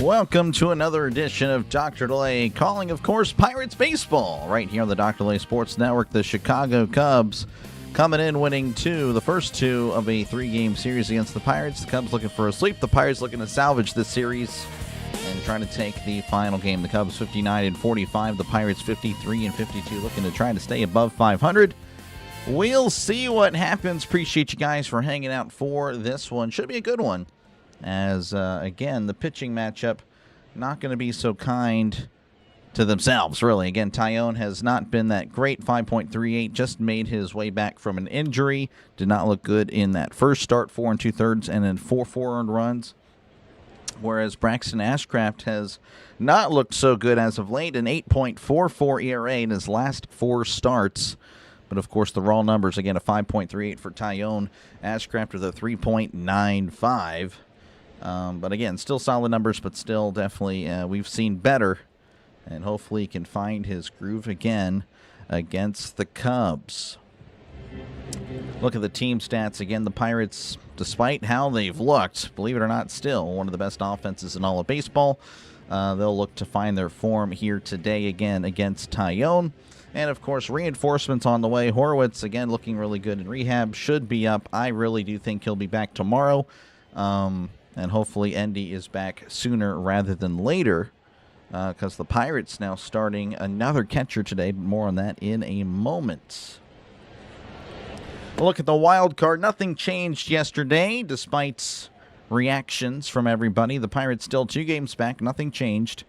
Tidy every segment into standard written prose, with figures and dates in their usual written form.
Welcome to another edition of Dr. DeLay, calling, of course, Pirates baseball, right here on the Dr. DeLay Sports Network. The Chicago Cubs coming in, winning the first two of a three-game series against the Pirates. The Cubs looking for a sweep. The Pirates looking to salvage this series and trying to take the final game. The Cubs 59-45, the Pirates 53-52, looking to try to stay above 500. We'll see what happens. Appreciate you guys for hanging out for this one. Should be a good one. As, again, the pitching matchup not going to be so kind to themselves, really. Again, Tyone has not been that great. 5.38, just made his way back from an injury. Did not look good in that first start, 4 2/3, and then 4 earned runs. Whereas Braxton Ashcraft has not looked so good as of late, an 8.44 ERA in his last 4 starts. But, of course, the raw numbers, again, a 5.38 for Tyone. Ashcraft with a 3.95. But again, still solid numbers, but still definitely we've seen better. And hopefully he can find his groove again against the Cubs. Look at the team stats. Again, the Pirates, despite how they've looked, believe it or not, still one of the best offenses in all of baseball. They'll look to find their form here today again against Tyone. And, of course, reinforcements on the way. Horowitz, again, looking really good in rehab. Should be up. I really do think he'll be back tomorrow. And hopefully Endy is back sooner rather than later, because the Pirates now starting another catcher today. But more on that in a moment. Look at the wild card. Nothing changed yesterday, despite reactions from everybody. The Pirates still 2 games back. Nothing changed.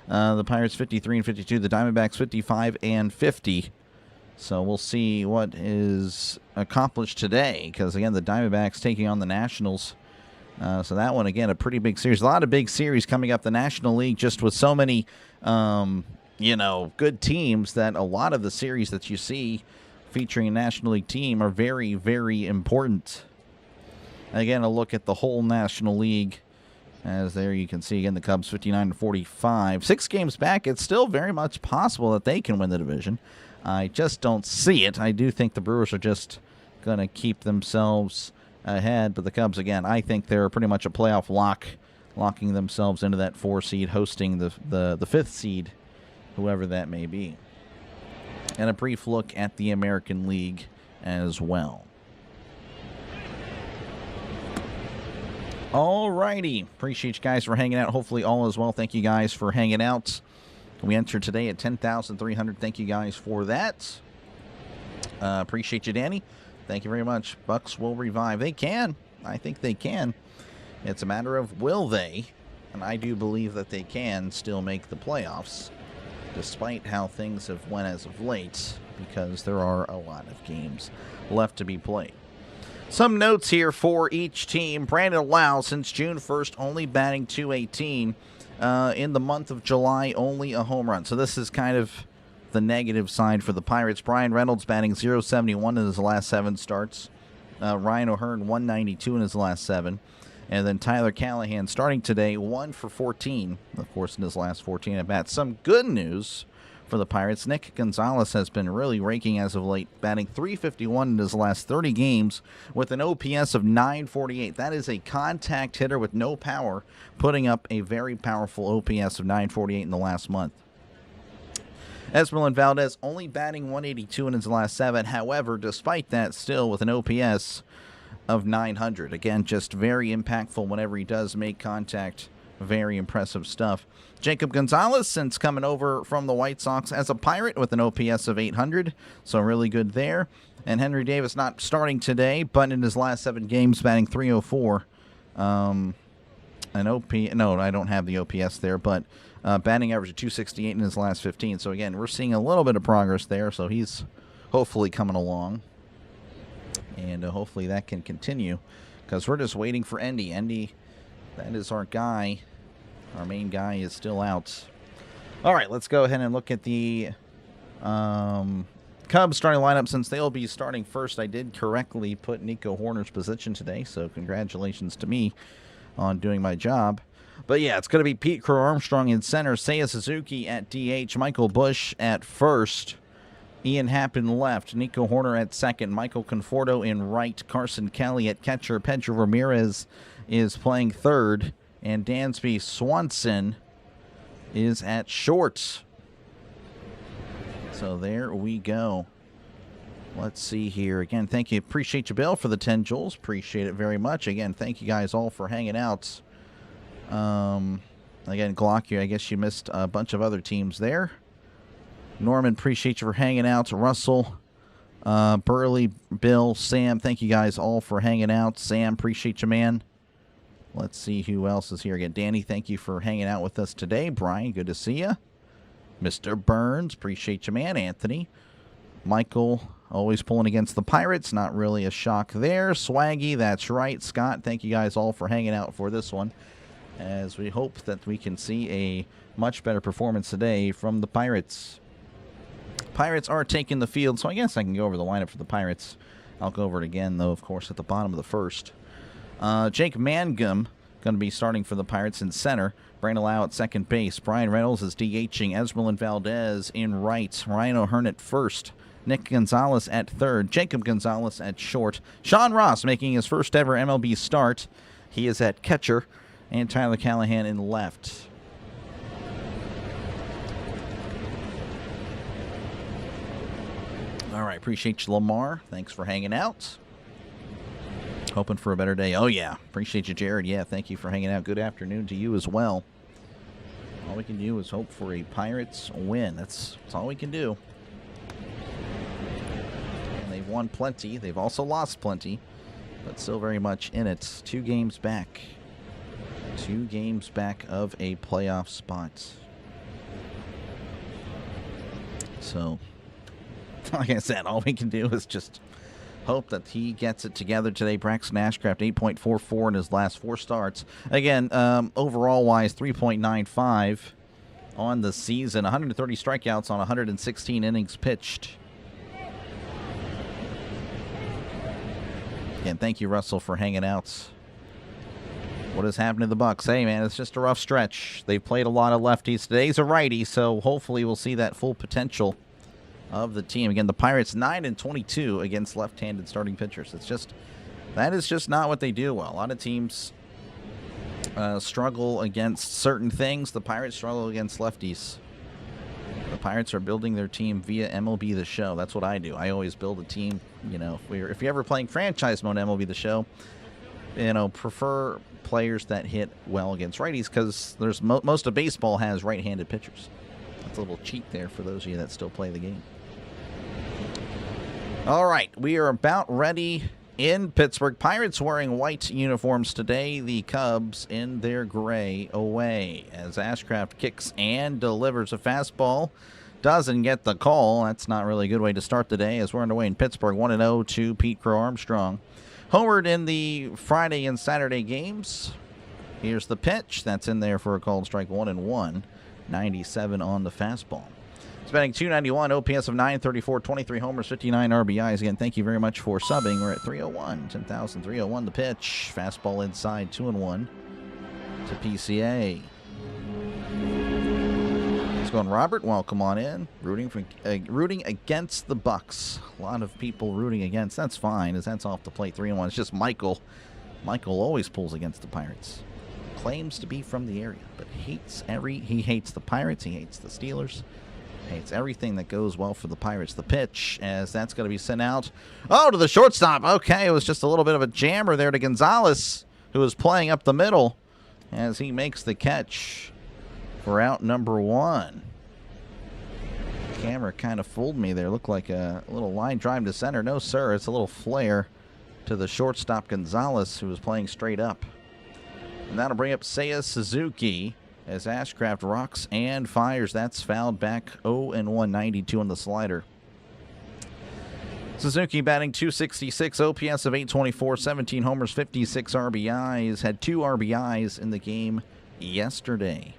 The Pirates 53-52. The Diamondbacks 55-50. So we'll see what is accomplished today, because, again, the Diamondbacks taking on the Nationals. So that one, again, a pretty big series. A lot of big series coming up. The National League just with so many, good teams that a lot of the series that you see featuring a National League team are very, very important. Again, a look at the whole National League. As there you can see, again, the Cubs 59-45. 6 games back. It's still very much possible that they can win the division. I just don't see it. I do think the Brewers are just going to keep themselves ahead, but the Cubs, again, I think they're pretty much a playoff lock, locking themselves into that 4 seed, hosting the 5th seed, whoever that may be. And a brief look at the American League as well. All righty. Appreciate you guys for hanging out. Hopefully all is well. Thank you guys for hanging out. We entered today at 10,300. Thank you guys for that. Appreciate you, Danny. Thank you very much. Bucks will revive. They can. I think they can. It's a matter of will they, and I do believe that they can still make the playoffs, despite how things have went as of late, because there are a lot of games left to be played. Some notes here for each team. Brandon Lau, since June 1st, only batting .218. In the month of July, only a home run. So this is kind of the negative side for the Pirates. Brian Reynolds batting .071 in his last 7 starts. Ryan O'Hearn 192 in his last 7. And then Tyler Callahan starting today 1 for 14, of course, in his last 14 at bats. Some good news for the Pirates. Nick Gonzalez has been really raking as of late, batting .351 in his last 30 games with an OPS of .948. That is a contact hitter with no power, putting up a very powerful OPS of .948 in the last month. Esmeralyn Valdez only batting .182 in his last 7. However, despite that, still with an OPS of .900. Again, just very impactful whenever he does make contact. Very impressive stuff. Jacob Gonzalez, since coming over from the White Sox as a Pirate with an OPS of .800. So really good there. And Henry Davis not starting today, but in his last 7 games batting .304. No, I don't have the OPS there, but batting average of .268 in his last 15. So, again, we're seeing a little bit of progress there. So, he's hopefully coming along. And hopefully that can continue, because we're just waiting for Endy. Endy, that is our guy. Our main guy is still out. All right, let's go ahead and look at the Cubs starting lineup. Since they'll be starting first, I did correctly put Nico Horner's position today, so congratulations to me on doing my job. But yeah, it's going to be Pete Crow Armstrong in center, Seiya Suzuki at DH, Michael Busch at first, Ian Happ in left, Nico Horner at second, Michael Conforto in right, Carson Kelly at catcher, Pedro Ramirez is playing third, And Dansby Swanson is at short. So there we go. Let's see here. Again, thank you. Appreciate you, Bill, for the 10 joules. Appreciate it very much. Again, thank you guys all for hanging out. Again, Glock, I guess you missed a bunch of other teams there. Norman, appreciate you for hanging out. Russell, Burley, Bill, Sam, thank you guys all for hanging out. Sam, appreciate you, man. Let's see who else is here again. Danny, thank you for hanging out with us today. Brian, good to see you. Mr. Burns, appreciate you, man. Anthony, Michael, always pulling against the Pirates. Not really a shock there. Swaggy, that's right. Scott, thank you guys all for hanging out for this one, as we hope that we can see a much better performance today from the Pirates. Pirates are taking the field, so I guess I can go over the lineup for the Pirates. I'll go over it again, though, of course, at the bottom of the first. Jake Mangum going to be starting for the Pirates in center. Brandon Lau at second base. Brian Reynolds is DHing. Esmeralyn Valdez in right. Ryan O'Hearn at first. Nick Gonzalez at third. Jacob Gonzalez at short. Sean Ross making his first ever MLB start. He is at catcher. And Tyler Callahan in left. All right, appreciate you, Lamar. Thanks for hanging out. Hoping for a better day. Oh, yeah. Appreciate you, Jared. Yeah, thank you for hanging out. Good afternoon to you as well. All we can do is hope for a Pirates win. That's all we can do. And they've won plenty. They've also lost plenty, but still very much in it. 2 games back. 2 games back of a playoff spot. So, like I said, all we can do is just hope that he gets it together today. Braxton Ashcraft, 8.44 in his last 4 starts. Again, overall-wise, 3.95 on the season. 130 strikeouts on 116 innings pitched. Again, thank you, Russell, for hanging out. What has happened to the Bucks? Hey, man, it's just a rough stretch. They've played a lot of lefties. Today's a righty, so hopefully we'll see that full potential of the team. Again, the Pirates 9-22 against left-handed starting pitchers. That is just not what they do well. A lot of teams struggle against certain things. The Pirates struggle against lefties. The Pirates are building their team via MLB The Show. That's what I do. I always build a team. You know, if you're ever playing franchise mode MLB The Show, you know, prefer players that hit well against righties, because there's most of baseball has right-handed pitchers. That's a little cheat there for those of you that still play the game. All right, we are about ready in Pittsburgh. Pirates wearing white uniforms today. The Cubs in their gray away, as Ashcraft kicks and delivers a fastball. Doesn't get the call. That's not really a good way to start the day, as we're underway in Pittsburgh. 1-0 to Pete Crow Armstrong. Homered in the Friday and Saturday games. Here's the pitch. That's in there for a called strike. 1-1. 97 on the fastball. Spending 291, OPS of 934, 23 homers, 59 RBIs. Again, thank you very much for subbing. We're at 301, 10,301 the pitch. Fastball inside, 2-1 to PCA. Let's go on, Robert. Welcome on in. Rooting against the Bucks. A lot of people rooting against. That's fine, as that's off the plate. 3-1. It's just Michael. Michael always pulls against the Pirates. Claims to be from the area, but he hates the Pirates. He hates the Steelers. Hates everything that goes well for the Pirates. The pitch, as that's going to be sent out. Oh, to the shortstop. Okay, it was just a little bit of a jammer there to Gonzalez, who was playing up the middle, as he makes the catch for out number 1. The camera kind of fooled me there. Looked like a little line drive to center. No, sir. It's a little flare to the shortstop Gonzalez, who was playing straight up. And that'll bring up Seiya Suzuki, as Ashcraft rocks and fires. That's fouled back. 0-1, 92 on the slider. Suzuki batting .266, OPS of 824, 17 homers, 56 RBIs. Had 2 RBIs in the game yesterday.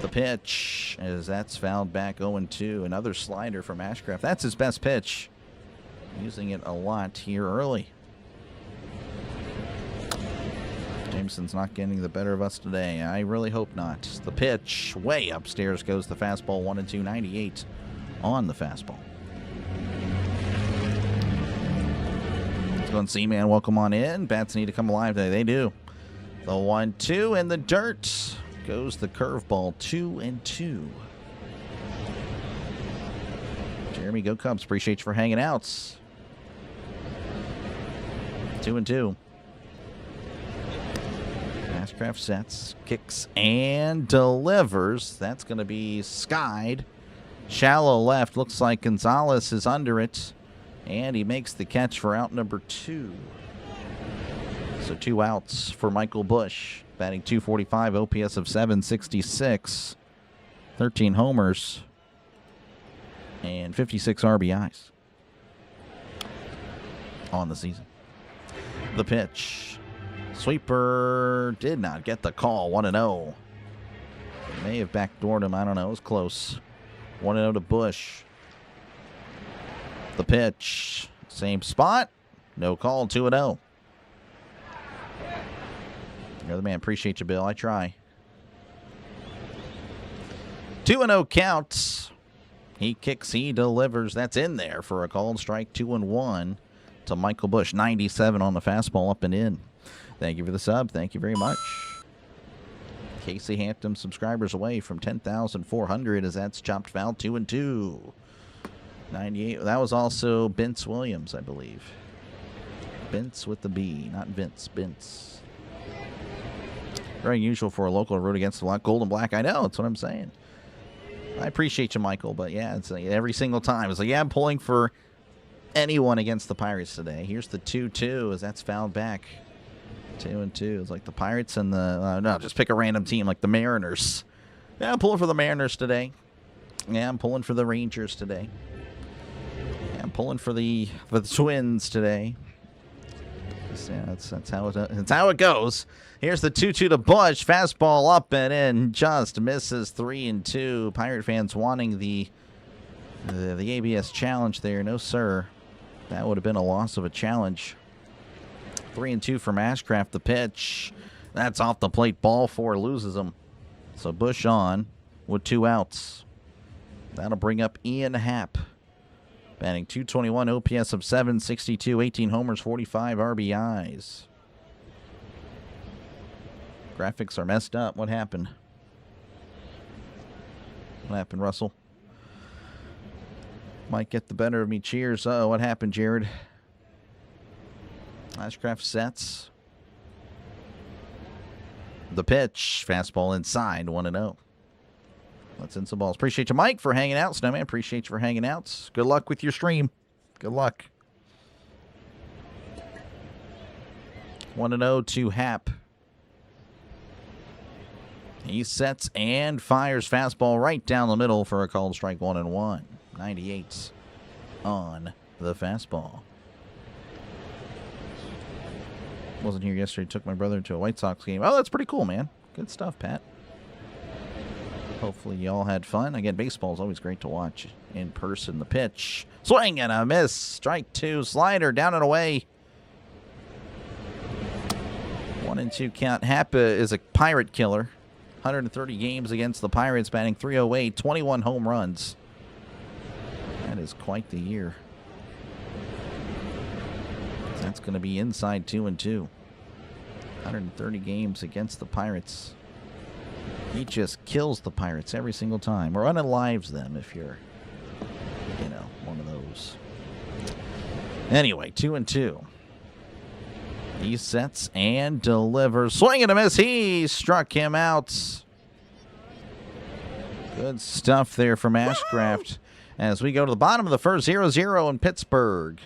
The pitch, as that's fouled back. 0-2. Another slider from Ashcraft. That's his best pitch. Using it a lot here early. Jameson's not getting the better of us today. I really hope not. The pitch, way upstairs goes the fastball. 1-2, 98 on the fastball. Let's go and see, man. Welcome on in. Bats need to come alive today. They do. The 1-2 in the dirt. Goes the curveball. 2-2. Jeremy, go Cubs. Appreciate you for hanging out. 2-2. Ashcraft sets, kicks, and delivers. That's going to be skied. Shallow left. Looks like Gonzalez is under it. And he makes the catch for out number 2. So 2 outs for Michael Busch. Batting .245, OPS of .766. 13 homers. And 56 RBIs on the season. The pitch. Sweeper did not get the call. 1-0. May have backdoored him. I don't know. It was close. 1-0 to Busch. The pitch. Same spot. No call. 2-0. You're the man. Appreciate you, Bill. I try. 2-0 counts. He kicks. He delivers. That's in there for a called strike. 2-1 to Michael Busch. 97 on the fastball, up and in. Thank you for the sub. Thank you very much. Casey Hampton subscribers away from 10,400 as that's chopped foul. 2-2. 98. That was also Vince Williams, I believe. Vince with the B, not Vince. Vince. Very unusual for a local to root against the gold and black. I know. That's what I'm saying. I appreciate you, Michael, but yeah, it's like every single time. It's like, yeah, I'm pulling for anyone against the Pirates today. Here's the 2-2 as that's fouled back. 2-2. It's like the Pirates and the... no, just pick a random team like the Mariners. Yeah, I'm pulling for the Mariners today. Yeah, I'm pulling for the Rangers today. Yeah, I'm pulling for the Twins today. Yeah, that's how it goes. Here's the 2-2 to Busch. Fastball up and in. Just misses. 3-2. Pirate fans wanting the ABS challenge there. No, sir. That would have been a loss of a challenge. 3-2 from Ashcraft. The pitch. That's off the plate. Ball 4 loses him. So Busch on with 2 outs. That'll bring up Ian Happ. Batting .221, OPS of .762, 18 homers, 45 RBIs. Graphics are messed up. What happened? What happened, Russell? Might get the better of me. Cheers. Oh, what happened, Jared? Ashcraft sets. The pitch. Fastball inside. 1-0. Let's in some balls. Appreciate you, Mike, for hanging out. Snowman, appreciate you for hanging out. Good luck with your stream. Good luck. 1-0 to Happ. He sets and fires fastball right down the middle for a called strike. 1-1. 98 on the fastball. Wasn't here yesterday. Took my brother to a White Sox game. Oh, that's pretty cool, man. Good stuff, Pat. Hopefully you all had fun. Again, baseball is always great to watch in person. The pitch. Swing and a miss. Strike 2. Slider down and away. 1-2 count. Happ is a Pirate killer. 130 games against the Pirates, batting .308. 21 home runs. That is quite the year. That's going to be inside 2-2. 130 games against the Pirates. He just kills the Pirates every single time. Or unalives them if you're, one of those. Anyway, 2-2. He sets and delivers. Swing and a miss. He struck him out. Good stuff there from Ashcraft. As we go to the bottom of the first, 0-0 in Pittsburgh.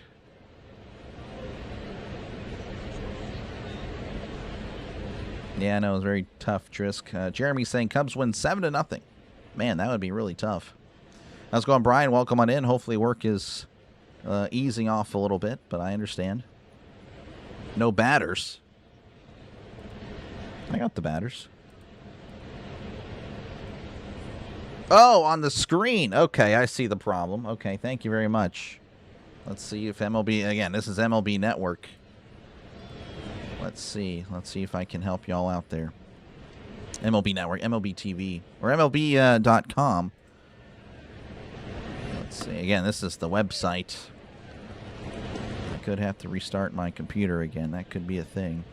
Yeah, I know, it was very tough, Trisk. Jeremy saying Cubs win 7-0. Man, that would be really tough. How's it going, Brian? Welcome on in. Hopefully work is easing off a little bit, but I understand. No batters. I got the batters. Oh, on the screen. Okay, I see the problem. Okay, thank you very much. Let's see if MLB... Again, this is MLB Network. Let's see. Let's see if I can help y'all out there. MLB Network, MLB TV, or MLB.com. Let's see. Again, this is the website. I could have to restart my computer again. That could be a thing.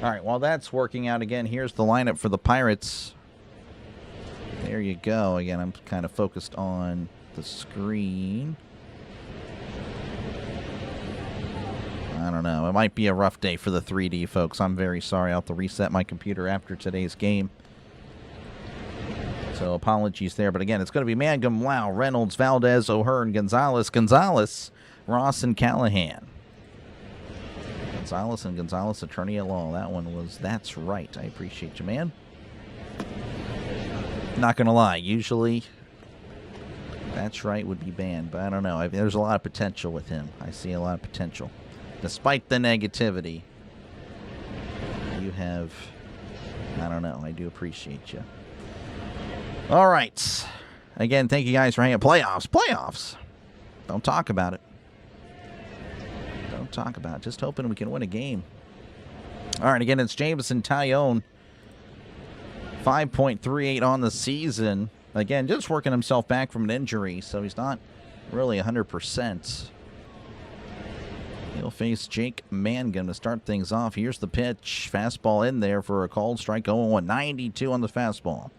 All right, while that's working out again, here's the lineup for the Pirates. There you go. Again, I'm kind of focused on the screen. I don't know. It might be a rough day for the 3D folks. I'm very sorry. I'll have to reset my computer after today's game. So apologies there. But again, it's going to be Mangum, Lau, Reynolds, Valdez, O'Hearn, Gonzalez, Ross, and Callahan. Gonzalez and Gonzalez, attorney at law. That one was, that's right. I appreciate you, man. Not going to lie. Usually, that's right would be banned. But I don't know. There's a lot of potential with him. I see a lot of potential. Despite the negativity, you have, I don't know. I do appreciate you. All right. Again, thank you guys for hanging. Playoffs. Don't talk about it. Don't talk about it. Just hoping we can win a game. All right, again, it's Jameson Taillon. 5.38 on the season. Again, just working himself back from an injury, so he's not really 100%. He'll face Jake Mangum to start things off. Here's the pitch. Fastball in there for a called strike. 0-1. 92 on the fastball.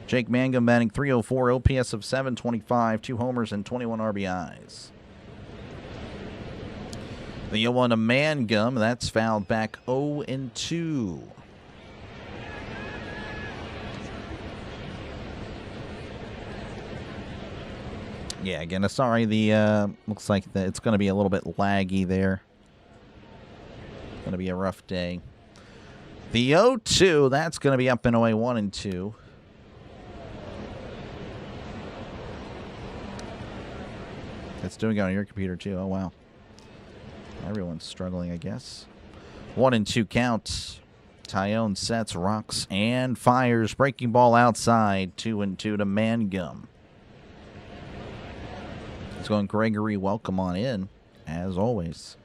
Jake Mangum batting .304, OPS of .725, 2 homers and 21 RBIs. The 0-1 to Mangum. That's fouled back 0-2. Yeah, again, sorry, the looks like it's going to be a little bit laggy there. Going to be a rough day. The 0-2, that's going to be up and away 1-2. It's doing it on your computer too. Oh wow. Everyone's struggling, I guess. 1-2 count. Taillon sets, rocks, and fires. Breaking ball outside. 2-2 to Mangum. It's going Gregory. Welcome on in, as always.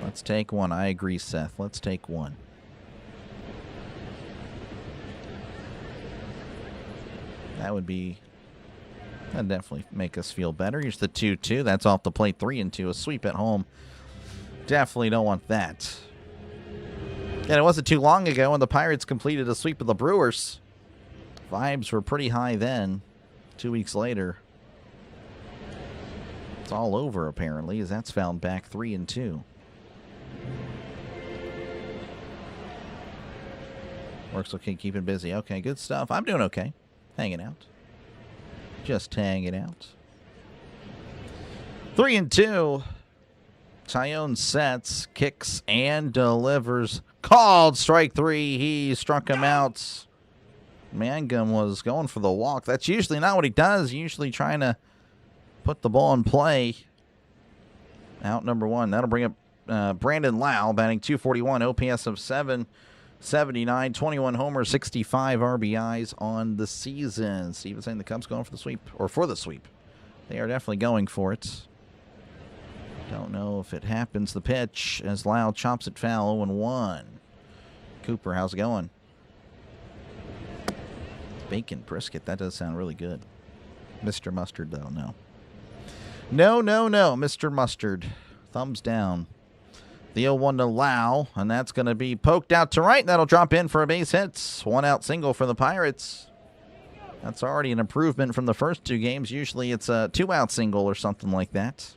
Let's take one. I agree, Seth. Let's take one. That'd definitely make us feel better. Here's the 2-2. That's off the plate. 3-2. A sweep at home. Definitely don't want that. And it wasn't too long ago when the Pirates completed a sweep of the Brewers. Vibes were pretty high then. 2 weeks later, it's all over apparently, as that's found back 3-2. Works okay, keeping busy. Okay, good stuff. I'm doing okay. Hanging out. Just hanging out. 3-2. Taillon sets, kicks, and delivers. Called strike 3. He struck him out. Mangum was going for the walk. That's usually not what he does. Usually trying to put the ball in play. Out number 1. That'll bring up Brandon Lau, batting .241, OPS of .779, 21 homers, 65 RBIs on the season. Steven saying the Cubs going for the sweep, or for the sweep. They are definitely going for it. Don't know if it happens. The pitch as Lau chops it foul, 0-1. Cooper, how's it going? Bacon brisket, that does sound really good. Mr. Mustard, though, no. No, Mr. Mustard. Thumbs down. The 0-1 to Lau, and that's going to be poked out to right. That'll drop in for a base hit. 1 out single for the Pirates. That's already an improvement from the first 2 games. Usually it's a 2 out single or something like that.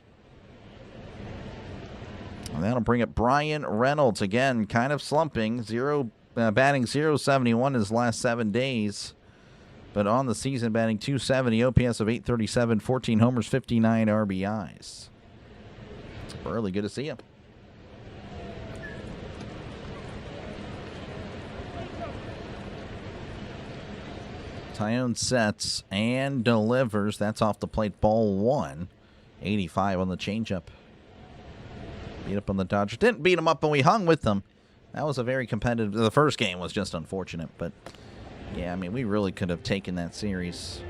And that'll bring up Brian Reynolds. Again, kind of slumping. Batting .071 his last 7 days. But on the season, batting .270, OPS of .837, 14 homers, 59 RBIs. Burley, good to see you. Taillon sets and delivers. That's off the plate, ball 1. 85 on the changeup. Beat up on the Dodgers. Didn't beat them up, but we hung with them. That was a very competitive. The first game was just unfortunate, but yeah, I mean, we really could have taken that series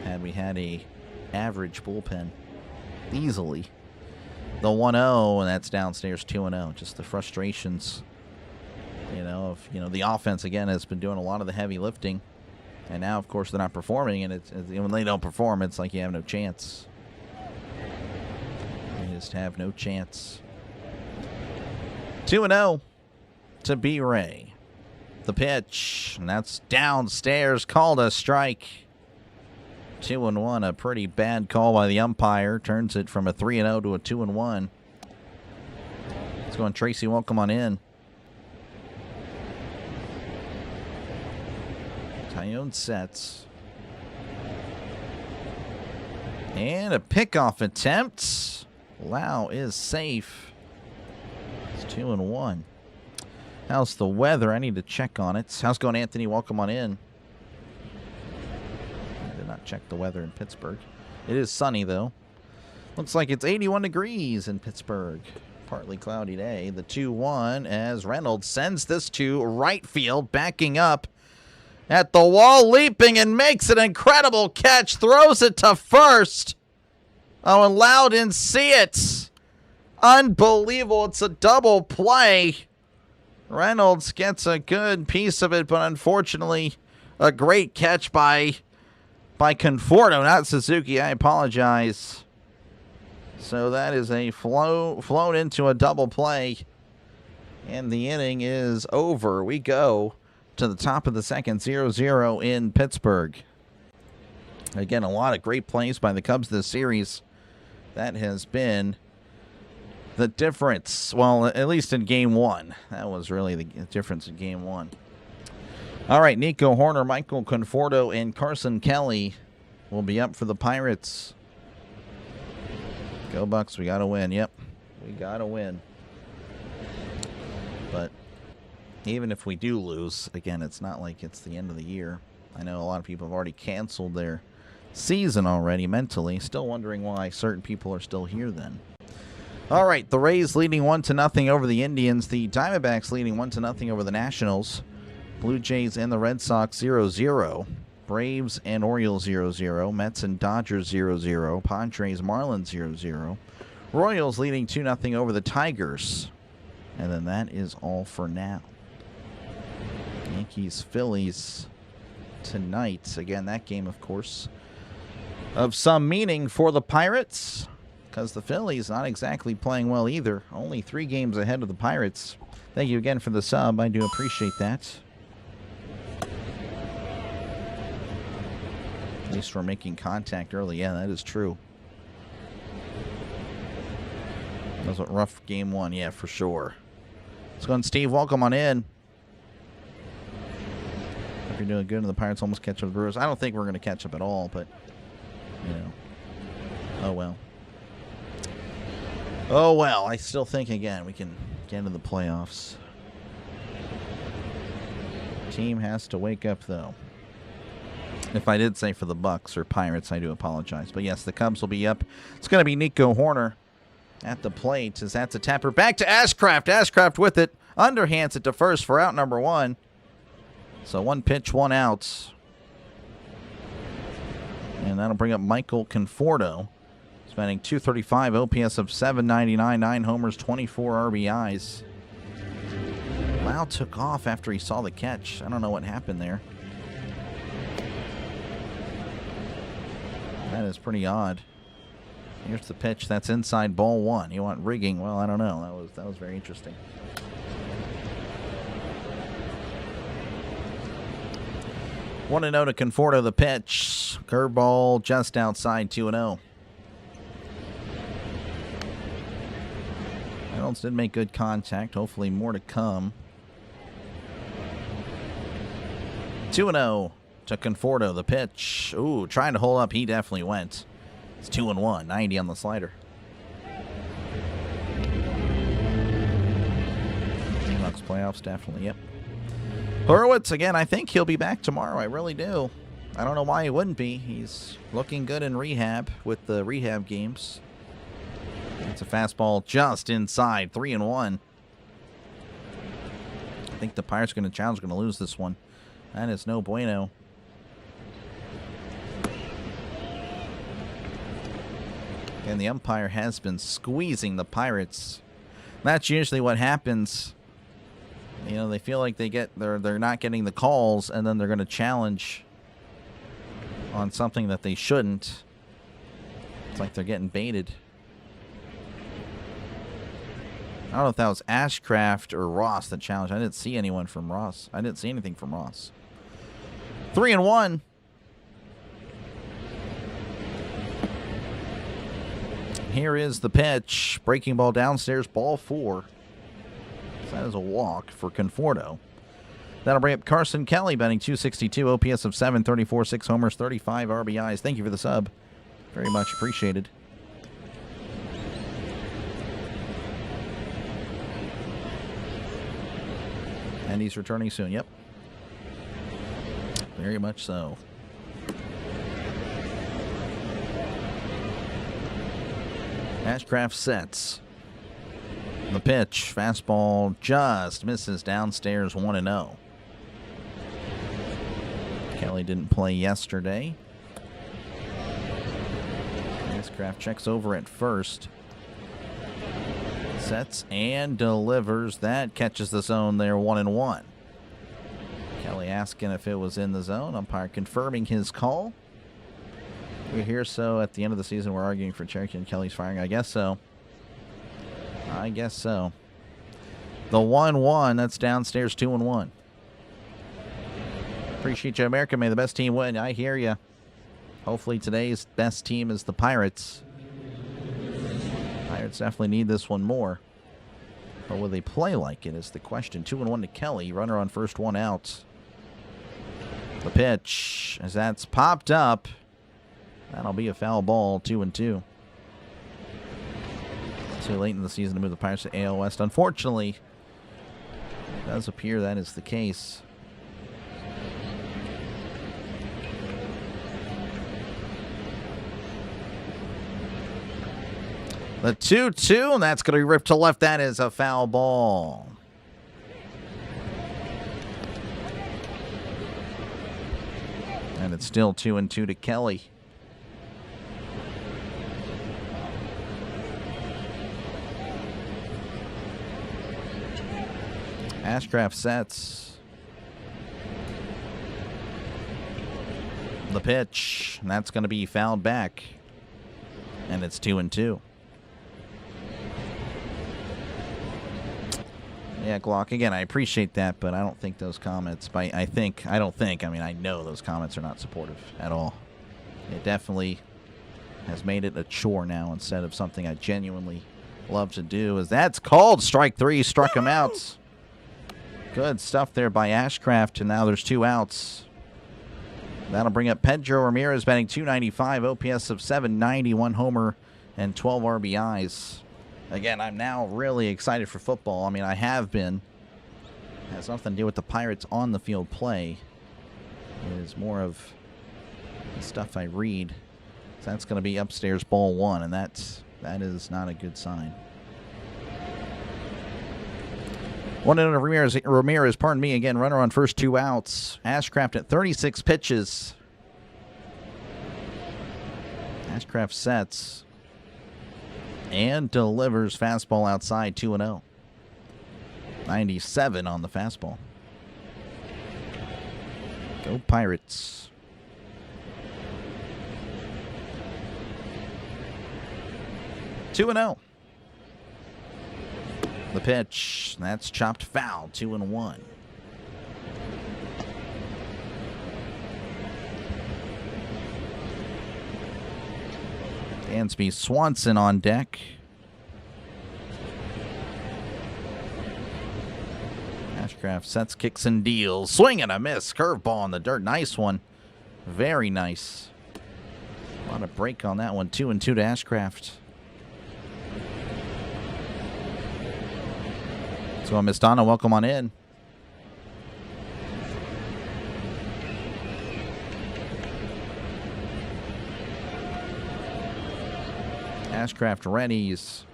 had we had a average bullpen easily. The 1-0, and that's downstairs 2-0. Just the frustrations, of the offense again has been doing a lot of the heavy lifting, and now of course they're not performing, and it's when they don't perform, it's like you have no chance. just have no chance. 2-0 to B-Ray. The pitch, and that's downstairs, called a strike. 2-1, a pretty bad call by the umpire. Turns it from a 3-0 to a 2-1. Let's go on, Tracy. Welcome on in. Tyone sets. And a pickoff attempt. Lau is safe. It's 2-1. How's the weather? I need to check on it. How's it going, Anthony? Welcome on in. I did not check the weather in Pittsburgh. It is sunny, though. Looks like it's 81 degrees in Pittsburgh. Partly cloudy day. The 2-1 as Reynolds sends this to right field, backing up at the wall, leaping, and makes an incredible catch. Throws it to first. Oh, and Lau didn't see it. Unbelievable. It's a double play. Reynolds gets a good piece of it, but unfortunately, a great catch by Conforto, not Suzuki. I apologize. So that is a flown into a double play, and the inning is over. We go to the top of the second, 0-0 in Pittsburgh. Again, a lot of great plays by the Cubs this series. That has been the difference. Well, at least in game one. That was really the difference in game one. All right, Nico Horner, Michael Conforto, and Carson Kelly will be up for the Pirates. Go Bucks, we got to win. Yep, we got to win. But even if we do lose, again, it's not like it's the end of the year. I know a lot of people have already canceled their season already mentally. Still wondering why certain people are still here then. All right, the Rays leading 1-0 over the Indians. The Diamondbacks leading 1-0 over the Nationals. Blue Jays and the Red Sox 0-0. Braves and Orioles 0-0. Mets and Dodgers 0-0. Padres, Marlins 0-0. Royals leading 2-0 over the Tigers. And then that is all for now. Yankees, Phillies tonight. Again, that game, of course, of some meaning for the Pirates, because the Phillies not exactly playing well either. Only 3 games ahead of the Pirates. Thank you again for the sub. I do appreciate that. At least we're making contact early. Yeah, that is true. That was a rough game one. Yeah, for sure. Let's go on, Steve. Welcome on in. Hope you're doing good, and the Pirates almost catch up with the Brewers. I don't think we're going to catch up at all, but, you know. Oh, well. Oh, well. I still think, again, we can get into the playoffs. Team has to wake up, though. If I did say for the Bucks or Pirates, I do apologize. But, yes, the Cubs will be up. It's going to be Nico Horner at the plate as that's a tapper. Back to Ashcraft. Ashcraft with it. Underhands it to first for out number 1. So 1 pitch, 1 out. And that'll bring up Michael Conforto. He's batting .235, OPS of .799, 9 homers, 24 RBIs. Lau took off after he saw the catch. I don't know what happened there. That is pretty odd. Here's the pitch. That's inside, ball 1. You want rigging? Well, I don't know. That was very interesting. Want to know to Conforto the pitch. Curveball just outside, 2-0. Reynolds did make good contact. Hopefully more to come. 2-0 to Conforto the pitch. Ooh, trying to hold up. He definitely went. It's 2-1. 90 on the slider. Bucks playoffs, definitely. Yep. Horowitz, again, I think he'll be back tomorrow. I really do. I don't know why he wouldn't be. He's looking good in rehab with the rehab games. It's a fastball just inside. 3-1. I think the Pirates are going to challenge, going to lose this one. That is no bueno. And the umpire has been squeezing the Pirates. That's usually what happens. You know, they feel like they're not getting the calls, and then they're going to challenge on something that they shouldn't. It's like they're getting baited. I don't know if that was Ashcraft or Ross that challenged. I didn't see anyone from Ross. I didn't see anything from Ross. 3-1. Here is the pitch. Breaking ball downstairs, ball 4. So that is a walk for Conforto. That'll bring up Carson Kelly, batting .262, OPS of 734, 6 homers, 35 RBIs. Thank you for the sub. Very much appreciated. And he's returning soon, yep. Very much so. Ashcraft sets. The pitch, fastball just misses downstairs, 1-0. Kelly didn't play yesterday. Ashcraft checks over at first. Sets and delivers. That catches the zone there, 1-1. Kelly asking if it was in the zone. Umpire confirming his call. We hear so at the end of the season. We're arguing for Cherokee and Kelly's firing. I guess so. I guess so. The 1-1, that's downstairs, 2-1. Appreciate you, America. May the best team win. I hear you. Hopefully today's best team is the Pirates. Pirates definitely need this one more. But will they play like it is the question. 2-1 to Kelly. Runner on first, 1 out. The pitch, as that's popped up. That'll be a foul ball, 2-2. Too late in the season to move the Pirates to AL West. Unfortunately, it does appear that is the case. The 2-2, and that's going to be ripped to left. That is a foul ball. And it's still 2-2 to Kelly. Ashcraft sets. The pitch, and that's going to be fouled back. And it's 2-2. Yeah, Glock, again, I appreciate that, but I don't think those comments, I mean, I know those comments are not supportive at all. It definitely has made it a chore now instead of something I genuinely love to do. As that's called strike 3, struck him out. Good stuff there by Ashcraft, and now there's 2 outs. That'll bring up Pedro Ramirez, batting .295, OPS of 790, 1 homer, and 12 RBIs. Again, I'm now really excited for football. I mean, I have been. It has nothing to do with the Pirates on the field play. It is more of the stuff I read. So that's going to be upstairs, ball 1, and that is not a good sign. 1-0 Ramirez, pardon me, again, runner on first, 2 outs. Ashcraft at 36 pitches. Ashcraft sets and delivers. Fastball outside, 2-0. 97 on the fastball. Go Pirates. Two and 0. The pitch, that's chopped foul, 2-1. Dansby Swanson on deck. Ashcraft sets, kicks, and deals. Swing and a miss. Curveball in the dirt. Nice one. Very nice. A lot of break on that one. 2-2 to Ashcraft. So, Miss Donna, welcome on in. Ashcraft readies.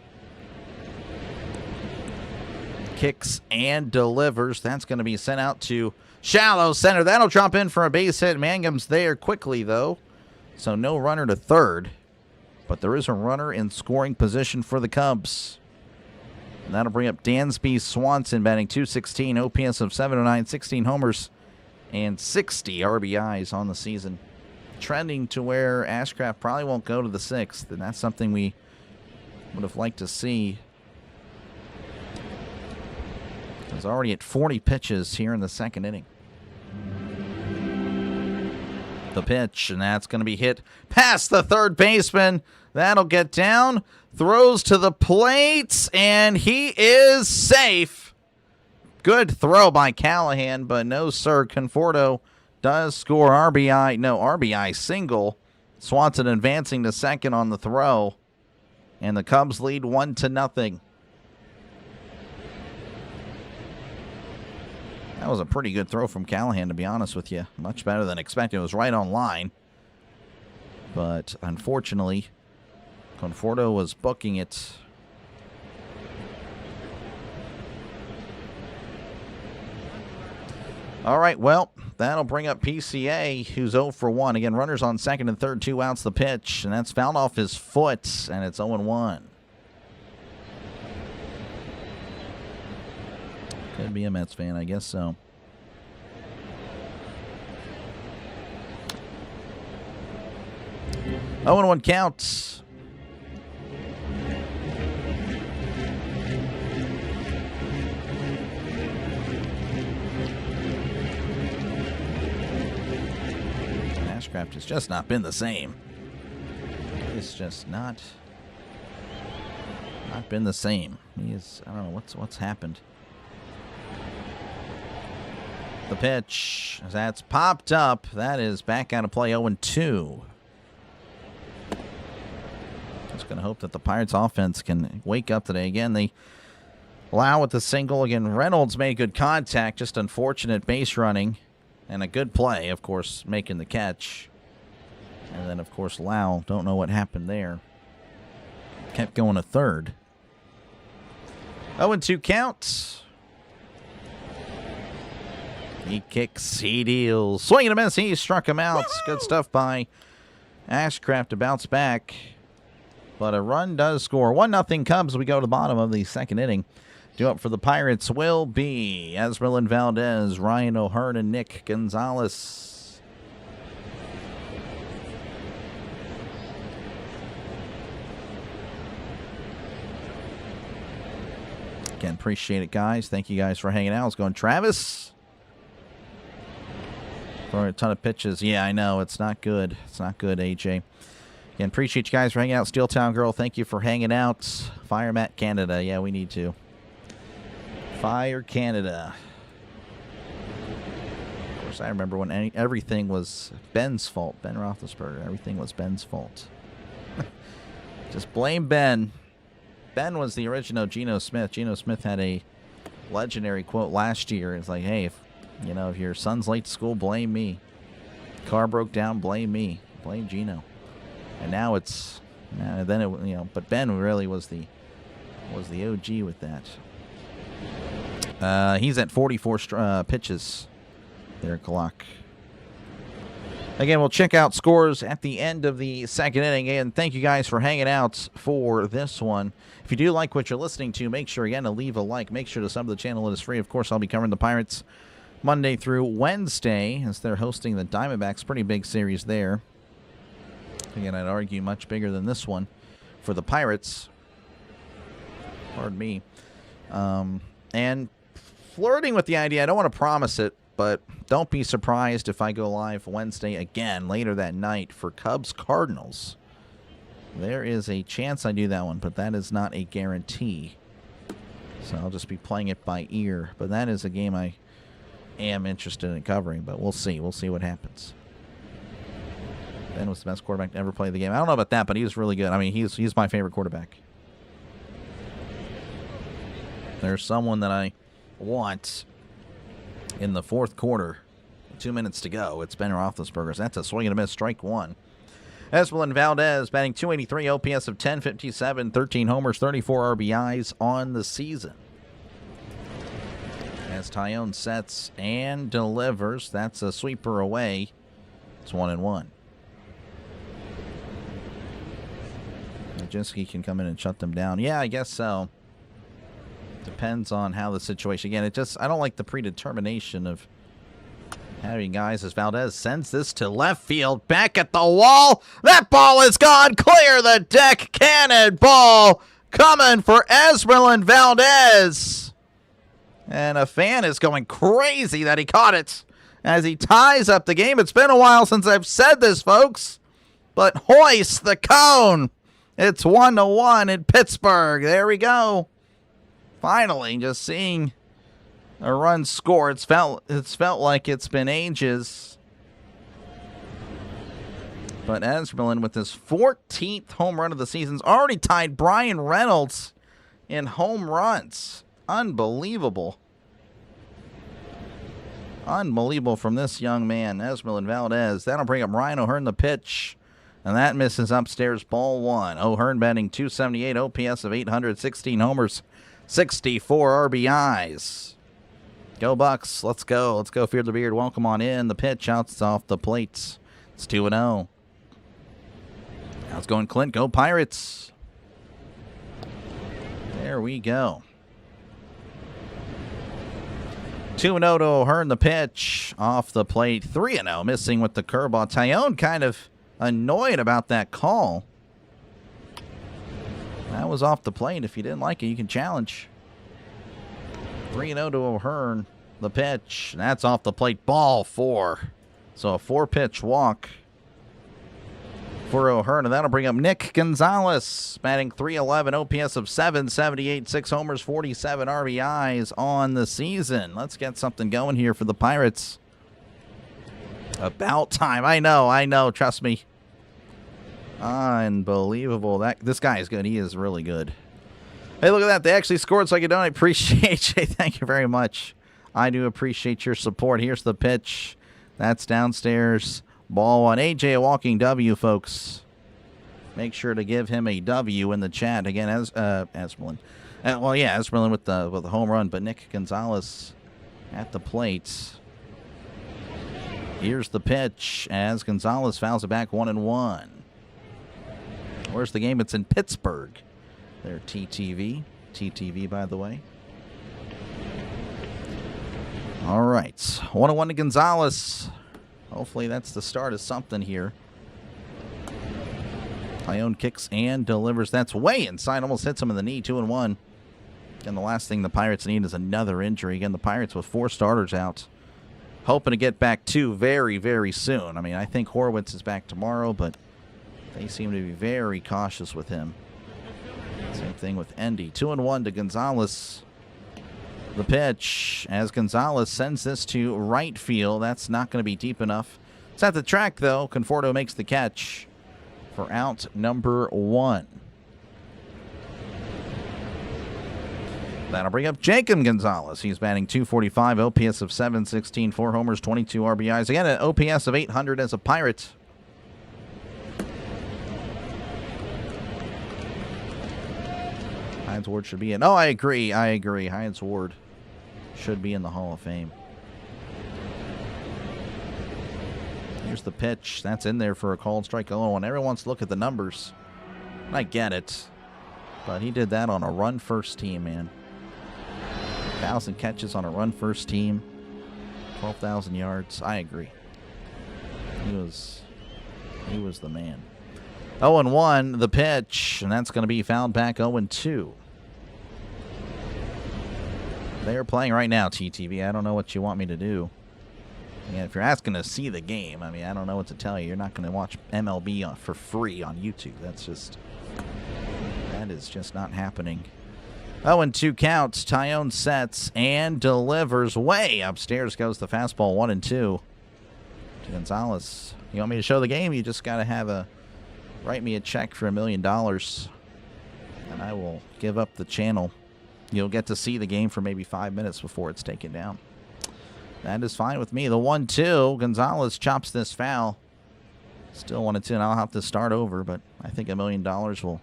Kicks and delivers. That's going to be sent out to shallow center. That'll drop in for a base hit. Mangum's there quickly, though. So no runner to third. But there is a runner in scoring position for the Cubs. And that'll bring up Dansby Swanson, batting .216, OPS of 709, 16 homers, and 60 RBIs on the season. Trending to where Ashcraft probably won't go to the 6th, and that's something we would have liked to see He's already at 40 pitches here in the second inning. The pitch, and that's going to be hit past the third baseman. That'll get down. Throws to the plate, and he is safe. Good throw by Callahan, but no, sir. Conforto does score RBI. No, RBI single. Swanson advancing to second on the throw. And the Cubs lead 1-0. That was a pretty good throw from Callahan, to be honest with you. Much better than expected. It was right on line. But unfortunately, Conforto was booking it. All right, well, that'll bring up PCA, who's 0 for 1. Again, runners on second and third, 2 outs the pitch, and that's fouled off his foot, and it's 0-1. Could be a Mets fan, I guess so. Oh, and 1 counts. Ashcraft has just not been the same. It's just not been the same. He is, I don't know what's happened. The pitch, that's popped up. That is back out of play, 0-2. Just going to hope that the Pirates offense can wake up today. Again, they allow with the single. Again, Reynolds made good contact, just unfortunate base running. And a good play, of course, making the catch. And then, of course, Lau, don't know what happened there. Kept going to third. 0-2 count. He kicks, he deals. Swing and a miss, he struck him out. Good stuff by Ashcraft to bounce back. But a run does score. 1-0 Cubs. We go to the bottom of the second inning. Due up for the Pirates will be Esmeralyn Valdez, Ryan O'Hearn, and Nick Gonzalez. Again, appreciate it, guys. Thank you guys for hanging out. Let's go on Travis. Throwing a ton of pitches. Yeah, I know. It's not good. It's not good, AJ. Again, appreciate you guys for hanging out. Steel Town Girl, thank you for hanging out. Fire Matt Canada. Yeah, we need to. Fire Canada. Of course, I remember when everything was Ben's fault. Ben Roethlisberger. Everything was Ben's fault. Just blame Ben. Ben was the original Geno Smith. Geno Smith had a legendary quote last year. It's like, hey, if your son's late to school, blame me. Car broke down, blame me. Blame Geno. And now it's, but Ben really was the OG with that. He's at 44 pitches there, clock. Again, we'll check out scores at the end of the second inning. And thank you guys for hanging out for this one. If you do like what you're listening to, make sure, again, to leave a like. Make sure to sub to the channel. It is free. Of course, I'll be covering the Pirates Monday through Wednesday as they're hosting the Diamondbacks. Pretty big series there. Again, I'd argue much bigger than this one for the Pirates. Pardon me. And flirting with the idea, I don't want to promise it, but don't be surprised if I go live Wednesday again later that night for Cubs-Cardinals. There is a chance I do that one, but that is not a guarantee. So I'll just be playing it by ear. But that is a game I am interested in covering, but we'll see. We'll see what happens. Ben was the best quarterback to ever play the game. I don't know about that, but he was really good. I mean, he's my favorite quarterback. There's someone that I want in the fourth quarter. 2 minutes to go. It's Ben Roethlisberger. That's a swing and a miss. Strike one. Esmeralyn Valdez batting .283, OPS of 1057, 13 homers, 34 RBIs on the season. As Tyone sets and delivers, that's a sweeper away. It's 1-1. Majinski can come in and shut them down. Yeah, I guess so. Depends on how the situation. Again, I don't like the predetermination of having guys as Valdez sends this to left field. Back at the wall. That ball is gone. Clear the deck. Cannonball coming for Esmeralyn Valdez. And a fan is going crazy that he caught it as he ties up the game. It's been a while since I've said this, folks, but hoist the cone. It's 1-1 in Pittsburgh. There we go. Finally, just seeing a run score. It's felt like it's been ages. But Esmerlin, with his 14th home run of the season, already tied Brian Reynolds in home runs. Unbelievable. Unbelievable from this young man, Esmerlin Valdez. That'll bring up Ryan O'Hearn the pitch. And that misses upstairs, ball one. O'Hearn batting .278, OPS of 816 homers, 64 RBIs. Go Bucks. Let's go. Let's go, Fear the Beard. Welcome on in. The pitch outs off the plate. It's 2-0. Now it's going Clint. Go Pirates. There we go. 2-0 to O'Hearn. The pitch off the plate. 3-0. Missing with the curveball. Tyone kind of annoyed about that call. That was off the plate. If you didn't like it, you can challenge. 3-0 to O'Hearn. The pitch. That's off the plate. Ball 4. So a 4-pitch walk for O'Hearn. And that'll bring up Nick Gonzalez. Batting .311. OPS of 778. 6 homers, 47 RBIs on the season. Let's get something going here for the Pirates. About time. I know. Trust me. Unbelievable. This guy is good. He is really good. Hey, look at that. They actually scored so I could donate. Appreciate you. Thank you very much. I do appreciate your support. Here's the pitch. That's downstairs. Ball one. AJ, a walking W, folks. Make sure to give him a W in the chat. Again, Esmerlin. Esmerlin with the home run, but Nick Gonzalez at the plate. Here's the pitch as Gonzalez fouls it back 1-1. Where's the game? It's in Pittsburgh. They're TTV. TTV, by the way. All right. 1-1 to Gonzalez. Hopefully that's the start of something here. Tyone kicks and delivers. That's way inside. Almost hits him in the knee. 2-1. And the last thing the Pirates need is another injury. Again, the Pirates with 4 starters out. Hoping to get back 2 very, very soon. I mean, I think Horwitz is back tomorrow, but they seem to be very cautious with him. Same thing with Endy. 2-1 to Gonzalez. The pitch as Gonzalez sends this to right field. That's not going to be deep enough. It's at the track, though. Conforto makes the catch for out number 1. That'll bring up Jacob Gonzalez. He's batting .245, OPS of 716, 4 homers, 22 RBIs. Again, an OPS of 800 as a Pirate. Hines Ward should be in. Oh, I agree. Hines Ward should be in the Hall of Fame. Here's the pitch. That's in there for a called strike 0-1. Everyone wants to look at the numbers. I get it. But he did that on a run-first team, man. 1,000 catches on a run-first team. 12,000 yards. I agree. He was the man. 0-1, the pitch, and that's going to be fouled back 0-2. They're playing right now, TTV. I don't know what you want me to do. Yeah, if you're asking to see the game, I mean, I don't know what to tell you. You're not going to watch MLB for free on YouTube. That is just not happening. 0-2 counts. Tyone sets and delivers. Way upstairs goes the fastball. 1-2 to Gonzalez. You want me to show the game? You just got to write me a check for $1 million, and I will give up the channel. You'll get to see the game for maybe 5 minutes before it's taken down. That is fine with me. The 1-2. Gonzalez chops this foul. Still 1-2, and I'll have to start over, but I think $1 million will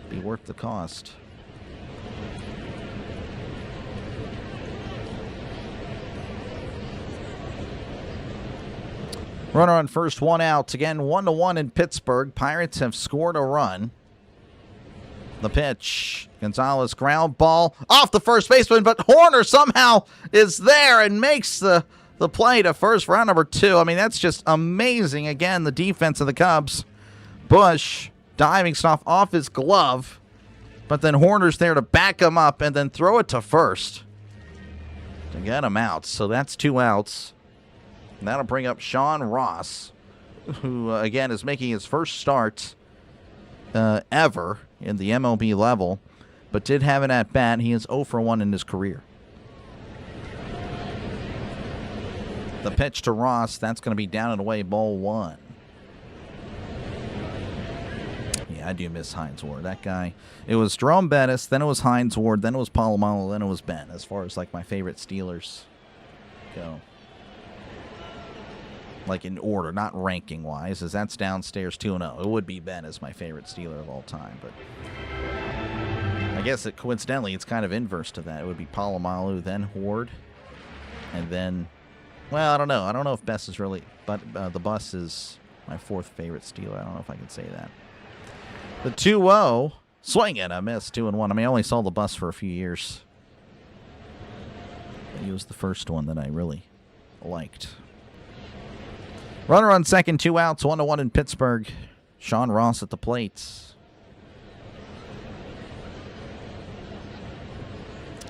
be worth the cost. Runner on first, 1 out. Again, 1-1 in Pittsburgh. Pirates have scored a run. The pitch. Gonzalez ground ball off the first baseman, but Horner somehow is there and makes the play to first for round number 2. I mean, that's just amazing. Again, the defense of the Cubs. Bush diving stuff off his glove, but then Horner's there to back him up and then throw it to first. to get him out. So that's 2 outs. And that'll bring up Sean Ross, who, again, is making his first start ever in the MLB level, but did have an at-bat. He is 0 for 1 in his career. The pitch to Ross, that's going to be down and away, ball 1. Yeah, I do miss Hines Ward. That guy, it was Jerome Bettis, then it was Hines Ward, then it was Palomalo, then it was Ben, as far as like my favorite Steelers go. Like in order, not ranking-wise, as that's downstairs 2-0. It would be Ben as my favorite Steeler of all time, but I guess coincidentally it's kind of inverse to that. It would be Palomalo, then Ward, and then, well, I don't know. I don't know if Bess is really, but the Bus is my 4th favorite Steeler. I don't know if I can say that. The 2-0, swing and a miss, 2-1. I mean, I only saw the Bus for a few years. He was the first one that I really liked. Runner on second, 2 outs, 1-1 in Pittsburgh. Sean Ross at the plate.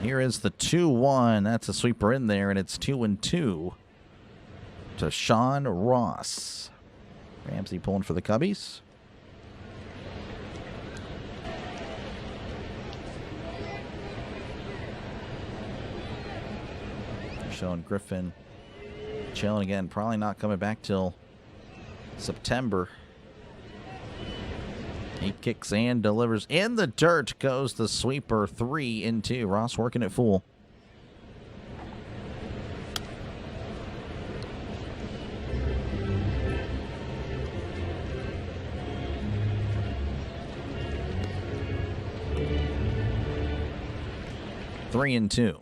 Here is the 2-1. That's a sweeper in there, and it's 2-2 to Sean Ross. Ramsey pulling for the Cubbies. Showing Griffin chilling again, probably not coming back till September. He kicks and delivers. In the dirt goes the sweeper, 3-2. Ross working it full. Three and two.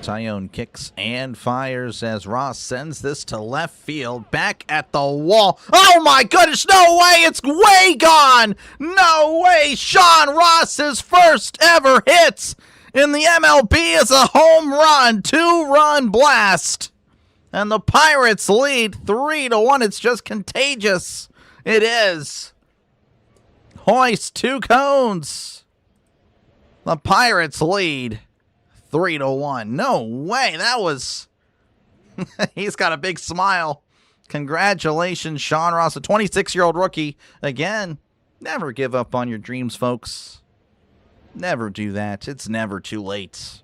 Tyone kicks and fires as Ross sends this to left field. Back at the wall. Oh my goodness, no way, it's way gone. No way, Sean Ross's first ever hit in the MLB is a home run, 2-run blast. And the Pirates lead 3-1. It's just contagious. It is. Hoist 2 cones. The Pirates lead 3-1. No way. That was... He's got a big smile. Congratulations, Sean Ross, a 26-year-old rookie. Again, never give up on your dreams, folks. Never do that. It's never too late.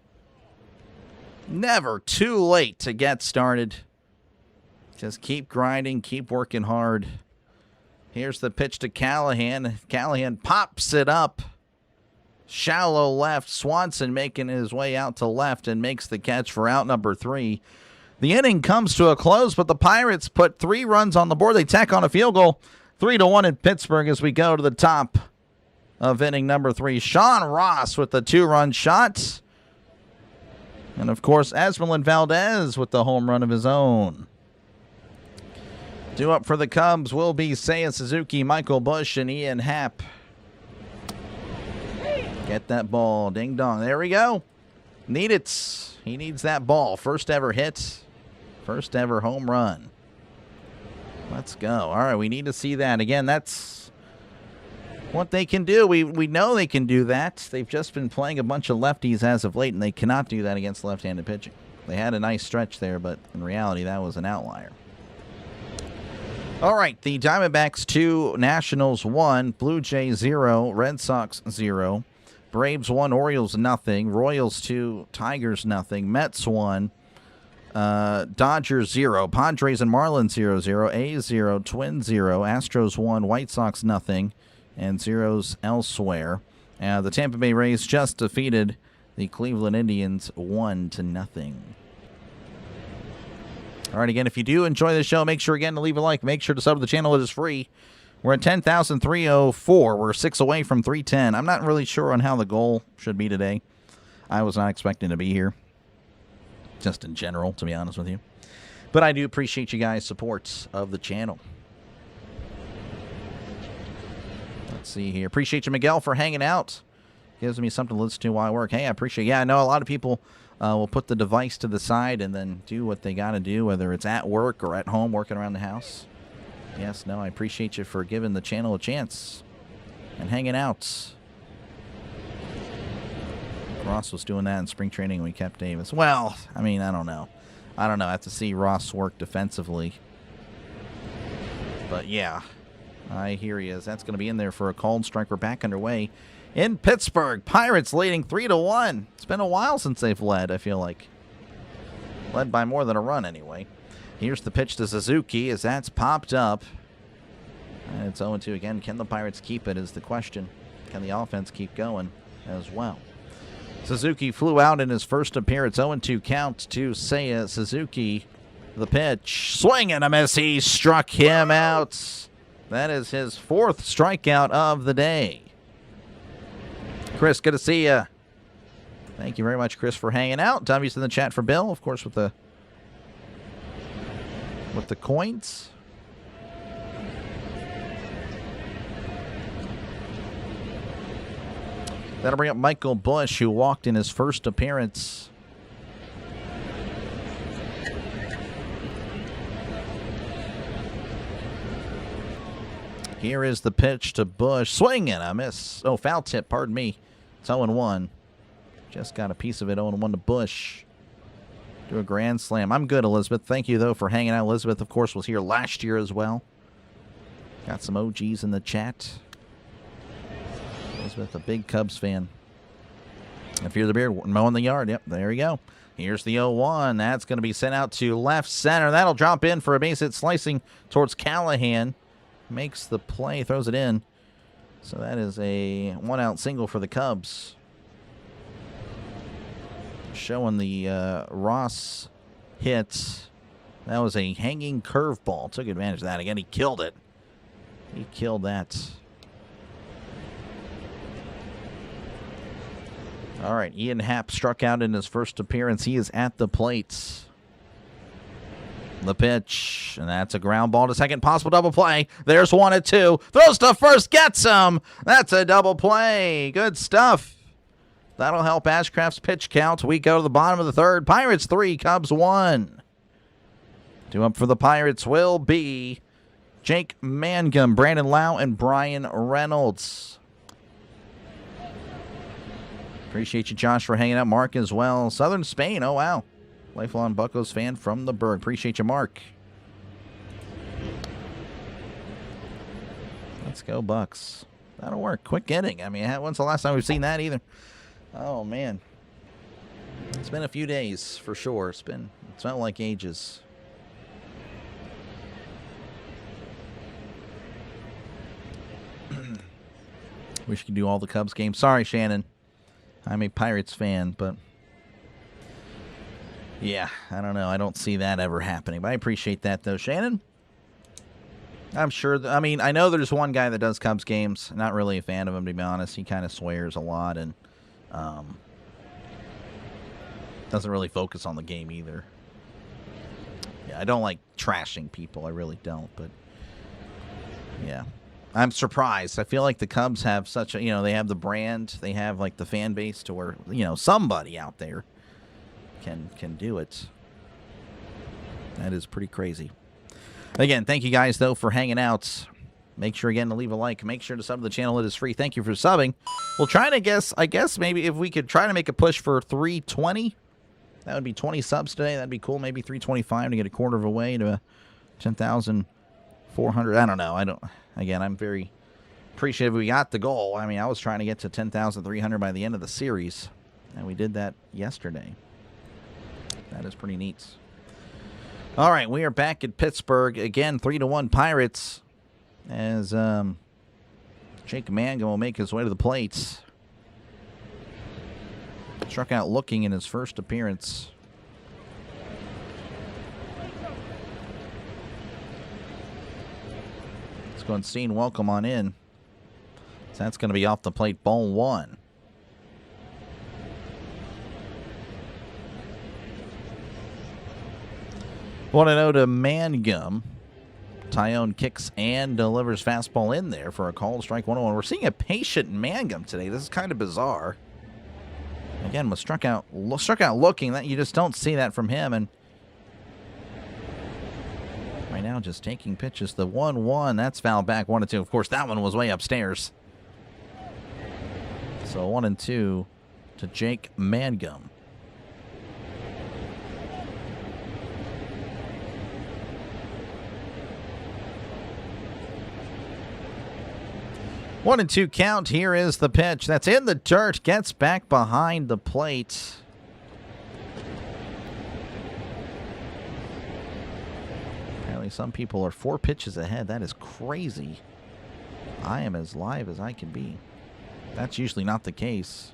Never too late to get started. Just keep grinding, keep working hard. Here's the pitch to Callahan. Callahan pops it up. Shallow left. Swanson making his way out to left and makes the catch for out number 3. The inning comes to a close, but the Pirates put 3 runs on the board. They tack on a field goal. 3-1 in Pittsburgh as we go to the top of inning number 3. Sean Ross with the 2-run shot. And, of course, Esmeralyn Valdez with the home run of his own. Due up for the Cubs will be Seiya Suzuki, Michael Busch, and Ian Happ. Get that ball. Ding dong. There we go. Need it. He needs that ball. First ever hit. First ever home run. Let's go. All right, we need to see that. Again, that's what they can do. We know they can do that. They've just been playing a bunch of lefties as of late, and they cannot do that against left-handed pitching. They had a nice stretch there, but in reality, that was an outlier. All right, the Diamondbacks 2, Nationals 1, Blue Jays 0, Red Sox 0. Braves 1, Orioles nothing. Royals 2, Tigers nothing. Mets 1, Dodgers 0. Padres and Marlins 0-0. A's 0, Twins 0. Astros 1, White Sox nothing. And zeros elsewhere. The Tampa Bay Rays just defeated the Cleveland Indians 1-0. All right, again, if you do enjoy the show, make sure again to leave a like. Make sure to sub to the channel. It is free. We're at 10,304. We're 6 away from 310. I'm not really sure on how the goal should be today. I was not expecting to be here, just in general, to be honest with you. But I do appreciate you guys' support of the channel. Let's see here. Appreciate you, Miguel, for hanging out. Gives me something to listen to while I work. Hey, I appreciate it. Yeah, I know a lot of people will put the device to the side and then do what they got to do, whether it's at work or at home working around the house. Yes, no, I appreciate you for giving the channel a chance and hanging out. Ross was doing that in spring training when we kept Davis. Well, I mean, I don't know. I have to see Ross work defensively. But, yeah, I hear you. That's going to be in there for a called strike. We're back underway in Pittsburgh. Pirates leading 3-1. It's been a while since they've led, I feel like. Led by more than a run, anyway. Here's the pitch to Suzuki as that's popped up. And it's 0-2 again. Can the Pirates keep it is the question. Can the offense keep going as well? Suzuki flew out in his first appearance. 0-2 count to Seiya Suzuki. The pitch. Swing and a miss. He struck him out. That is his 4th strikeout of the day. Chris, good to see you. Thank you very much, Chris, for hanging out. W's in the chat for Bill, of course, with the coins. That'll bring up Michael Bush, who walked in his first appearance. Here is the pitch to Bush. Swing and a miss. Oh, foul tip, pardon me. It's 0-1. Just got a piece of it. 0-1 to Bush. Do a grand slam. I'm good, Elizabeth. Thank you, though, for hanging out. Elizabeth, of course, was here last year as well. Got some OGs in the chat. Elizabeth, a big Cubs fan. If you're the beard, mowing the yard. Yep, there you go. Here's the 0-1. That's going to be sent out to left center. That'll drop in for a base hit, slicing towards Callahan. Makes the play, throws it in. So that is a 1-out single for the Cubs. Showing the Ross hit. That was a hanging curveball. Took advantage of that. Again, he killed it. He killed that. All right, Ian Happ struck out in his first appearance. He is at the plate. The pitch, and that's a ground ball to second. Possible double play. There's 1-2. Throws to first, gets him. That's a double play. Good stuff. That'll help Ashcraft's pitch count. We go to the bottom of the third. Pirates 3, Cubs 1. 2 up for the Pirates will be Jake Mangum, Brandon Lau, and Brian Reynolds. Appreciate you, Josh, for hanging out. Mark as well. Southern Spain, oh, wow. Lifelong Buccos fan from the Berg. Appreciate you, Mark. Let's go, Bucks. That'll work. Quick inning. I mean, when's the last time we've seen that either? Oh, man. It's been a few days for sure. It's felt like ages. Wish you could do all the Cubs games. Sorry, Shannon. I'm a Pirates fan, but yeah, I don't know. I don't see that ever happening. But I appreciate that, though, Shannon. I'm sure. I mean, I know there's one guy that does Cubs games. Not really a fan of him, to be honest. He kind of swears a lot and doesn't really focus on the game either. Yeah, I don't like trashing people. I really don't. But yeah, I'm surprised. I feel like the Cubs have such a, they have the brand. They have like the fan base to where, somebody out there can do it. That is pretty crazy. Again, thank you guys, though, for hanging out. Make sure, again, to leave a like. Make sure to sub to the channel. It is free. Thank you for subbing. We'll try to I guess maybe if we could try to make a push for 320. That would be 20 subs today. That'd be cool. Maybe 325 to get a quarter of a way to 10,400. I don't know. Again, I'm very appreciative we got the goal. I mean, I was trying to get to 10,300 by the end of the series, and we did that yesterday. That is pretty neat. All right, we are back at Pittsburgh. Again, 3-1 Pirates as Jake Mangum will make his way to the plate. Struck out looking in his first appearance. Let's go and see and welcome on in. So that's going to be off the plate, ball 1. Want to know to Mangum. Tyone kicks and delivers fastball in there for a called strike 1-1. We're seeing a patient Mangum today. This is kind of bizarre. Again, was struck out looking. That you just don't see that from him. And right now, just taking pitches. The 1-1, that's foul back. 1-2. Of course, that one was way upstairs. So 1-2 to Jake Mangum. One and two count. Here is the pitch. That's in the dirt. Gets back behind the plate. Apparently some people are 4 pitches ahead. That is crazy. I am as live as I can be. That's usually not the case.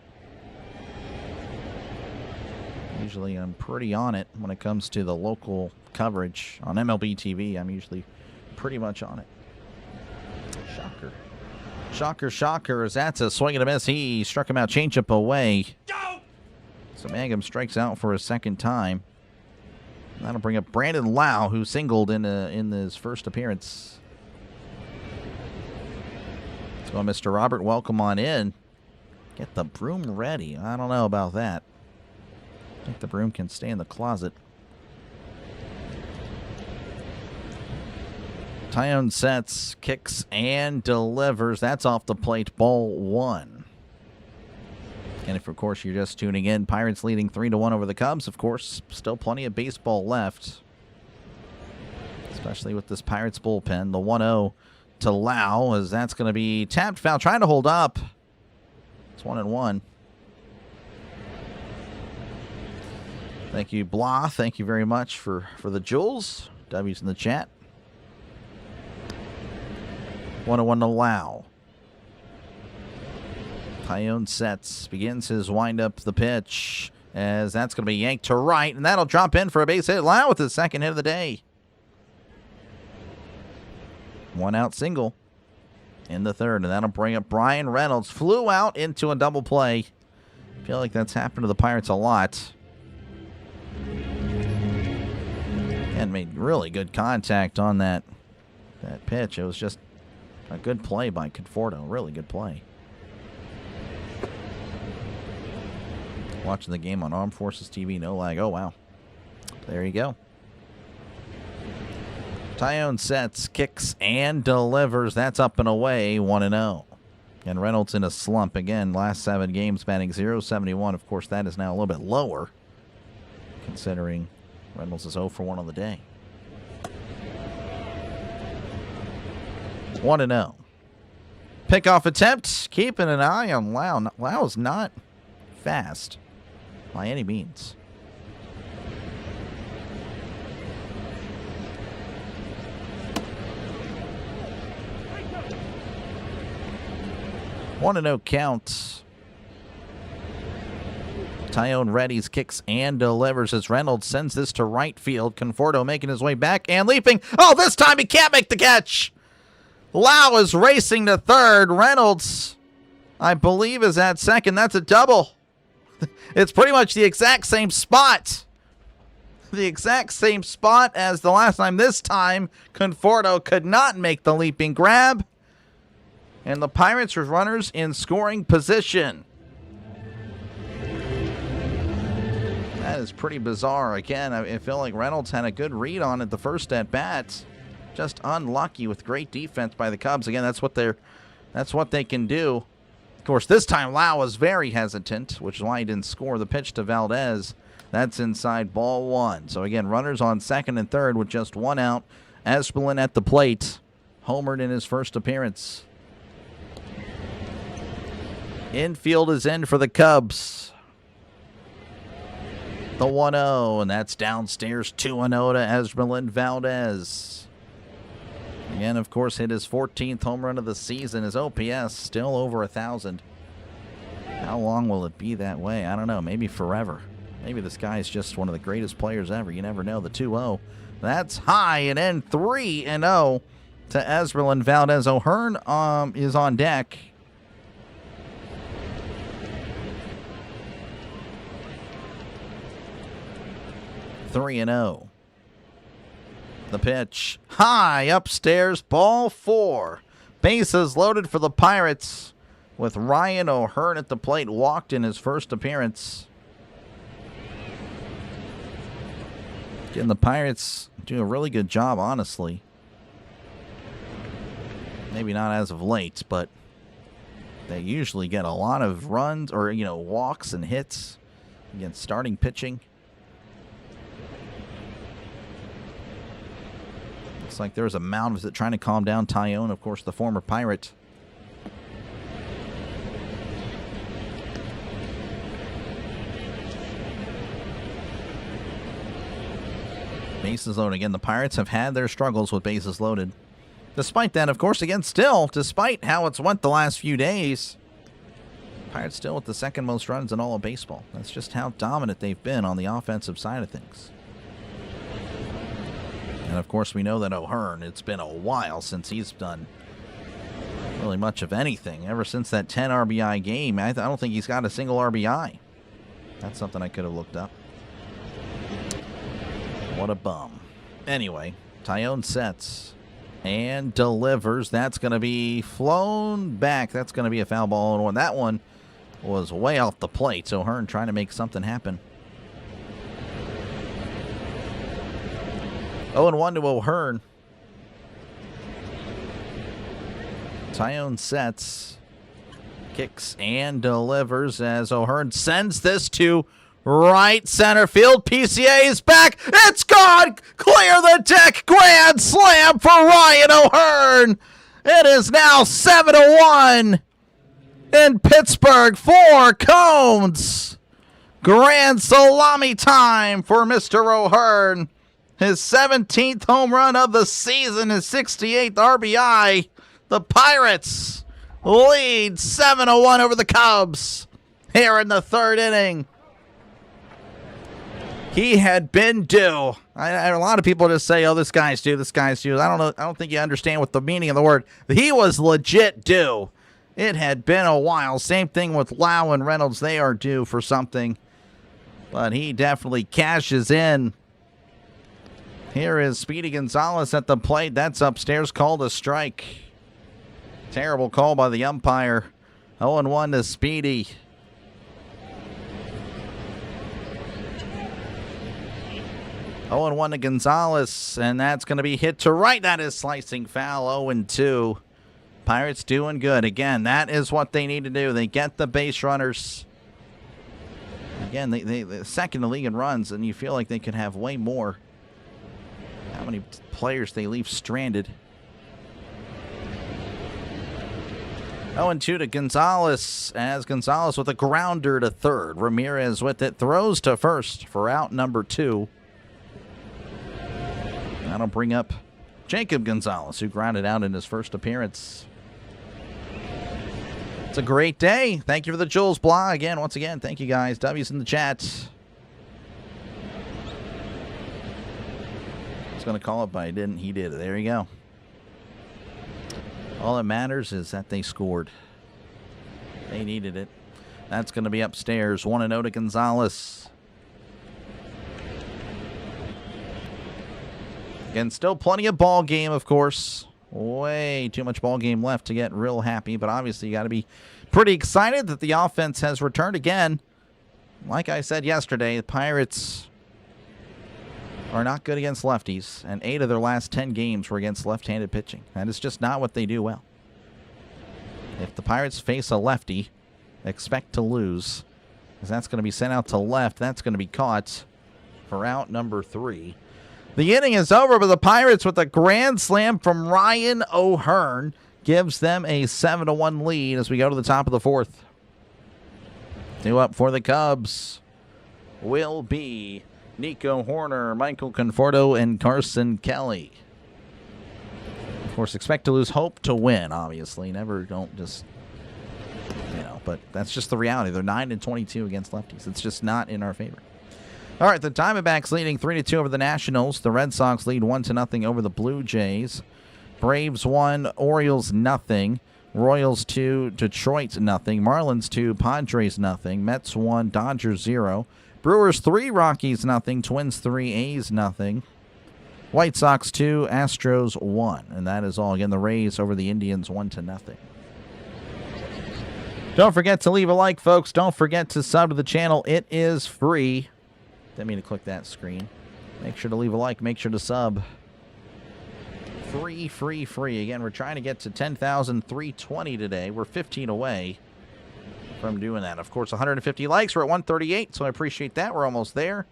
Usually I'm pretty on it when it comes to the local coverage. On MLB TV, I'm usually pretty much on it. Shocker. Shocker, shocker, as that's a swing and a miss. He struck him out, changeup away. Go! So Mangum strikes out for a second time. That'll bring up Brandon Lau, who singled in his first appearance. So Mr. Robert, welcome on in. Get the broom ready. I don't know about that. I think the broom can stay in the closet. Tyone sets, kicks, and delivers. That's off the plate, ball 1. And if, of course, you're just tuning in, Pirates leading 3-1 over the Cubs. Of course, still plenty of baseball left, especially with this Pirates bullpen. The 1-0 to Lau, as that's going to be tapped foul, trying to hold up. It's 1-1. Thank you, Blah. Thank you very much for the jewels. W's in the chat. 1-1 to Lau. Tyone sets, begins his windup, the pitch, as that's going to be yanked to right, and that'll drop in for a base hit. Lau with his second hit of the day. 1-out single in the third, and that'll bring up Brian Reynolds. Flew out into a double play. I feel like that's happened to the Pirates a lot. And made really good contact on that pitch. It was just a good play by Conforto. Really good play. Watching the game on Armed Forces TV, no lag. Oh, wow. There you go. Tyone sets, kicks, and delivers. That's up and away, 1-0. And Reynolds in a slump. Again, last 7 games batting .071. Of course, that is now a little bit lower, considering Reynolds is 0 for 1 on the day. 1-0. Pickoff attempt. Keeping an eye on Lau. Lau is not fast by any means. One and 0 count. Tyone readies, kicks, and delivers as Reynolds sends this to right field. Conforto making his way back and leaping. Oh, this time he can't make the catch. Lau is racing to third. Reynolds, I believe, is at second. That's a double. It's pretty much the exact same spot. The exact same spot as the last time. This time, Conforto could not make the leaping grab. And the Pirates are runners in scoring position. That is pretty bizarre. Again, I feel like Reynolds had a good read on it the first at bat. Just unlucky with great defense by the Cubs. Again, that's what they can do. Of course, this time Lau was very hesitant, which is why he didn't score. The pitch to Valdez. That's inside, ball 1. So again, runners on second and third with just 1 out. Esplin at the plate. Homered in his first appearance. Infield is in for the Cubs. The 1-0, and that's downstairs 2-0 to Esmeralyn Valdez. Again, of course, hit his 14th home run of the season. His OPS still over 1,000. How long will it be that way? I don't know. Maybe forever. Maybe this guy is just one of the greatest players ever. You never know. The 2-0. That's high, and then 3-0 to Esmeralyn Valdez. O'Hearn is on deck. Three and 0. The pitch high upstairs, ball 4. Bases loaded for the Pirates with Ryan O'Hearn at the plate. Walked in his first appearance. Again, the Pirates do a really good job, honestly. Maybe not as of late, but They usually get a lot of runs or, walks and hits against starting pitching. Looks like there's a mound visit trying to calm down Tyone, of course, the former Pirate. Bases loaded again. The Pirates have had their struggles with bases loaded. Despite that, of course, again, still, despite how it's went the last few days, Pirates still with the second most runs in all of baseball. That's just how dominant they've been on the offensive side of things. And, of course, we know that O'Hearn, it's been a while since he's done really much of anything. Ever since that 10 RBI game, I don't think he's got a single RBI. That's something I could have looked up. What a bum. Anyway, Tyone sets and delivers. That's going to be flown back. That's going to be a foul ball. And that one was way off the plate. So O'Hearn trying to make something happen. 0-1 to O'Hearn. Tyone sets, kicks, and delivers as O'Hearn sends this to right center field. PCA is back. It's gone. Clear the deck. Grand slam for Ryan O'Hearn. It is now 7-1 in Pittsburgh for Cones. Grand salami time for Mr. O'Hearn. His 17th home run of the season, his 68th RBI. The Pirates lead 7-1 over the Cubs here in the third inning. He had been due. A lot of people just say, oh, this guy's due, this guy's due. I don't know. I don't think you understand what the meaning of the word. He was legit due. It had been a while. Same thing with Lau and Reynolds. They are due for something. But he definitely cashes in. Here is Speedy Gonzalez at the plate. That's upstairs, called a strike. Terrible call by the umpire. 0-1 to Speedy. Oh, and 1 to Gonzalez, and that's going to be hit to right. That is slicing foul. 0-2. Pirates doing good. Again, that is what they need to do. They get the base runners. Again, they're second in the league in runs, and you feel like they could have way more. How many players they leave stranded. 0-2 to Gonzalez, as Gonzalez with a grounder to third. Ramirez with it, throws to first for out number 2. That'll bring up Jacob Gonzalez, who grounded out in his first appearance. It's a great day. Thank you for the Jules Blah. Once again, thank you guys. W's in the chat. I was going to call it, but I didn't. He did. There you go. All that matters is that they scored. They needed it. That's going to be upstairs. 1-0 to Gonzalez. Again, still plenty of ball game, of course. Way too much ball game left to get real happy, but obviously you got to be pretty excited that the offense has returned again. Like I said yesterday, the Pirates are not good against lefties, and 8 of their last 10 games were against left-handed pitching. That is just not what they do well. If the Pirates face a lefty, expect to lose, because that's going to be sent out to left. That's going to be caught for out number 3. The inning is over, but the Pirates, with a grand slam from Ryan O'Hearn, gives them a 7-1 lead as we go to the top of the 4th. 2 up for the Cubs will be Nico Horner, Michael Conforto, and Carson Kelly. Of course, expect to lose, hope to win, obviously. Don't just, but that's just the reality. They're 9-22 against lefties. It's just not in our favor. All right, the Diamondbacks leading 3-2 over the Nationals. The Red Sox lead 1-0 over the Blue Jays. Braves 1, Orioles 0. Royals 2, Detroit 0. Marlins 2, Padres 0. Mets 1, Dodgers 0. Brewers 3, Rockies 0. Twins 3, A's 0. White Sox 2, Astros 1. And that is all. Again, the Rays over the Indians 1-0. Don't forget to leave a like, folks. Don't forget to sub to the channel. It is free. Didn't mean to click that screen. Make sure to leave a like. Make sure to sub. Free. Again, we're trying to get to 10,320 today. We're 15 away from doing that. Of course, 150 likes. We're at 138, so I appreciate that. We're almost there.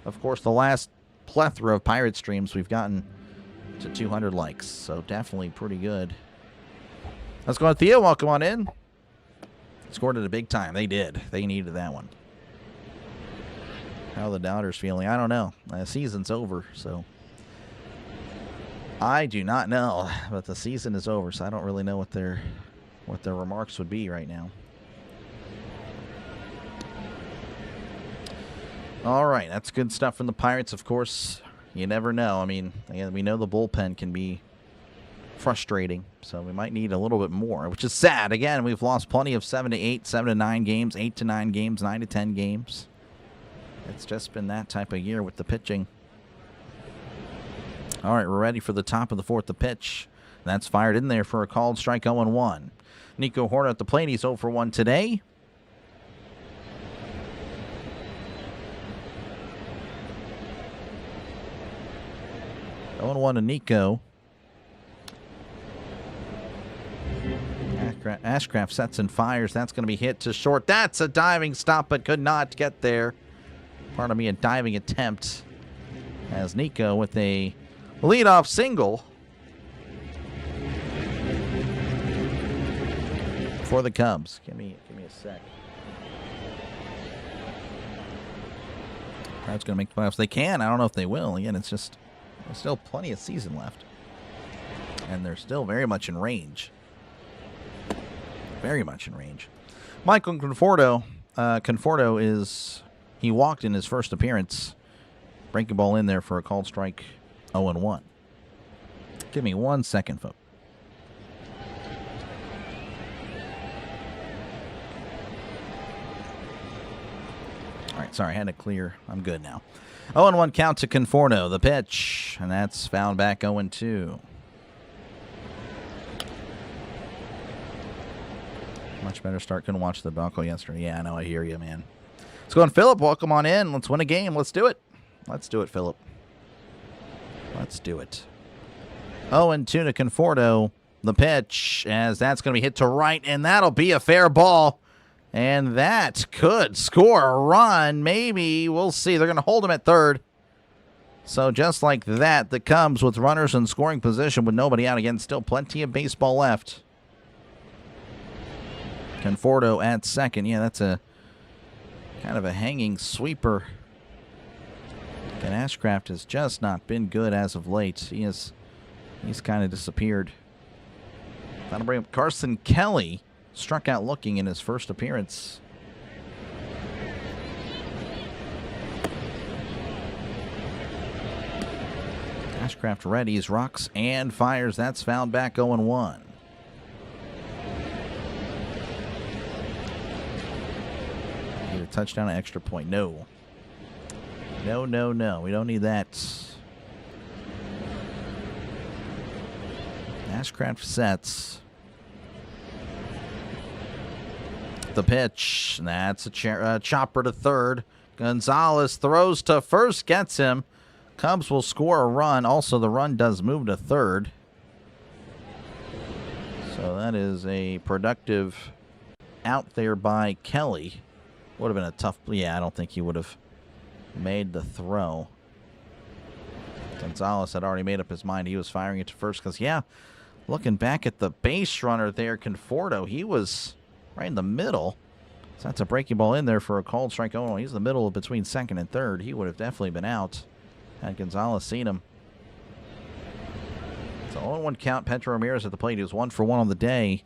Of course, the last plethora of Pirate streams, we've gotten to 200 likes, so definitely pretty good. Let's go on, Theo. Welcome on in. Scored at a big time. They did. They needed that one. How are the Doubters feeling? I don't know. The season's over, so I do not know. But the season is over, so I don't really know what their remarks would be right now. All right, that's good stuff from the Pirates. Of course, you never know. I mean, we know the bullpen can be frustrating, so we might need a little bit more, which is sad. Again, we've lost plenty of 7 to 8, 7 to 9 games, 8 to 9 games, 9 to 10 games. It's just been that type of year with the pitching. All right, we're ready for the top of the fourth. The pitch. That's fired in there for a called strike. 0-1. Nico Horner at the plate. He's 0 for 1 today. One to Nico. Ashcraft sets and fires. That's going to be hit to short. That's a diving stop, but could not get there. Pardon me, a diving attempt. As Nico with a leadoff single for the Cubs. Give me a sec. Pirates going to make the playoffs. They can. I don't know if they will. Again, it's just there's still plenty of season left, and they're still very much in range. Very much in range. Michael Conforto is, he walked in his first appearance. Breaking ball in there for a called strike. 0-1. Give me 1 second, folks. All right, sorry, I had to clear. I'm good now. 0-1 count to Conforto. The pitch, and that's fouled back. 0-2. Much better start. Couldn't watch the Bronco yesterday. Yeah, I know. I hear you, man. Let's go on, Philip. Welcome on in. Let's win a game. Let's do it. Let's do it, Philip. Let's do it. 0-2 to Conforto. The pitch, as that's going to be hit to right, and that'll be a fair ball. And that could score a run. Maybe. We'll see. They're going to hold him at third. So just like that, the Cubs with runners in scoring position with nobody out. Again, still plenty of baseball left. Conforto at second. Yeah, that's a kind of a hanging sweeper. And Ashcraft has just not been good as of late. He's kind of disappeared. That'll bring up Carson Kelly. Struck out looking in his first appearance. Ashcraft readies, rocks, and fires. That's fouled back. 0-1. Either touchdown or extra point. No. No. We don't need that. Ashcraft sets. The pitch. That's a chopper to third. Gonzalez throws to first, gets him. Cubs will score a run. Also, the run does move to third. So that is a productive out there by Kelly. Would have been a tough. Yeah, I don't think he would have made the throw. Gonzalez had already made up his mind. He was firing it to first because, yeah, looking back at the base runner there, Conforto, he was right in the middle. So that's a breaking ball in there for a called strike. Oh, he's in the middle between second and third. He would have definitely been out had Gonzalez seen him. So 0-1 count. Pedro Ramirez at the plate. He was 1 for 1 on the day.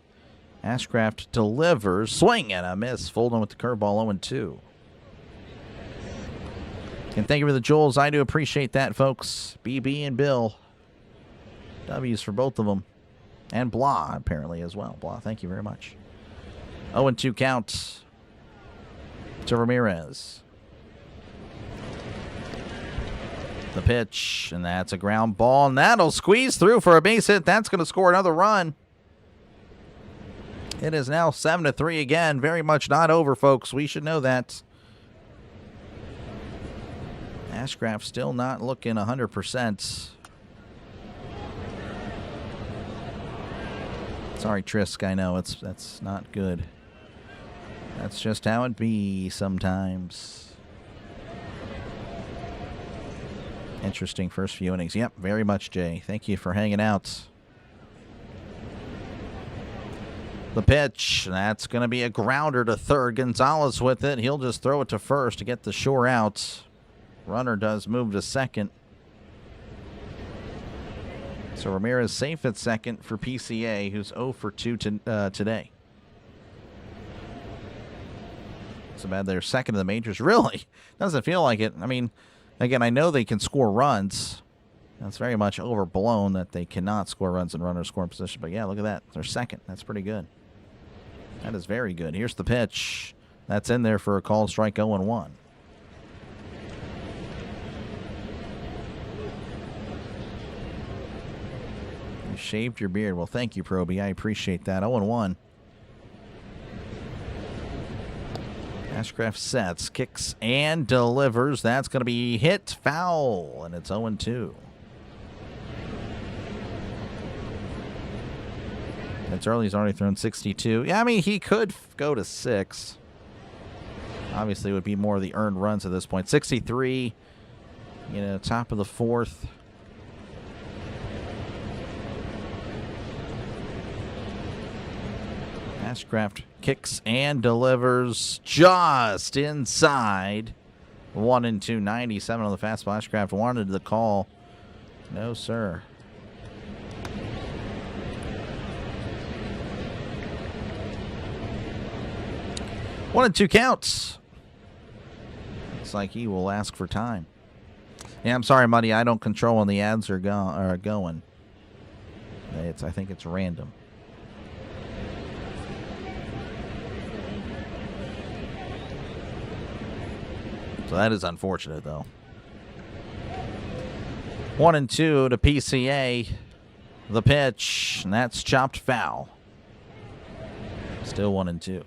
Ashcraft delivers. Swing and a miss. Folding with the curveball. 0-2. And thank you for the Jules. I do appreciate that, folks. BB and Bill. W's for both of them. And Blah, apparently, as well. Blah, thank you very much. 0-2 count to Ramirez. The pitch, and that's a ground ball, and that'll squeeze through for a base hit. That's going to score another run. It is now 7-3 again. Very much not over, folks. We should know that. Ashcraft still not looking 100%. Sorry, Trisk. I know that's not good. That's just how it be sometimes. Interesting first few innings. Yep, very much, Jay. Thank you for hanging out. The pitch, that's going to be a grounder to third. Gonzalez with it. He'll just throw it to first to get the shore out. Runner does move to second. So Ramirez safe at second for PCA, who's 0 for 2 today. So bad they're second in the majors. Really? Doesn't feel like it. I mean, again, I know they can score runs. That's very much overblown that they cannot score runs and runners score in position. But yeah, look at that. They're second. That's pretty good. That is very good. Here's the pitch. That's in there for a called strike 0-1. You shaved your beard. Well, thank you, Proby. I appreciate that. 0-1. Ashcraft sets, kicks, and delivers. That's going to be hit foul, and it's 0-2. It's early. He's already thrown 62. Yeah, I mean, he could go to 6. Obviously, it would be more of the earned runs at this point. 63, top of the fourth. Ashcraft kicks and delivers just inside. 1-2, 97 on the fastball. Ashcraft wanted the call. No, sir. One and two counts. Looks like he will ask for time. Yeah, I'm sorry, Muddy. I don't control when the ads are going. I think it's random. So that is unfortunate, though. 1-2 to PCA. The pitch, and that's chopped foul. Still 1-2.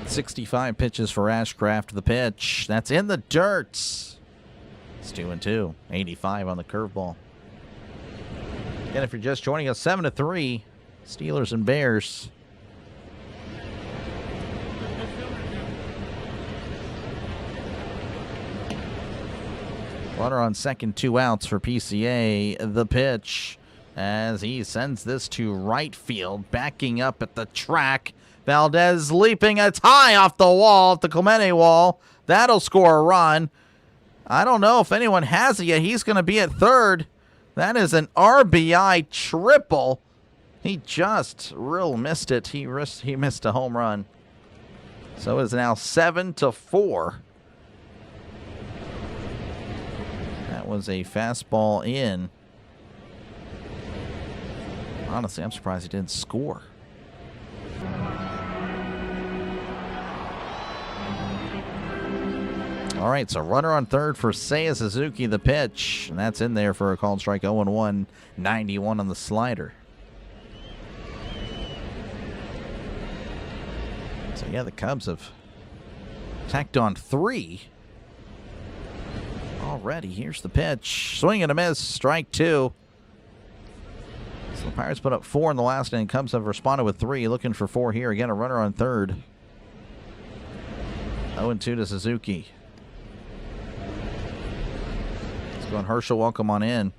.65 pitches for Ashcraft. The pitch, that's in the dirt. It's 2-2. 85 on the curveball. Again, if you're just joining us, 7-3, Steelers and Bears. Runner on second, 2 outs for PCA. The pitch as he sends this to right field, backing up at the track. Valdez leaping. It's high off the wall, the Clemente wall. That'll score a run. I don't know if anyone has it yet. He's going to be at third. That is an RBI triple. He just missed it. He missed a home run. So it is now 7-4. That was a fastball in. Honestly, I'm surprised he didn't score. All right, so runner on third for Seiya Suzuki, the pitch. And that's in there for a called strike 0-1, 91 on the slider. So, yeah, the Cubs have tacked on 3 already. Here's the pitch. Swing and a miss, strike 2. So the Pirates put up 4 in the last inning. Cubs have responded with 3, looking for 4 here. Again, a runner on third. 0-2 to Suzuki. Going Herschel, welcome on in.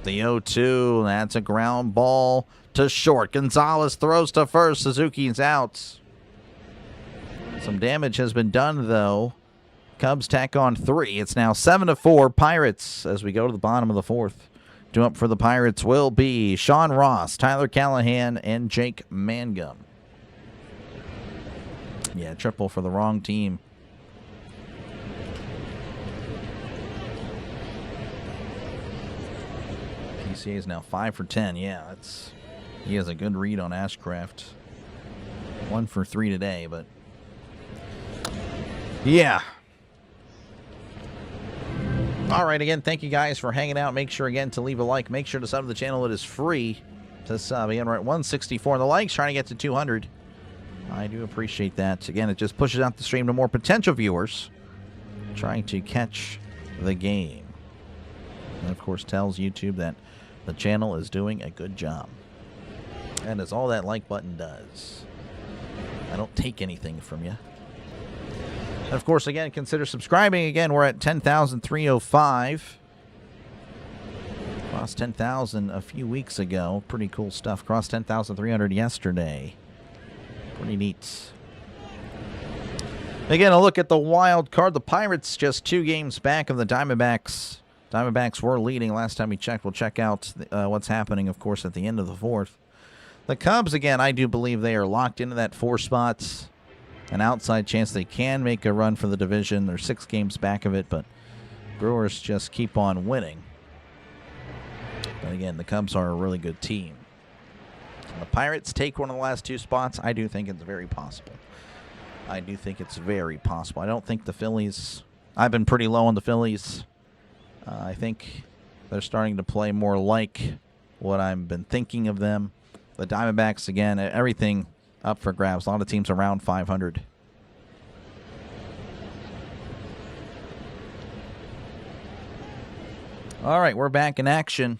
The 0-2, that's a ground ball to short. Gonzalez throws to first. Suzuki's out. Some damage has been done, though. Cubs tack on 3. It's now 7-4 Pirates as we go to the bottom of the fourth. Due up for the Pirates will be Sean Ross, Tyler Callahan, and Jake Mangum. Yeah, triple for the wrong team. PCA is now 5 for 10. Yeah, he has a good read on Ashcraft. 1 for 3 today, but yeah. All right, again, thank you guys for hanging out. Make sure, again, to leave a like. Make sure to sub to the channel. It is free. to sub. Again, we're at 164 on the likes, trying to get to 200. I do appreciate that. Again, it just pushes out the stream to more potential viewers trying to catch the game. And, of course, tells YouTube that the channel is doing a good job. And that's all that like button does. I don't take anything from you. And, of course, again, consider subscribing. Again, we're at 10,305. Crossed 10,000 a few weeks ago. Pretty cool stuff. Crossed 10,300 yesterday. Pretty neat. Again, a look at the wild card. The Pirates just 2 games back of the Diamondbacks. Diamondbacks were leading last time we checked. We'll check out what's happening, of course, at the end of the 4th. The Cubs, again, I do believe they are locked into that 4 spots. An outside chance they can make a run for the division. They're 6 games back of it, but Brewers just keep on winning. But again, the Cubs are a really good team. The Pirates take one of the last 2 spots. I do think it's very possible. I do think it's very possible. I don't think the Phillies... I've been pretty low on the Phillies. I think they're starting to play more like what I've been thinking of them. The Diamondbacks, again, everything up for grabs. A lot of teams around 500. All right, we're back in action.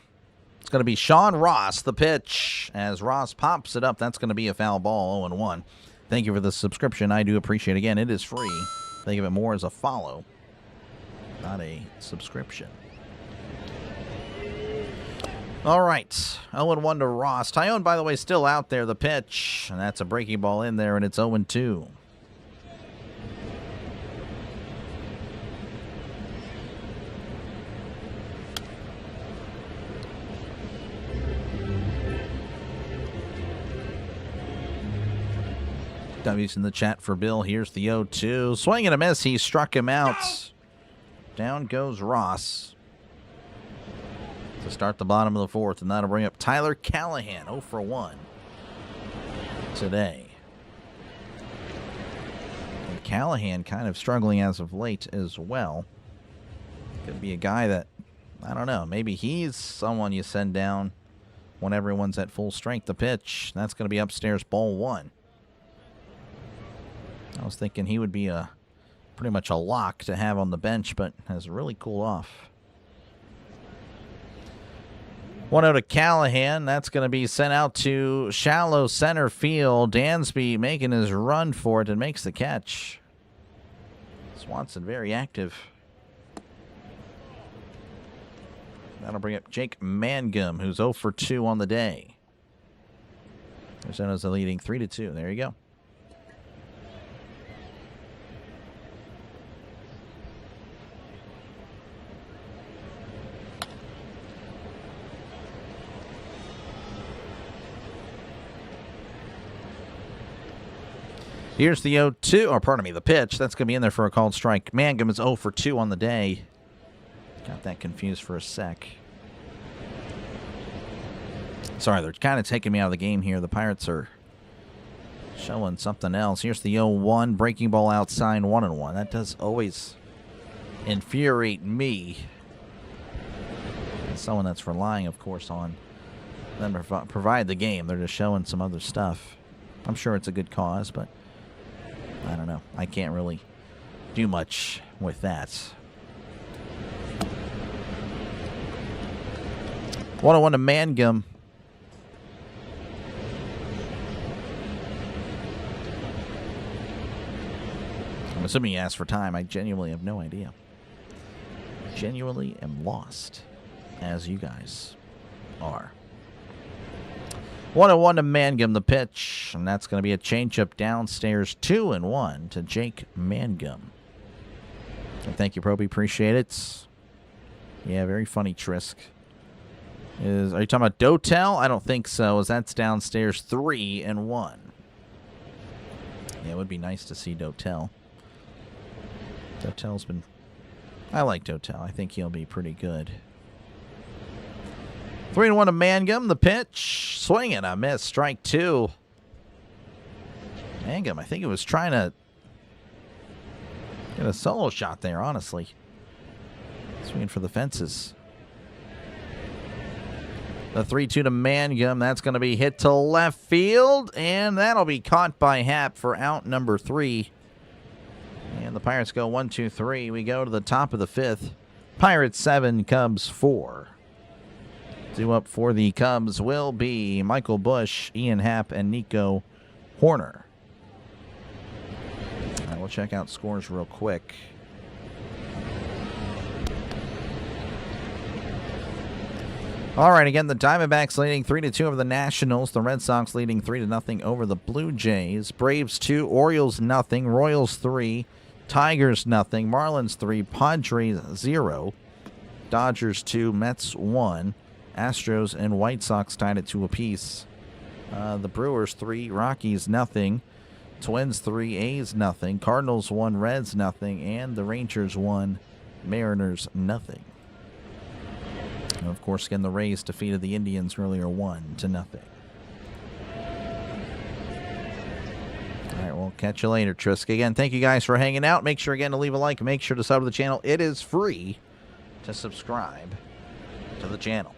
It's going to be Sean Ross, the pitch. As Ross pops it up, that's going to be a foul ball, 0-1. Thank you for the subscription. I do appreciate it. Again, it is free. Think of it more as a follow, not a subscription. All right, 0-1 to Ross. Tyone, by the way, still out there, the pitch. And that's a breaking ball in there, and it's 0-2. W's in the chat for Bill. Here's the 0-2. Swing and a miss. He struck him out. Down goes Ross to start the bottom of the 4th. And that'll bring up Tyler Callahan, 0 for 1 today. And Callahan kind of struggling as of late as well. Could be a guy that, I don't know, maybe he's someone you send down when everyone's at full strength. The pitch, that's going to be upstairs, ball 1. I was thinking he would be pretty much a lock to have on the bench, but has really cooled off. 1-0 to Callahan. That's going to be sent out to shallow center field. Dansby making his run for it and makes the catch. Swanson very active. That'll bring up Jake Mangum, who's 0 for 2 on the day. Arizona's leading 3-2. There you go. Here's the 0-2, or pardon me, the pitch. That's going to be in there for a called strike. Mangum is 0 for 2 on the day. Got that confused for a sec. Sorry, they're kind of taking me out of the game here. The Pirates are showing something else. Here's the 0-1, breaking ball outside, 1-1. That does always infuriate me. As someone that's relying, of course, on them to provide the game. They're just showing some other stuff. I'm sure it's a good cause, but I don't know. I can't really do much with that. 1-1 to Mangum. I'm assuming he asked for time. I genuinely have no idea. Genuinely am lost, as you guys are. 1-1 to Mangum, the pitch. And that's going to be a changeup downstairs, 2-1 to Jake Mangum. And thank you, Proby. Appreciate it. Yeah, very funny, Trisk. Are you talking about Dotel? I don't think so, as that's downstairs, 3-1. Yeah, it would be nice to see Dotel. Dotel's been... I like Dotel. I think he'll be pretty good. 3-1 to Mangum, the pitch. Swing and a miss, strike 2. Mangum, I think he was trying to get a solo shot there, honestly. Swinging for the fences. The 3-2 to Mangum. That's going to be hit to left field, and that'll be caught by Happ for out number 3. And the Pirates go 1, 2, 3. We go to the top of the 5th. Pirates 7, Cubs 4. Due up for the Cubs will be Michael Busch, Ian Happ, and Nico Horner. All right, we'll check out scores real quick. All right, again, the Diamondbacks leading 3-2 over the Nationals. The Red Sox leading 3-0 over the Blue Jays. Braves 2, Orioles nothing, Royals 3, Tigers nothing, Marlins 3, Padres 0, Dodgers 2, Mets 1, Astros and White Sox tied at 2 apiece. The Brewers 3, Rockies nothing, Twins 3, A's nothing, Cardinals 1, Reds nothing, and the Rangers 1, Mariners nothing. And of course, again, the Rays defeated the Indians earlier 1-0. All right, we'll catch you later, Trisk. Again, thank you guys for hanging out. Make sure, again, to leave a like. Make sure to sub to the channel. It is free to subscribe to the channel.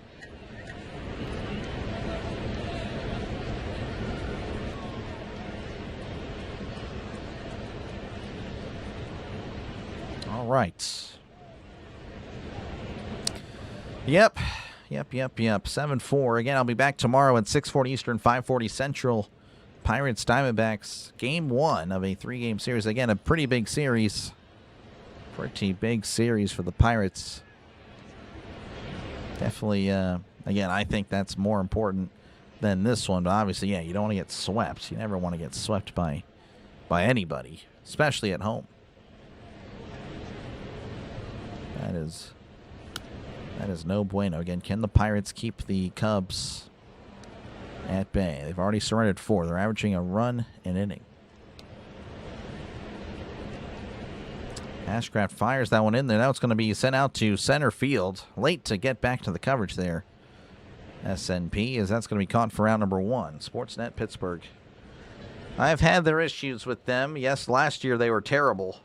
All right. Yep. 7-4. Again, I'll be back tomorrow at 6:40 Eastern, 5:40 Central. Pirates Diamondbacks, game 1 of a 3-game series. Again, a pretty big series. Pretty big series for the Pirates. Definitely, again, I think that's more important than this one. But obviously, yeah, you don't want to get swept. You never want to get swept by anybody, especially at home. That is no bueno. Again, can the Pirates keep the Cubs at bay? They've already surrendered 4. They're averaging a run an inning. Ashcraft fires that one in there. Now it's going to be sent out to center field. Late to get back to the coverage there. SNP, as that's going to be caught for round number 1. Sportsnet Pittsburgh. I've had their issues with them. Yes, last year they were terrible.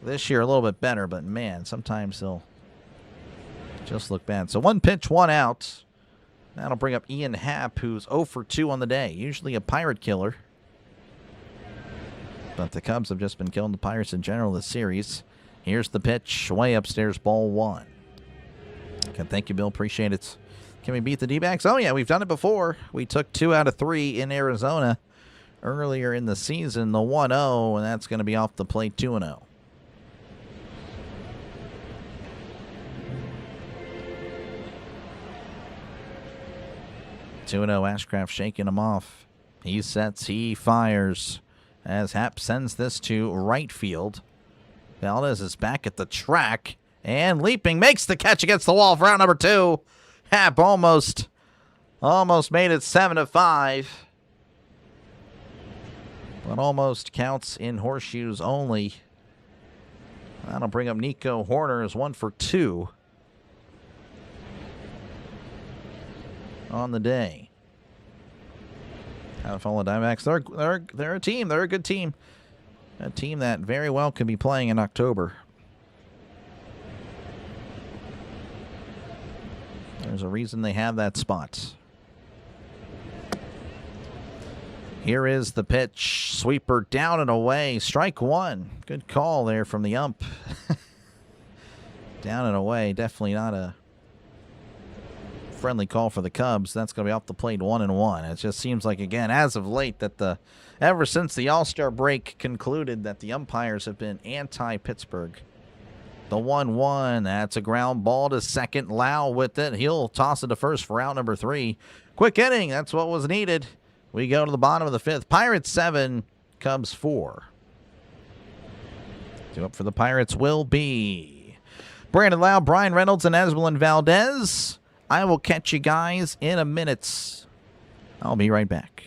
This year a little bit better, but man, sometimes they'll just look bad. So 1 pitch, 1 out. That'll bring up Ian Happ, who's 0 for 2 on the day. Usually a Pirate killer. But the Cubs have just been killing the Pirates in general this series. Here's the pitch, way upstairs, ball 1. Okay, thank you, Bill. Appreciate it. Can we beat the D-backs? Oh, yeah, we've done it before. We took 2 out of 3 in Arizona earlier in the season. The 1-0, and that's going to be off the plate, 2-0. Ashcraft shaking him off. He sets, he fires as Happ sends this to right field. Valdez is back at the track and leaping, makes the catch against the wall for out number 2. Happ almost made it 7-5. But almost counts in horseshoes only. That'll bring up Nico Horner as 1 for 2 on the day. How to follow the Diamondbacks? They're a team. They're a good team. A team that very well could be playing in October. There's a reason they have that spot. Here is the pitch. Sweeper down and away. Strike 1. Good call there from the ump. Down and away. Definitely not a friendly call for the Cubs. That's going to be off the plate, 1-1. It just seems like, again, as of late, that ever since the All-Star break concluded, that the umpires have been anti-Pittsburgh. The 1-1, that's a ground ball to second. Lau with it. He'll toss it to first for out number 3. Quick inning. That's what was needed. We go to the bottom of the 5th. Pirates 7, Cubs 4. Due up for the Pirates will be Brandon Lau, Brian Reynolds, and Esmelin Valdez. I will catch you guys in a minute. I'll be right back.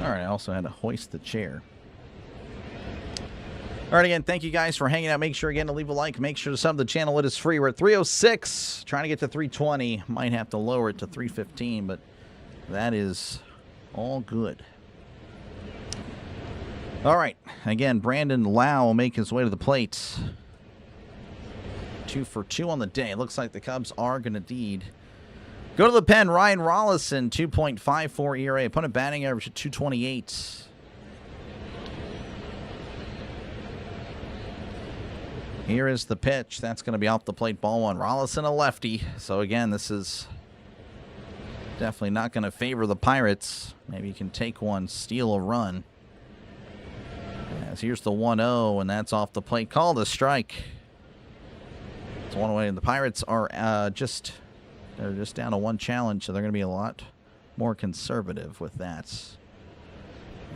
All right, I also had to hoist the chair. All right, again, thank you guys for hanging out. Make sure, again, to leave a like. Make sure to sub the channel. It is free. We're at 306. Trying to get to 320. Might have to lower it to 315, but that is all good. All right. Again, Brandon Lau will make his way to the plate. 2 for 2 on the day. Looks like the Cubs are going to indeed go to the pen. Ryan Rollison, 2.54 ERA. Opponent batting average at 228. Here is the pitch. That's going to be off the plate. Ball 1. Rollison, a lefty. So, again, this is definitely not going to favor the Pirates. Maybe you can take one, steal a run. As here's the 1-0, and that's off the plate. Called a strike. It's 1 away. And the Pirates are they're just down to 1 challenge, so they're going to be a lot more conservative with that.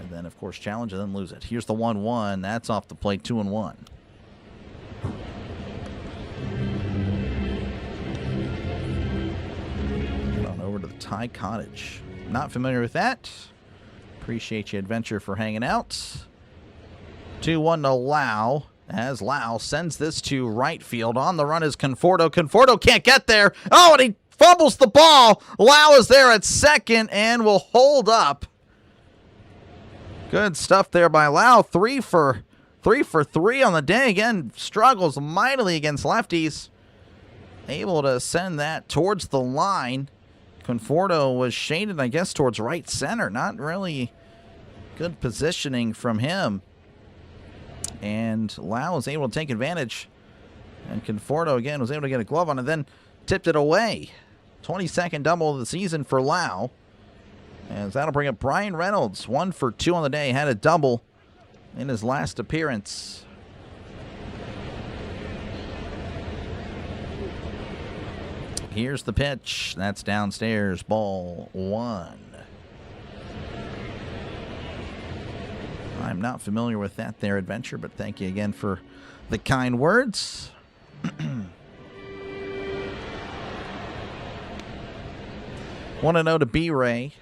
And then, of course, challenge and then lose it. Here's the 1-1. That's off the plate. 2-1. Over to the Thai Cottage. Not familiar with that. Appreciate you, Adventure, for hanging out. 2-1 to Lau, as Lau sends this to right field. On the run is Conforto. Conforto can't get there. Oh, and he fumbles the ball. Lau is there at second and will hold up. Good stuff there by Lau. 3 for 3 on the day. Again, struggles mightily against lefties. Able to send that towards the line. Conforto was shaded, I guess, towards right center. Not really good positioning from him. And Lau was able to take advantage. And Conforto, again, was able to get a glove on it, then tipped it away. 22nd double of the season for Lau. As that'll bring up Brian Reynolds. 1 for 2 on the day. Had a double in his last appearance. Here's the pitch. That's downstairs. Ball 1. I'm not familiar with that there, Adventure, but thank you again for the kind words. 1-0 to B-Ray.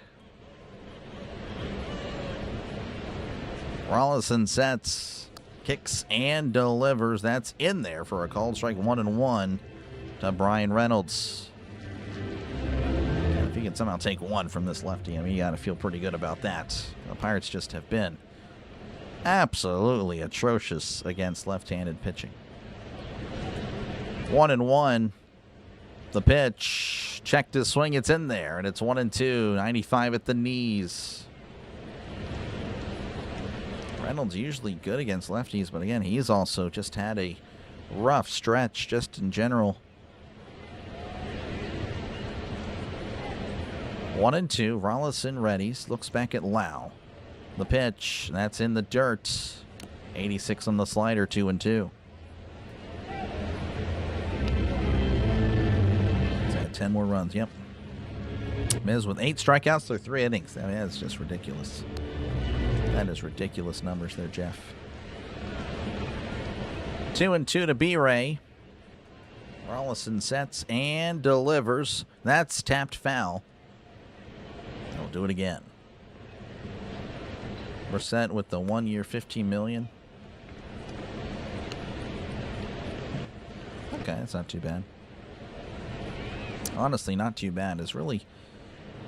Rollison sets, kicks, and delivers. That's in there for a called strike. 1-1 to Brian Reynolds. If he can somehow take one from this lefty, I mean, you got to feel pretty good about that. The Pirates just have been absolutely atrocious against left-handed pitching. 1-1. The pitch. Checked his swing. It's in there, and it's 1-2. 95 at the knees. Reynolds usually good against lefties, but again, he's also just had a rough stretch just in general. 1-2. Rollison readies. Looks back at Lau. The pitch. That's in the dirt. 86 on the slider. 2-2. He's had 10 more runs. Yep. Miz with 8 strikeouts through 3 innings. I mean, that's just ridiculous. That is ridiculous numbers there, Jeff. 2-2 to B-Ray. Rollison sets and delivers. That's tapped foul. He'll do it again. Brissett with the 1 year, $15 million. Okay, that's not too bad. Honestly, not too bad. It's really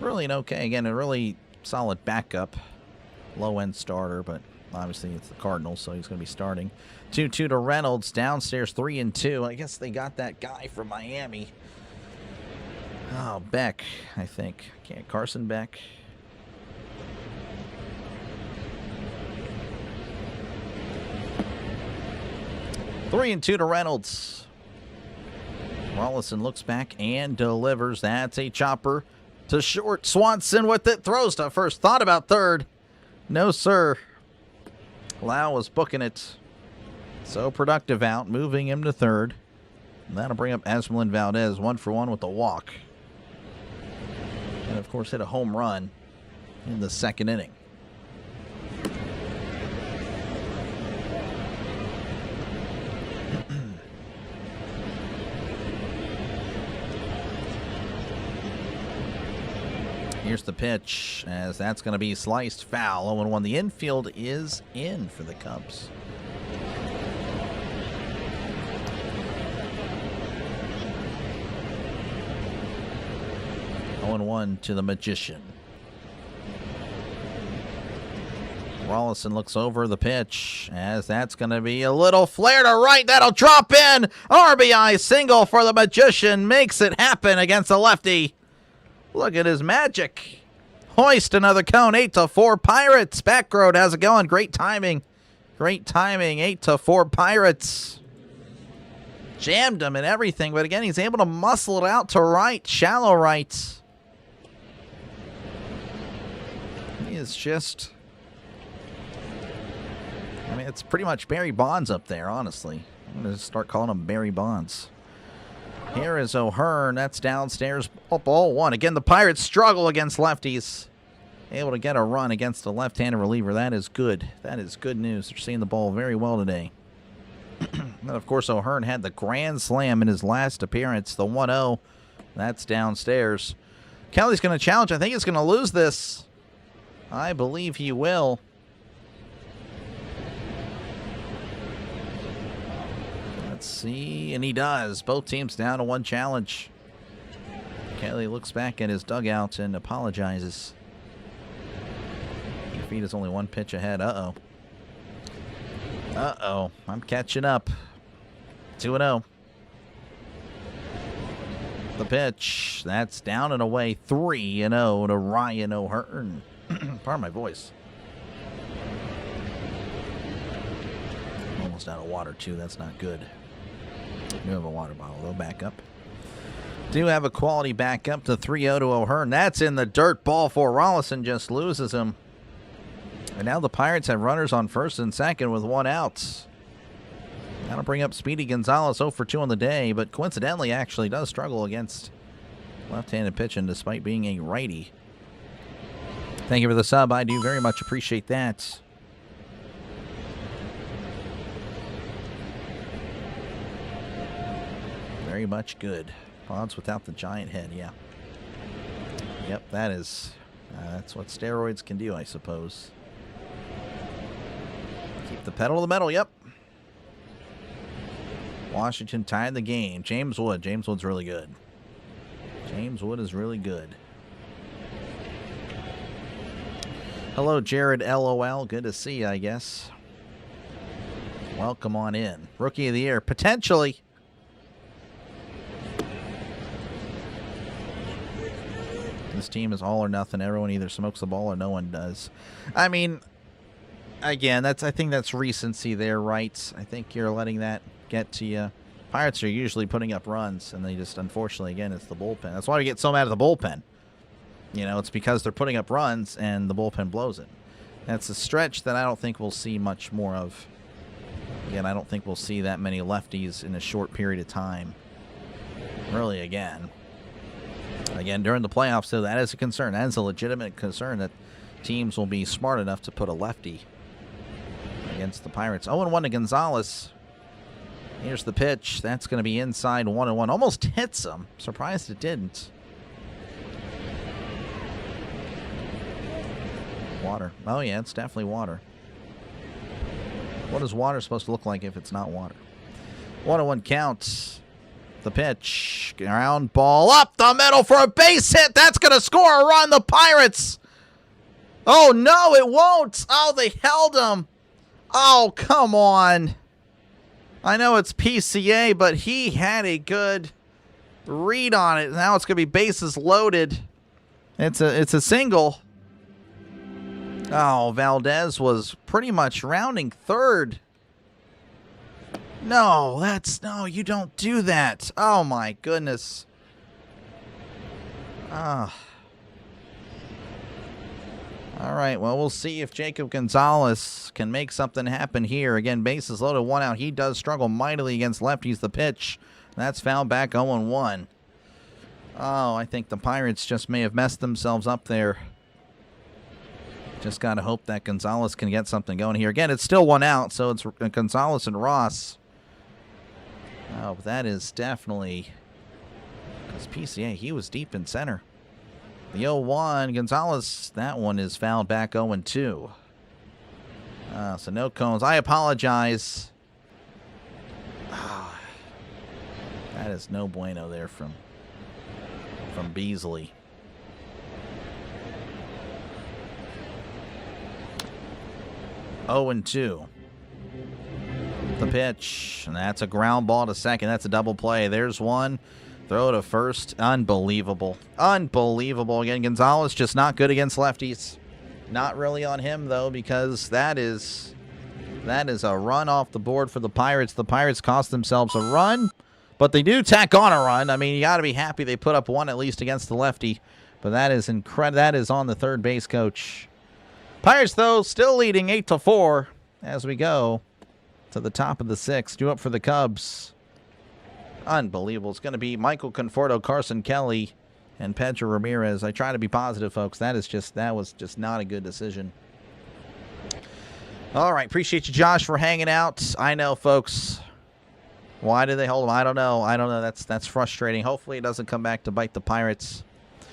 an okay. Again, a really solid backup. Low-end starter, but obviously it's the Cardinals, so he's going to be starting. 2-2 to Reynolds. Downstairs, 3-2. I guess they got that guy from Miami. Oh, Beck, I think. Can't Carson Beck. Three and 2 to Reynolds. Rollison looks back and delivers. That's a chopper to short. Swanson with it. Throws to first. Thought about third. No, sir. Lau was booking it. So productive out, moving him to third. And that'll bring up Asmelin Valdez, 1 for 1 with a walk. And, of course, hit a home run in the second inning. Here's the pitch, as that's going to be sliced foul. 0-1. The infield is in for the Cubs. One to the Magician. Rollison looks over the pitch, as that's going to be a little flare to right. That'll drop in. RBI single for the Magician. Makes it happen against the lefty. Look at his magic. Hoist another cone. 8-4 Pirates. Backroad, how's it going? Great timing. Great timing. 8-4 Pirates. Jammed him and everything, but again, he's able to muscle it out to right. Shallow right. He is just... I mean, it's pretty much Barry Bonds up there, honestly. I'm going to start calling him Barry Bonds. Here is O'Hearn. That's downstairs. Up 0-1. Again, the Pirates struggle against lefties. Able to get a run against a left-handed reliever. That is good. That is good news. They're seeing the ball very well today. And, of course, O'Hearn had the grand slam in his last appearance. The 1-0. That's downstairs. Kelly's going to challenge. I think he's going to lose this. I believe he will. Let's see. And he does. Both teams down to one challenge. Kelly looks back at his dugout and apologizes. Defeat is only one pitch ahead. Uh-oh. Uh-oh. I'm catching up. 2-0. The pitch. That's down and away. 3-0 to Ryan O'Hearn. Pardon my voice. Almost out of water, too. That's not good. Do have a water bottle, though. Back up. Do have a quality backup to 3-0 to O'Hearn. That's in the dirt. Ball for Rollison just loses him. And now the Pirates have runners on first and second with one out. That'll bring up Speedy Gonzalez 0 for 2 on the day, but coincidentally actually does struggle against left-handed pitching despite being a righty. Thank you for the sub. I do very much appreciate that. Very much good. Bonds without the giant head, yeah. Yep, that is... that's what steroids can do, I suppose. Keep the pedal to the metal, yep. Washington tied the game. James Wood. James Wood's really good. James Wood is really good. Hello, Jared LOL. Good to see you, I guess. Welcome on in. Rookie of the Year. Potentially. This team is all or nothing. Everyone either smokes the ball or no one does. I mean, again, I think that's recency there, right? I think you're letting that get to you. Pirates are usually putting up runs, and they just, unfortunately, again, it's the bullpen. That's why we get so mad at the bullpen. You know, it's because they're putting up runs, and the bullpen blows it. That's a stretch that I don't think we'll see much more of. Again, I don't think we'll see that many lefties in a short period of time. Really, again, during the playoffs, so that is a concern. That is a legitimate concern that teams will be smart enough to put a lefty against the Pirates. 0-1 to Gonzalez. Here's the pitch. That's going to be inside 1-1. Almost hits him. Surprised it didn't. Water. Oh, yeah, it's definitely water. What is water supposed to look like if it's not water? 1-1 count. The pitch. Ground ball up the middle for a base hit. That's going to score a run. The Pirates. Oh, no, it won't. Oh, they held him. Oh, come on. I know it's PCA, but he had a good read on it. Now it's going to be bases loaded. It's a single. Oh, Valdez was pretty much rounding third. No, you don't do that. Oh, my goodness. Ah. All right, well, we'll see if Jacob Gonzalez can make something happen here. Again, bases loaded, one out. He does struggle mightily against lefties. The pitch. That's fouled back 0-1. Oh, I think the Pirates just may have messed themselves up there. Just got to hope that Gonzalez can get something going here. Again, it's still one out, so it's Gonzalez and Ross. Oh, but that is definitely... Because PCA, he was deep in center. The 0-1, Gonzalez, that one is fouled back 0-2. So no cones. I apologize. That is no bueno there from Beasley. Oh and 2. The pitch, and that's a ground ball to second. That's a double play. There's one. Throw to first. Unbelievable. Unbelievable. Again, Gonzalez just not good against lefties. Not really on him, though, because that is a run off the board for the Pirates. The Pirates cost themselves a run, but they do tack on a run. I mean, you got to be happy they put up one at least against the lefty, but that is incredible. That is on the third base coach. Pirates, though, still leading 8-4 as we go to the top of the sixth. Due up for the Cubs. Unbelievable. It's going to be Michael Conforto, Carson Kelly, and Pedro Ramirez. I try to be positive, folks. That was just not a good decision. All right. Appreciate you, Josh, for hanging out. I know, folks. Why did they hold him? I don't know. That's frustrating. Hopefully it doesn't come back to bite the Pirates.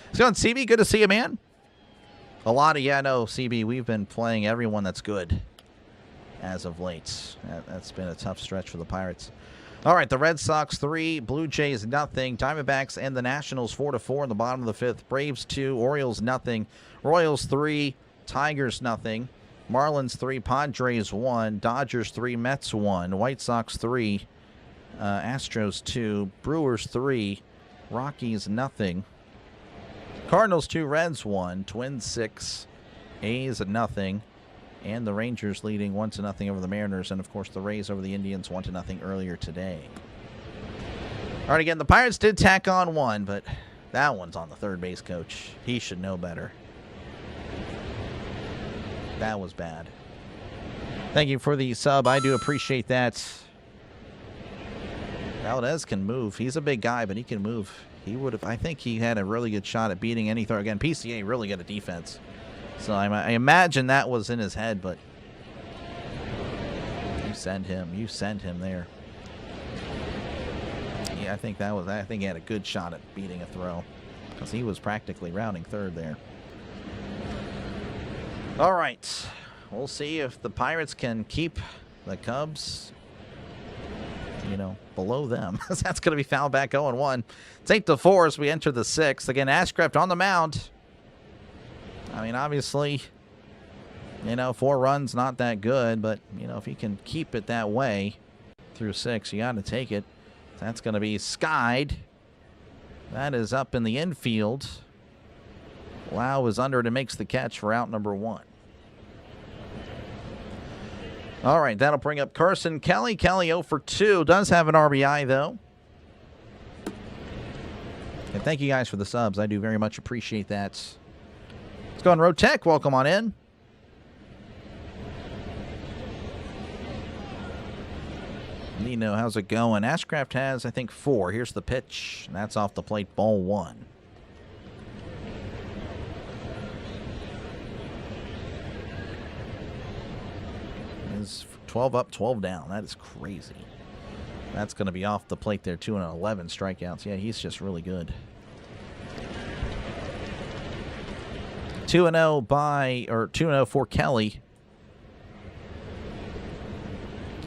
What's going on, CB? Good to see you, man. CB, we've been playing everyone that's good as of late. That's been a tough stretch for the Pirates. All right, the Red Sox 3, Blue Jays nothing, Diamondbacks and the Nationals 4-4 in the bottom of the fifth. Braves 2, Orioles nothing, Royals 3, Tigers nothing, Marlins 3, Padres 1, Dodgers 3, Mets 1, White Sox 3, Astros 2, Brewers 3, Rockies nothing, Cardinals 2, Reds 1, Twins 6, A's nothing. And the Rangers leading 1-0 over the Mariners. And, of course, the Rays over the Indians 1-0 earlier today. All right, again, the Pirates did tack on one, but that one's on the third base coach. He should know better. That was bad. Thank you for the sub. I do appreciate that. Valdez can move. He's a big guy, but he can move. He would have. I think he had a really good shot at beating any throw. Again, PCA really good at defense. So I imagine that was in his head, but you send him there. Yeah, I think he had a good shot at beating a throw because he was practically rounding third there. All right, we'll see if the Pirates can keep the Cubs, below them. That's going to be fouled back 0-1. It's 8-4 as we enter the sixth. Again, Ashcraft on the mound. I mean, obviously, 4 runs, not that good, but, if he can keep it that way through 6, you got to take it. That's going to be skied. That is up in the infield. Lau is under it and makes the catch for out number 1. All right, that'll bring up Carson Kelly. Kelly 0 for 2. Does have an RBI, though. And thank you guys for the subs. I do very much appreciate that. Let's go on Road Tech. Welcome on in. Nino, how's it going? Ashcraft has, I think, 4. Here's the pitch. That's off the plate, ball 1. Is 12 up, 12 down. That is crazy. That's going to be off the plate there, 211 strikeouts. Yeah, he's just really good. 2-0 for Kelly.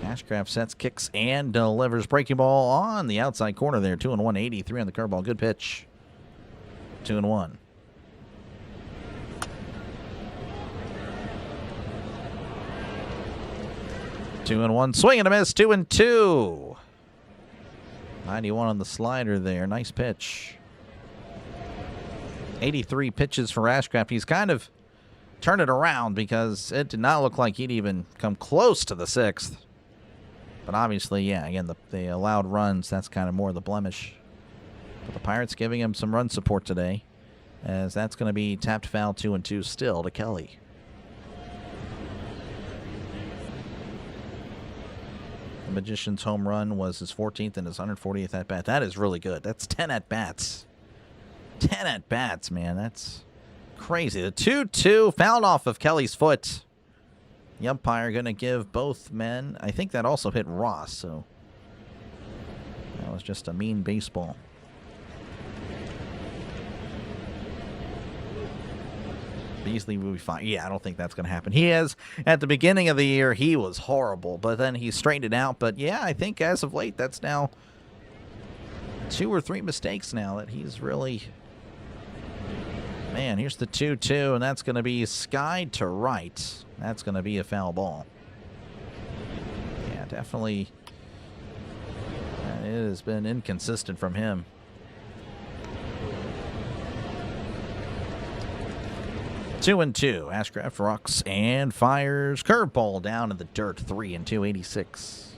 Ashcraft sets, kicks, and delivers. Breaking ball on the outside corner there. 2-1, 83 on the curveball. Good pitch. 2-1. Two and one. Swing and a miss. 2-2. 91 on the slider there. Nice pitch. 83 pitches for Ashcraft. He's kind of turned it around because it did not look like he'd even come close to the 6th. But obviously, yeah, again, the allowed runs, that's kind of more the blemish. But the Pirates giving him some run support today, as that's going to be tapped foul 2-2 still to Kelly. The Magician's home run was his 14th and his 140th at-bat. That is really good. That's 10 at-bats. 10 at-bats, man. That's crazy. The 2-2 fouled off of Kelly's foot. The umpire going to give both men. I think that also hit Ross, so that was just a mean baseball. Beasley will be fine. Yeah, I don't think that's going to happen. He is, at the beginning of the year, he was horrible, but then he straightened it out. But yeah, I think as of late, that's now 2 or 3 mistakes now that he's really... Man, here's the 2-2, and that's going to be skied to right. That's going to be a foul ball. Yeah, definitely. It has been inconsistent from him. 2-2. Ashcraft rocks and fires. Curveball down in the dirt. 3-2, 86.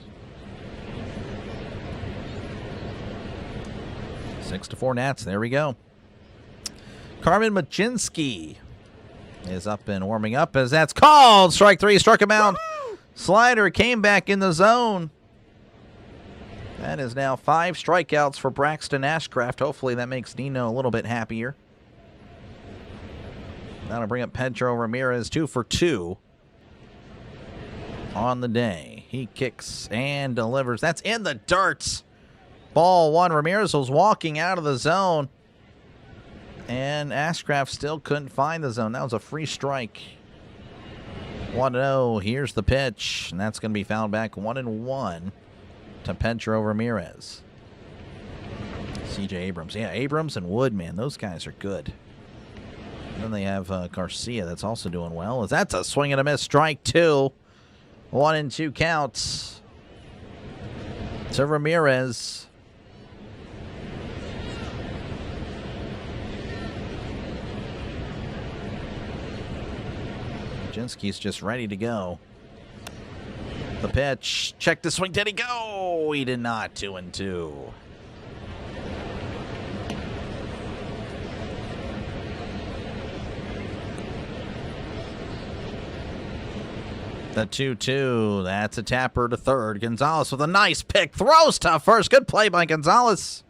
6-4 Nats. There we go. Carmen Machinsky is up and warming up as that's called. Strike 3. Struck him out. Slider came back in the zone. That is now 5 strikeouts for Braxton Ashcraft. Hopefully that makes Nino a little bit happier. That'll bring up Pedro Ramirez, 2 for 2 on the day. He kicks and delivers. That's in the dirt. Ball 1. Ramirez was walking out of the zone, and Ashcraft still couldn't find the zone. That was a free strike. 1-0. Here's the pitch, and that's going to be fouled back 1-1 to Pedro Ramirez. C.J. Abrams. Yeah, Abrams and Wood, man, those guys are good. And then they have Garcia that's also doing well. That's a swing and a miss. Strike 2. 1-2 counts to Ramirez. Jinski's just ready to go. The pitch. Check the swing. Did he go? He did not. 2-2. The 2-2. That's a tapper to third. Gonzalez with a nice pick. Throws to first. Good play by Gonzalez.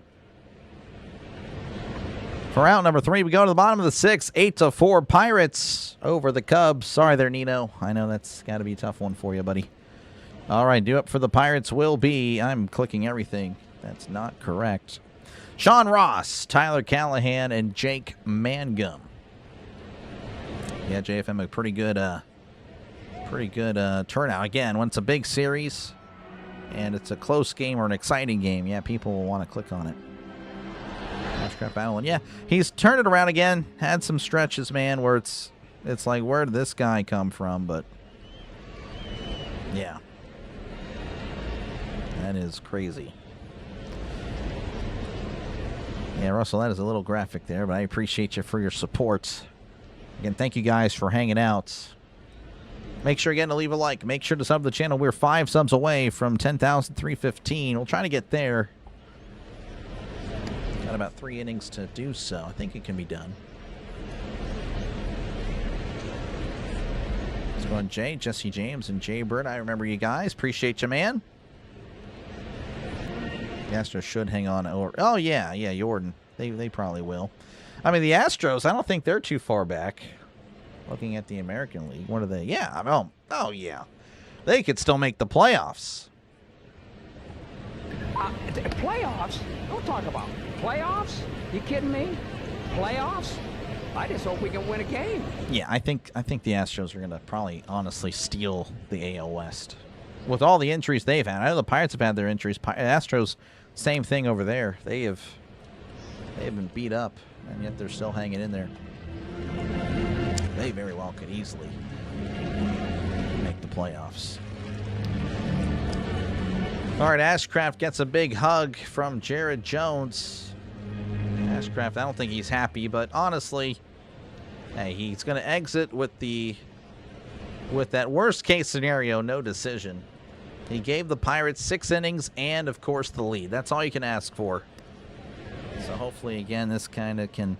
For out number 3, we go to the bottom of the 6th. 8-4 Pirates over the Cubs. Sorry there, Nino. I know that's got to be a tough one for you, buddy. All right, due up for the Pirates will be... I'm clicking everything. That's not correct. Sean Ross, Tyler Callahan, and Jake Mangum. Yeah, JFM, a pretty good turnout. Again, when it's a big series and it's a close game or an exciting game, yeah, people will want to click on it. Ashcraft battling. Yeah, he's turned it around again. Had some stretches, man, where it's like, where did this guy come from? But yeah, that is crazy. Yeah, Russell, that is a little graphic there, but I appreciate you for your support. Again, thank you guys for hanging out. Make sure again to leave a like. Make sure to sub the channel. We're 5 subs away from 10,315. We'll try to get there. Got about 3 innings to do so. I think it can be done. Let's go on Jay, Jesse James, and Jay Bird. I remember you guys. Appreciate you, man. The Astros should hang on. Oh, yeah, Jordan. They probably will. I mean, the Astros, I don't think they're too far back. Looking at the American League. What are they? Yeah. Oh, yeah. They could still make the playoffs. Playoffs? Don't talk about playoffs. You kidding me? Playoffs? I just hope we can win a game. Yeah, I think the Astros are going to probably honestly steal the AL West. With all the injuries they've had. I know the Pirates have had their injuries. Astros, same thing over there. They've been beat up, and yet they're still hanging in there. They very well could easily make the playoffs. All right, Ashcraft gets a big hug from Jared Jones. Ashcraft, I don't think he's happy, but honestly, hey, he's going to exit with that worst case scenario, no decision. He gave the Pirates 6 innings and, of course, the lead. That's all you can ask for. So hopefully, again, this kind of can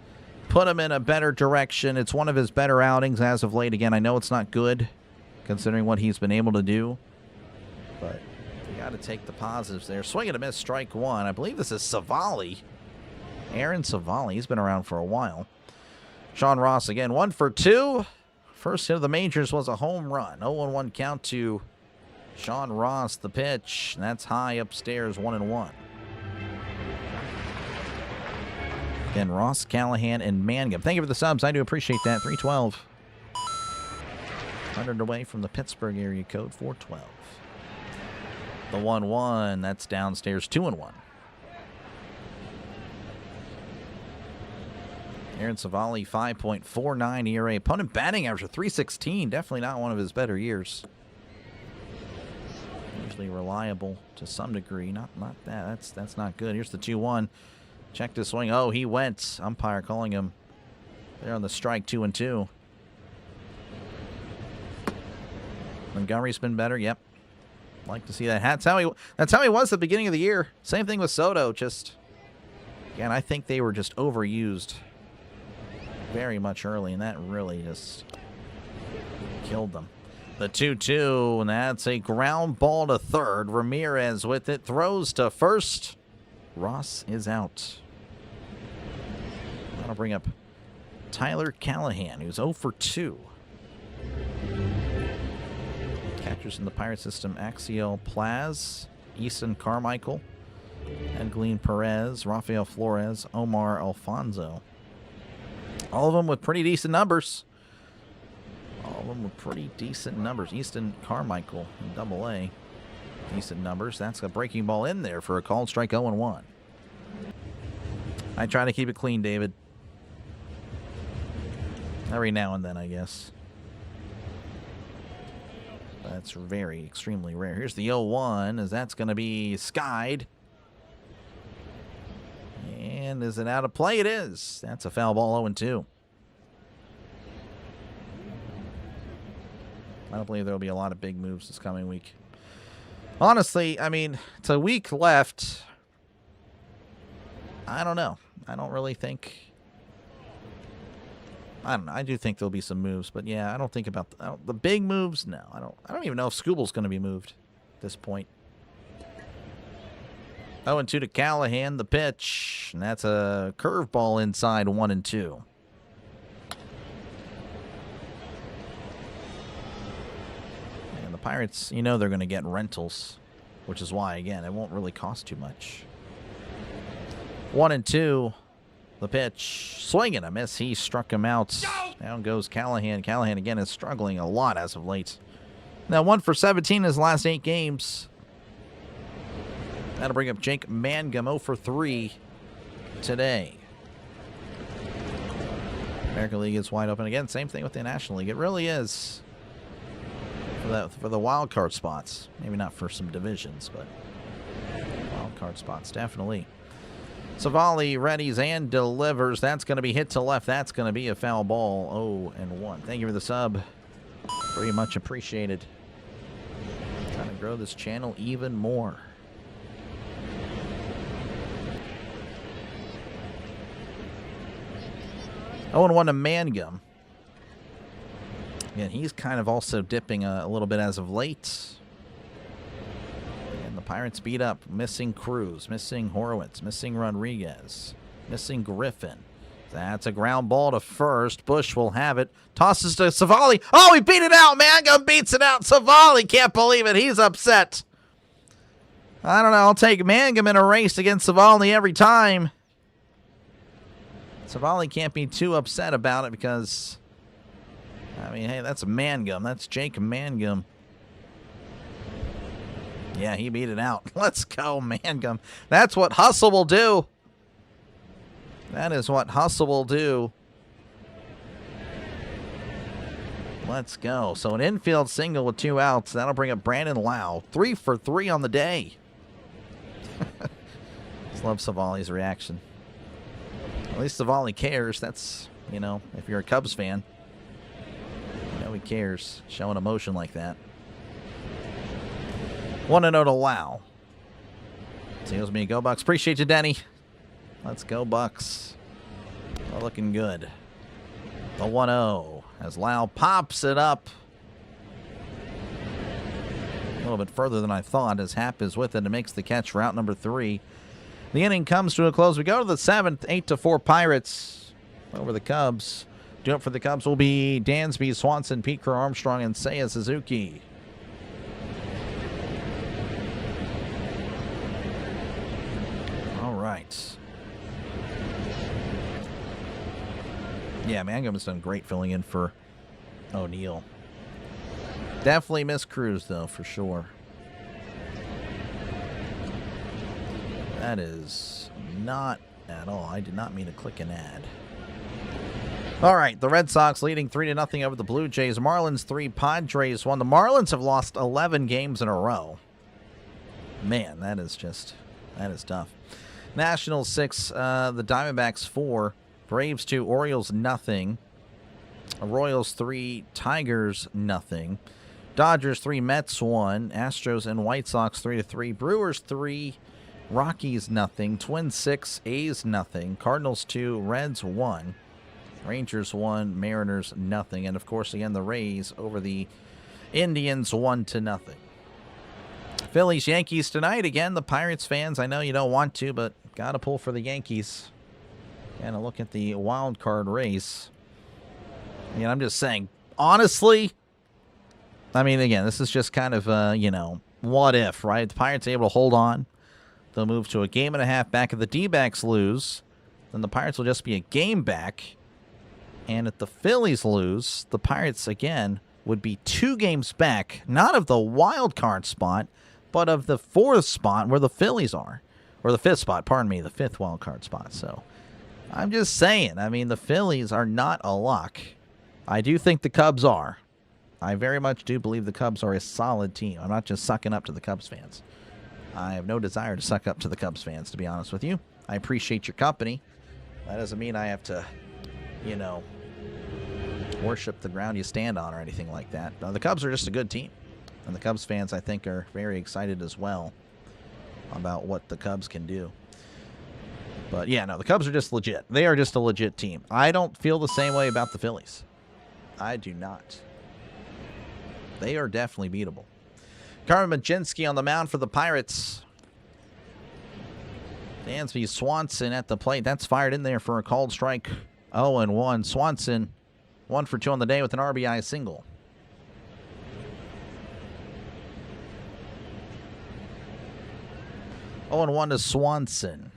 put him in a better direction. It's one of his better outings as of late. Again, I know it's not good considering what he's been able to do, but you got to take the positives there. Swing and a miss, strike 1. I believe this is Savali. Aaron Savali. He's been around for a while. Sean Ross again, 1 for 2. First hit of the majors was a home run. 0-1 count to Sean Ross, the pitch. And that's high upstairs, 1-1. Again, Ross, Callahan, and Mangum. Thank you for the subs. I do appreciate that. 312. 100 away from the Pittsburgh area code 412. The 1-1, that's downstairs 2-1. Aaron Savali, 5.49 ERA. Opponent batting average of 316. Definitely not one of his better years. Usually reliable to some degree. Not that. That's not good. Here's the 2-1. Check the swing. Oh, he went. Umpire calling him there on the strike. 2-2. Montgomery's been better. Yep. Like to see that. That's how he was at the beginning of the year. Same thing with Soto. Just again, I think they were just overused very much early, and that really just killed them. The 2-2, and that's a ground ball to third. Ramirez with it, throws to first. Ross is out. That'll bring up Tyler Callahan, who's 0 for 2. Catchers in the Pirate system: Axiel Plaz, Easton Carmichael, Edglin Perez, Rafael Flores, Omar Alfonso. All of them with pretty decent numbers. Easton Carmichael in Double-A. Decent numbers. That's a breaking ball in there for a called strike. 0-1. I try to keep it clean, David. Every now and then, I guess. That's extremely rare. Here's the 0-1, as that's going to be skied. And is it out of play? It is. That's a foul ball. 0-2. I don't believe there will be a lot of big moves this coming week. Honestly, I mean, it's a week left. I don't know. I don't really think. I don't know. I do think there'll be some moves, but yeah, I don't think about the big moves. No, I don't even know if Scooble's going to be moved at this point. 0-2 to Callahan, the pitch. And that's a curveball inside. 1-2. And the Pirates, you know they're going to get rentals, which is why, again, it won't really cost too much. 1-2. The pitch. Swing and a miss. He struck him out. Down goes Callahan. Callahan, again, is struggling a lot as of late. Now, 1 for 17 in his last 8 games. That'll bring up Jake Mangum, 0 for 3 today. American League is wide open again. Same thing with the National League. It really is for the wild card spots. Maybe not for some divisions, but wild card spots definitely. Savali readies and delivers. That's going to be hit to left. That's going to be a foul ball. 0-1. Thank you for the sub. Very much appreciated. Trying to grow this channel even more. 0-1 to Mangum. Again, he's kind of also dipping a little bit as of late. And the Pirates beat up. Missing Cruz, missing Horowitz, missing Rodriguez, missing Griffin. That's a ground ball to first. Bush will have it. Tosses to Savali. Oh, he beat it out. Mangum beats it out. Savali can't believe it. He's upset. I don't know. I'll take Mangum in a race against Savali every time. Savali can't be too upset about it because, I mean, hey, that's Mangum. That's Jake Mangum. Yeah, he beat it out. Let's go, Mangum. That's what hustle will do. That is what hustle will do. Let's go. So an infield single with 2 outs. That'll bring up Brandon Lau. 3 for 3 on the day. Just love Savali's reaction. At least Savali cares. That's, you know, if you're a Cubs fan, you know he cares. Showing emotion like that. 1-0 to Lau. Seals me, go Bucks. Appreciate you, Denny. Let's go, Bucks. We're looking good. The 1-0 as Lau pops it up. A little bit further than I thought as Happ is with it and makes the catch for out number 3. The inning comes to a close. We go to the 7th, 8-4 Pirates over the Cubs. Doing it for the Cubs will be Dansby, Swanson, Pete Crow Armstrong, and Seiya Suzuki. All right. Yeah, Mangum has done great filling in for O'Neill. Definitely miss Cruz, though, for sure. That is not at all. I did not mean to click an ad. All right, the Red Sox leading 3-0 over the Blue Jays. Marlins 3, Padres 1. The Marlins have lost 11 games in a row. Man, that is tough. Nationals 6, the Diamondbacks 4, Braves 2, Orioles nothing. Royals 3, Tigers nothing. Dodgers 3, Mets 1, Astros and White Sox 3-3, Brewers 3, Rockies nothing, Twins 6, A's nothing, Cardinals 2, Reds 1, Rangers 1, Mariners nothing, and of course again the Rays over the Indians 1-0. Phillies Yankees tonight. Again, the Pirates fans, I know you don't want to, but gotta pull for the Yankees. And a look at the wild card race. I mean, I'm just saying, honestly, I mean, again, this is just kind of, what if, right? The Pirates are able to hold on. They'll move to a game and a half back. If the D-backs lose, then the Pirates will just be a game back. And if the Phillies lose, the Pirates, again, would be 2 games back, not of the wild card spot, but of the 4th spot where the Phillies are. Or the 5th spot, pardon me, the 5th wild card spot. So, I'm just saying, I mean, the Phillies are not a lock. I do think the Cubs are. I very much do believe the Cubs are a solid team. I'm not just sucking up to the Cubs fans. I have no desire to suck up to the Cubs fans, to be honest with you. I appreciate your company. That doesn't mean I have to, worship the ground you stand on or anything like that. No, the Cubs are just a good team. And the Cubs fans, I think, are very excited as well about what the Cubs can do. But, yeah, no, the Cubs are just legit. They are just a legit team. I don't feel the same way about the Phillies. I do not. They are definitely beatable. Carmen Mlodzinski on the mound for the Pirates. Dansby Swanson at the plate. That's fired in there for a called strike. 0-1. Swanson 1 for 2 on the day with an RBI single. Oh, and 1 to Swanson.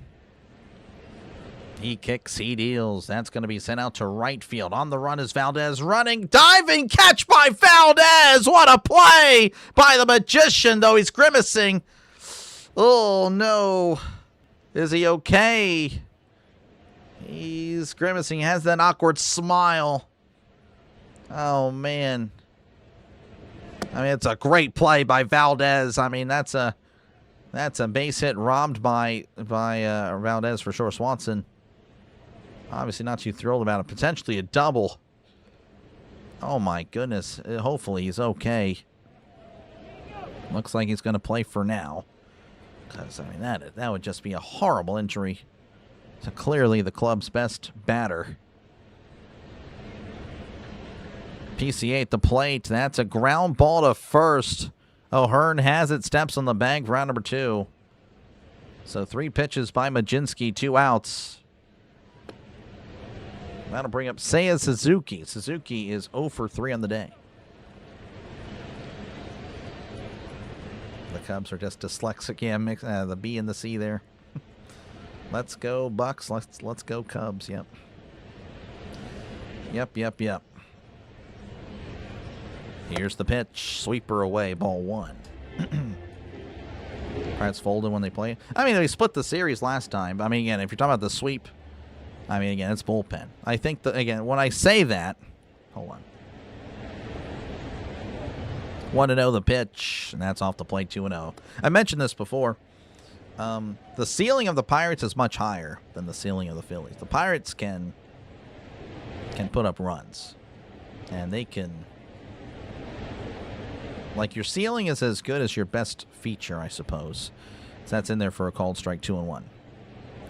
He kicks, he deals. That's going to be sent out to right field. On the run is Valdez running. Diving catch by Valdez. What a play by the magician, though he's grimacing. Oh, no. Is he okay? He's grimacing. He has that awkward smile. Oh, man. I mean, it's a great play by Valdez. I mean, that's a base hit robbed by Valdez for sure. Swanson obviously not too thrilled about it. Potentially a double. Oh, my goodness. Hopefully he's okay. Looks like he's going to play for now. Because, I mean, that would just be a horrible injury to clearly the club's best batter. PCA at the plate. That's a ground ball to first. O'Hearn has it. Steps on the bag for round number 2. So 3 pitches by Mlodzinski, 2 outs. That'll bring up Seiya Suzuki. Suzuki is 0 for 3 on the day. The Cubs are just dyslexic. Yeah, mix the B and the C there. Let's go Bucks. Let's go Cubs. Yep. Yep. Here's the pitch. Sweeper away. Ball 1. Pirates folded when they play. I mean, they split the series last time. I mean, again, if you're talking about the sweep, I mean, again, it's bullpen. I think that, again, when I say that, hold on. 1-0 the pitch, and that's off the plate, 2-0. I mentioned this before. The ceiling of the Pirates is much higher than the ceiling of the Phillies. The Pirates can put up runs, and they can. Like, your ceiling is as good as your best feature, I suppose. So that's in there for a called strike, 2-1.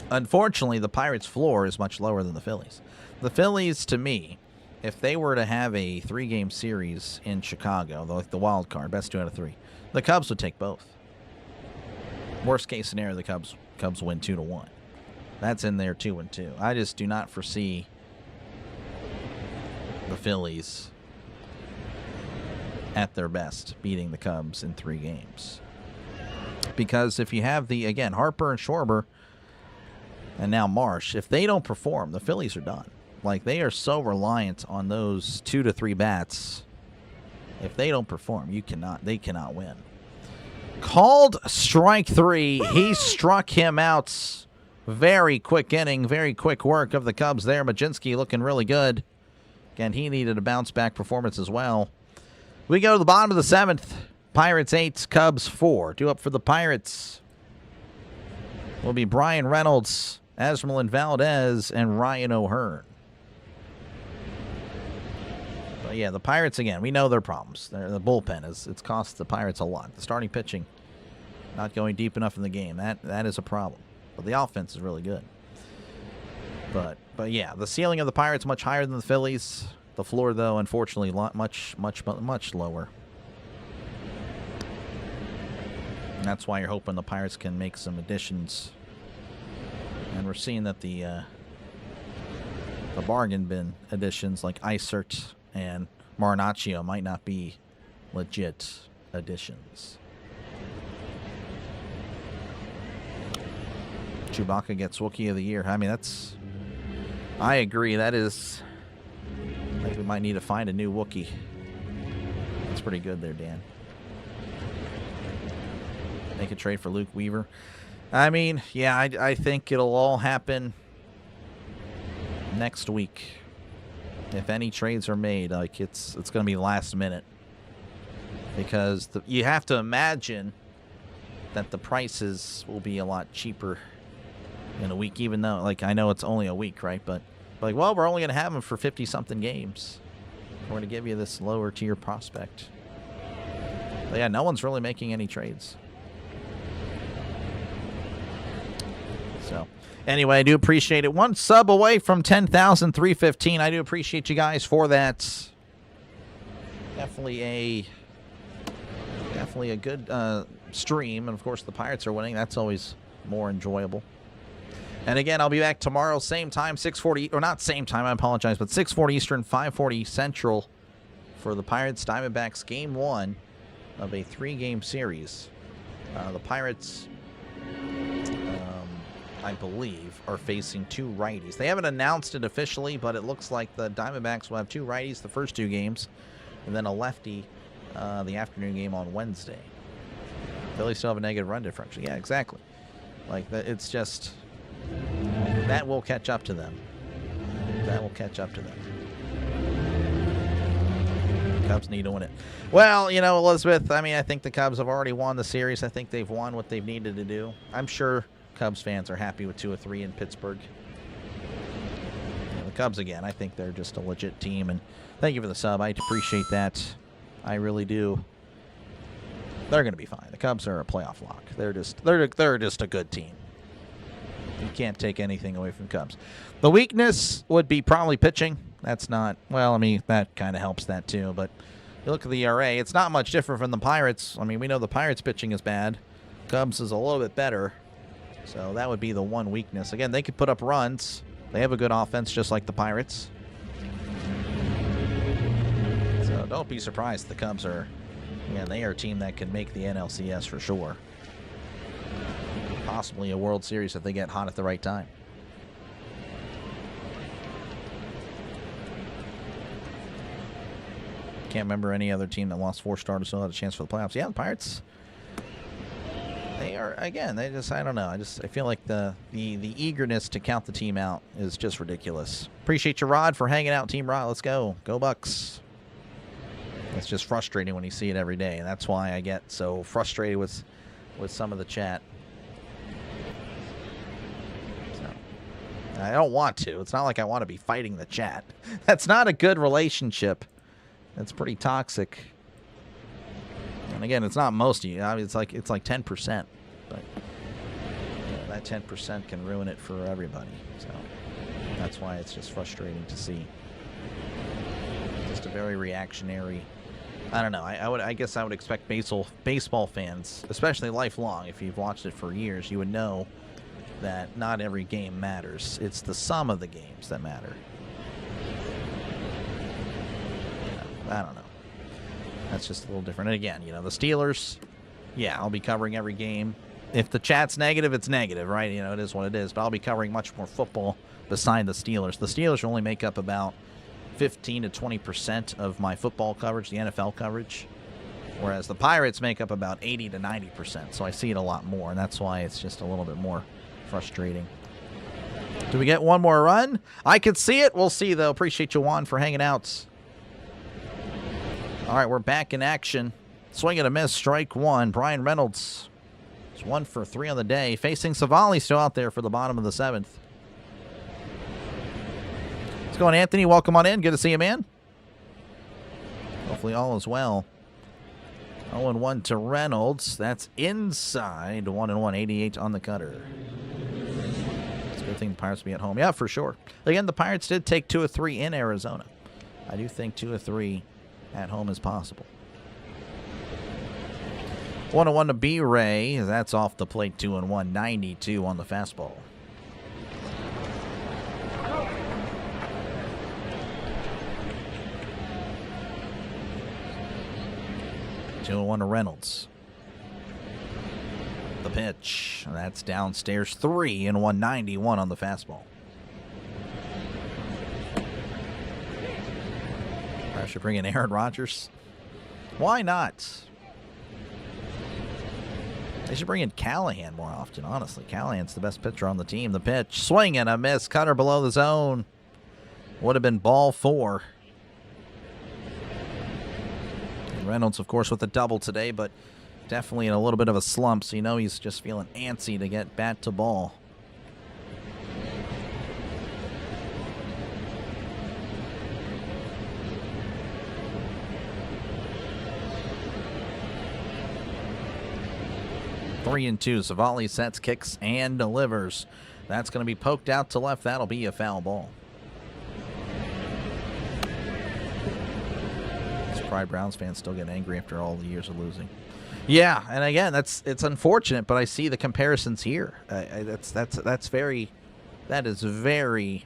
Unfortunately, the Pirates' floor is much lower than the Phillies. The Phillies, to me, if they were to have a 3-game series in Chicago, like the wild card, best 2 out of 3, the Cubs would take both. Worst case scenario, the Cubs win 2-1. That's in there 2-2. I just do not foresee the Phillies at their best beating the Cubs in 3 games. Because if you have again, Harper and Schwarber and now Marsh, if they don't perform, the Phillies are done. Like, they are so reliant on those 2 to 3 bats. If they don't perform, they cannot win. Called strike 3. He struck him out. Very quick inning, very quick work of the Cubs there. Majinski looking really good. Again, he needed a bounce-back performance as well. We go to the bottom of the 7th. Pirates 8, Cubs 4. Due up for the Pirates will be Brian Reynolds, Asmerlin Valdez, and Ryan O'Hearn. But yeah, the Pirates, again, we know their problems. The bullpen, it's cost the Pirates a lot. The starting pitching not going deep enough in the game. That is a problem. But the offense is really good. But yeah, the ceiling of the Pirates much higher than the Phillies. The floor, though, unfortunately, much lower. And that's why you're hoping the Pirates can make some additions. And we're seeing that the bargain bin additions like Isert and Marinaccio might not be legit additions. Chewbacca gets Wookiee of the Year. I mean, I agree. That is, I think we might need to find a new Wookiee. That's pretty good there, Dan. Make a trade for Luke Weaver. I mean, yeah, I think it'll all happen next week. If any trades are made, like it's going to be last minute. Because you have to imagine that the prices will be a lot cheaper in a week, even though, like, I know it's only a week, right? But like, well, we're only going to have them for 50-something games. We're going to give you this lower-tier prospect. But yeah, no one's really making any trades. So, anyway, I do appreciate it. One sub away from 10,315. I do appreciate you guys for that. Definitely a good stream. And, of course, the Pirates are winning. That's always more enjoyable. And again, I'll be back tomorrow, same time, 6:40, or not same time, I apologize, but 6:40 Eastern, 5:40 Central for the Pirates Diamondbacks Game 1 of a 3-game series. The Pirates, I believe, are facing 2 righties. They haven't announced it officially, but it looks like the Diamondbacks will have 2 righties the first 2 games, and then a lefty the afternoon game on Wednesday. Phillies still have a negative run differential. Yeah, exactly. Like, it's just... that will catch up to them. Cubs need to win it. Well, you know, Elizabeth, I mean, I think the Cubs have already won the series. I think they've won what they've needed to do. I'm sure Cubs fans are happy with 2 or 3 in Pittsburgh. The Cubs, again, I think they're just a legit team. And thank you for the sub. I appreciate that. I really do. They're going to be fine. The Cubs are a playoff lock. They're just a good team. You can't take anything away from Cubs. The weakness would be probably pitching. That's not, well, I mean, that kind of helps that too. But you look at the ERA, it's not much different from the Pirates. I mean, we know the Pirates pitching is bad. Cubs is a little bit better. So that would be the one weakness. Again, they could put up runs. They have a good offense just like the Pirates. So don't be surprised the Cubs are, yeah, they are a team that can make the NLCS for sure. Possibly a World Series if they get hot at the right time. Can't remember any other team that lost 4 starters still had a chance for the playoffs. Yeah, the Pirates. They are, again, they just, I don't know. I feel like the eagerness to count the team out is just ridiculous. Appreciate you, Rod, for hanging out, Team Rod. Let's go. Go Bucks. It's just frustrating when you see it every day, and that's why I get so frustrated with some of the chat. I don't want to. It's not like I want to be fighting the chat. That's not a good relationship. It's pretty toxic. And again, it's not most of you. I mean, it's like 10%, but that 10% can ruin it for everybody. So that's why it's just frustrating to see. Just a very reactionary. I don't know. I guess I would expect baseball fans, especially lifelong, if you've watched it for years, you would know that not every game matters. It's the sum of the games that matter. I don't know. That's just a little different. And again, you know, the Steelers, yeah, I'll be covering every game. If the chat's negative, it's negative, right? You know, it is what it is. But I'll be covering much more football beside the Steelers. The Steelers only make up about 15 to 20% of my football coverage, the NFL coverage, whereas the Pirates make up about 80 to 90%. So I see it a lot more, and that's why it's just a little bit more frustrating. Do we get one more run? I could see it. We'll see, though. Appreciate you, Juan, for hanging out. All right, we're back in action. Swing and a miss, strike one. Brian Reynolds is 1 for 3 on the day. Facing Savali, still out there for the bottom of the 7th. What's going on, Anthony? Welcome on in. Good to see you, man. Hopefully all is well. 0-1 to Reynolds. That's inside. 1-1, 88 on the cutter. It's a good thing the Pirates will be at home. Yeah, for sure. Again, the Pirates did take 2 of 3 in Arizona. I do think 2 of 3 at home is possible. 1-1 to B-Ray. That's off the plate. 2-1. 92 on the fastball. Two and 1 to Reynolds. The pitch. That's downstairs. 3-1. 191 on the fastball. I should bring in Aaron Rodgers. Why not? They should bring in Callahan more often, honestly. Callahan's the best pitcher on the team. The pitch. Swing and a miss. Cutter below the zone. Would have been ball 4. And Reynolds, of course, with a double today, but definitely in a little bit of a slump, so you know he's just feeling antsy to get bat to ball. Three and 2. Savali sets, kicks, and delivers. That's going to be poked out to left. That'll be a foul ball. Pride Browns fans still get angry after all the years of losing. Yeah, and again, it's unfortunate, but I see the comparisons here. That is very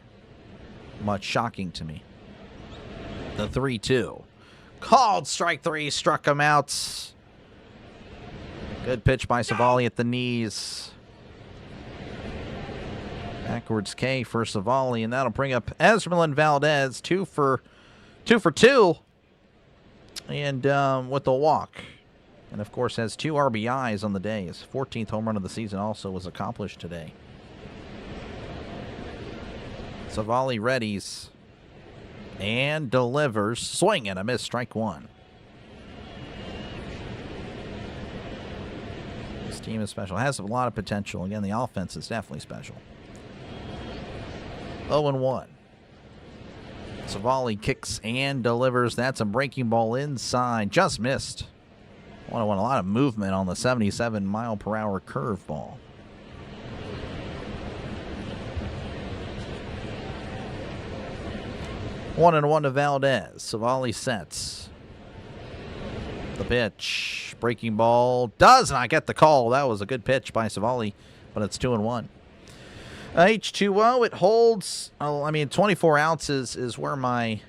much shocking to me. The 3-2. Called strike 3, struck him out. Good pitch by Savali at the knees. Backwards K for Savali, and that'll bring up Esmeralyn Valdez, 2 for 2, and with a walk. And, of course, has 2 RBIs on the day. His 14th home run of the season also was accomplished today. Savali readies and delivers. Swing and a miss, strike 1. This team is special. Has a lot of potential. Again, the offense is definitely special. 0-1. Savali kicks and delivers. That's a breaking ball inside. Just missed. 1-1. A lot of movement on the 77-mile-per-hour curveball. One and 1 to Valdez. Savali sets. The pitch. Breaking ball. Does not get the call. That was a good pitch by Savali, but it's 2-1. H2O, it holds, 24 ounces is where my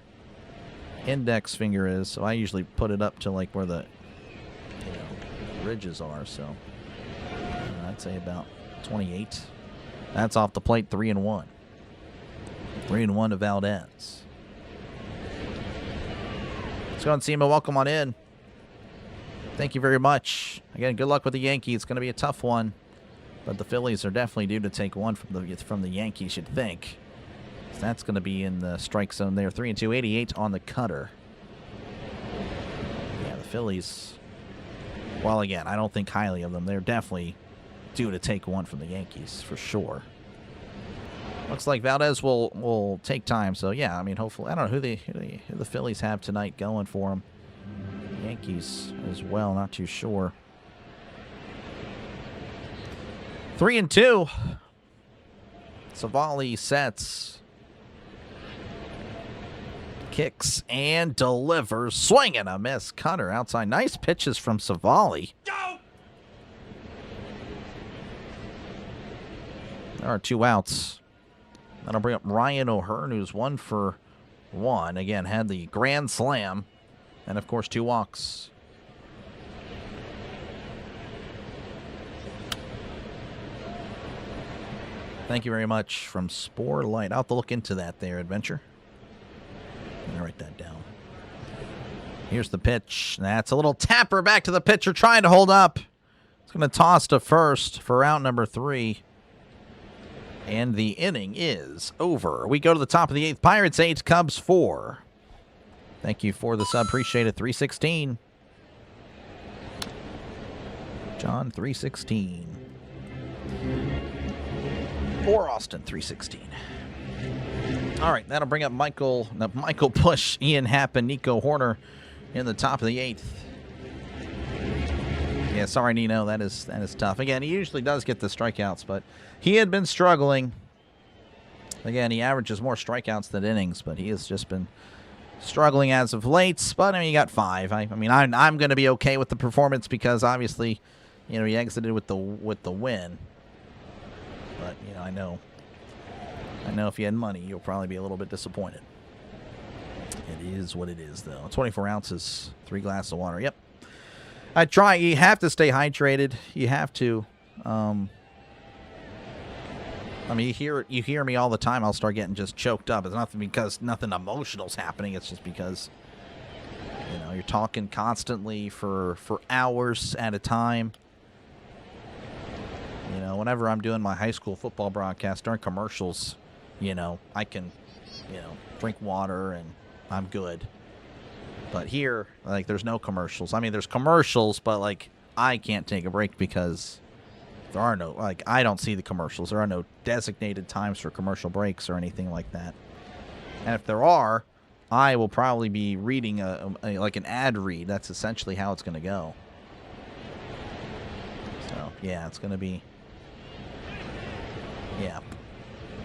index finger is, so I usually put it up to like where the ridges are, so I'd say about 28. That's off the plate, 3-1. 3-1 to Valdez. Let's go and see him. Welcome on in. Thank you very much. Again, good luck with the Yankees. It's going to be a tough one. But the Phillies are definitely due to take one from the Yankees, you'd think. So that's going to be in the strike zone there. 3-2, 88 on the cutter. Yeah, the Phillies, well, again, I don't think highly of them. They're definitely due to take one from the Yankees, for sure. Looks like Valdez will take time. So, yeah, I mean, hopefully. I don't know who the Phillies have tonight going for them. Yankees as well, not too sure. 3-2. Savali sets. Kicks and delivers. Swing and a miss. Cutter outside. Nice pitches from Savali. There are 2 outs. That'll bring up Ryan O'Hearn, who's 1 for 1. Again, had the grand slam. And, of course, 2 walks. Thank you very much from Spore Light. I'll have to look into that there, Adventure. Let me write that down. Here's the pitch. That's a little tapper back to the pitcher trying to hold up. It's going to toss to first for out number 3. And the inning is over. We go to the top of the 8th. Pirates 8, Cubs 4. Thank you for the sub. Appreciate it. 316. John 316. Or Austin 316. All right, that'll bring up Michael Bush, Ian Happ, and Nico Horner in the top of the 8th. Yeah, sorry, Nino. That is tough. Again, he usually does get the strikeouts, but he had been struggling. Again, he averages more strikeouts than innings, but he has just been struggling as of late. But I mean, he got 5. I mean, I'm going to be okay with the performance because obviously, you know, he exited with the win. But you know, I know if you had money, you'll probably be a little bit disappointed. It is what it is, though. 24 ounces, 3 glasses of water. Yep. I try. You have to stay hydrated. You have to. I mean, you hear me all the time. I'll start getting just choked up. It's nothing because nothing emotional's happening. It's just because, you know, you're talking constantly for hours at a time. You know, whenever I'm doing my high school football broadcast during commercials, you know, I can, you know, drink water and I'm good. But here, like, there's no commercials. I mean, there's commercials, but, like, I can't take a break because there are no, like, I don't see the commercials. There are no designated times for commercial breaks or anything like that. And if there are, I will probably be reading like an ad read. That's essentially how it's going to go. So, yeah, it's going to be, yeah.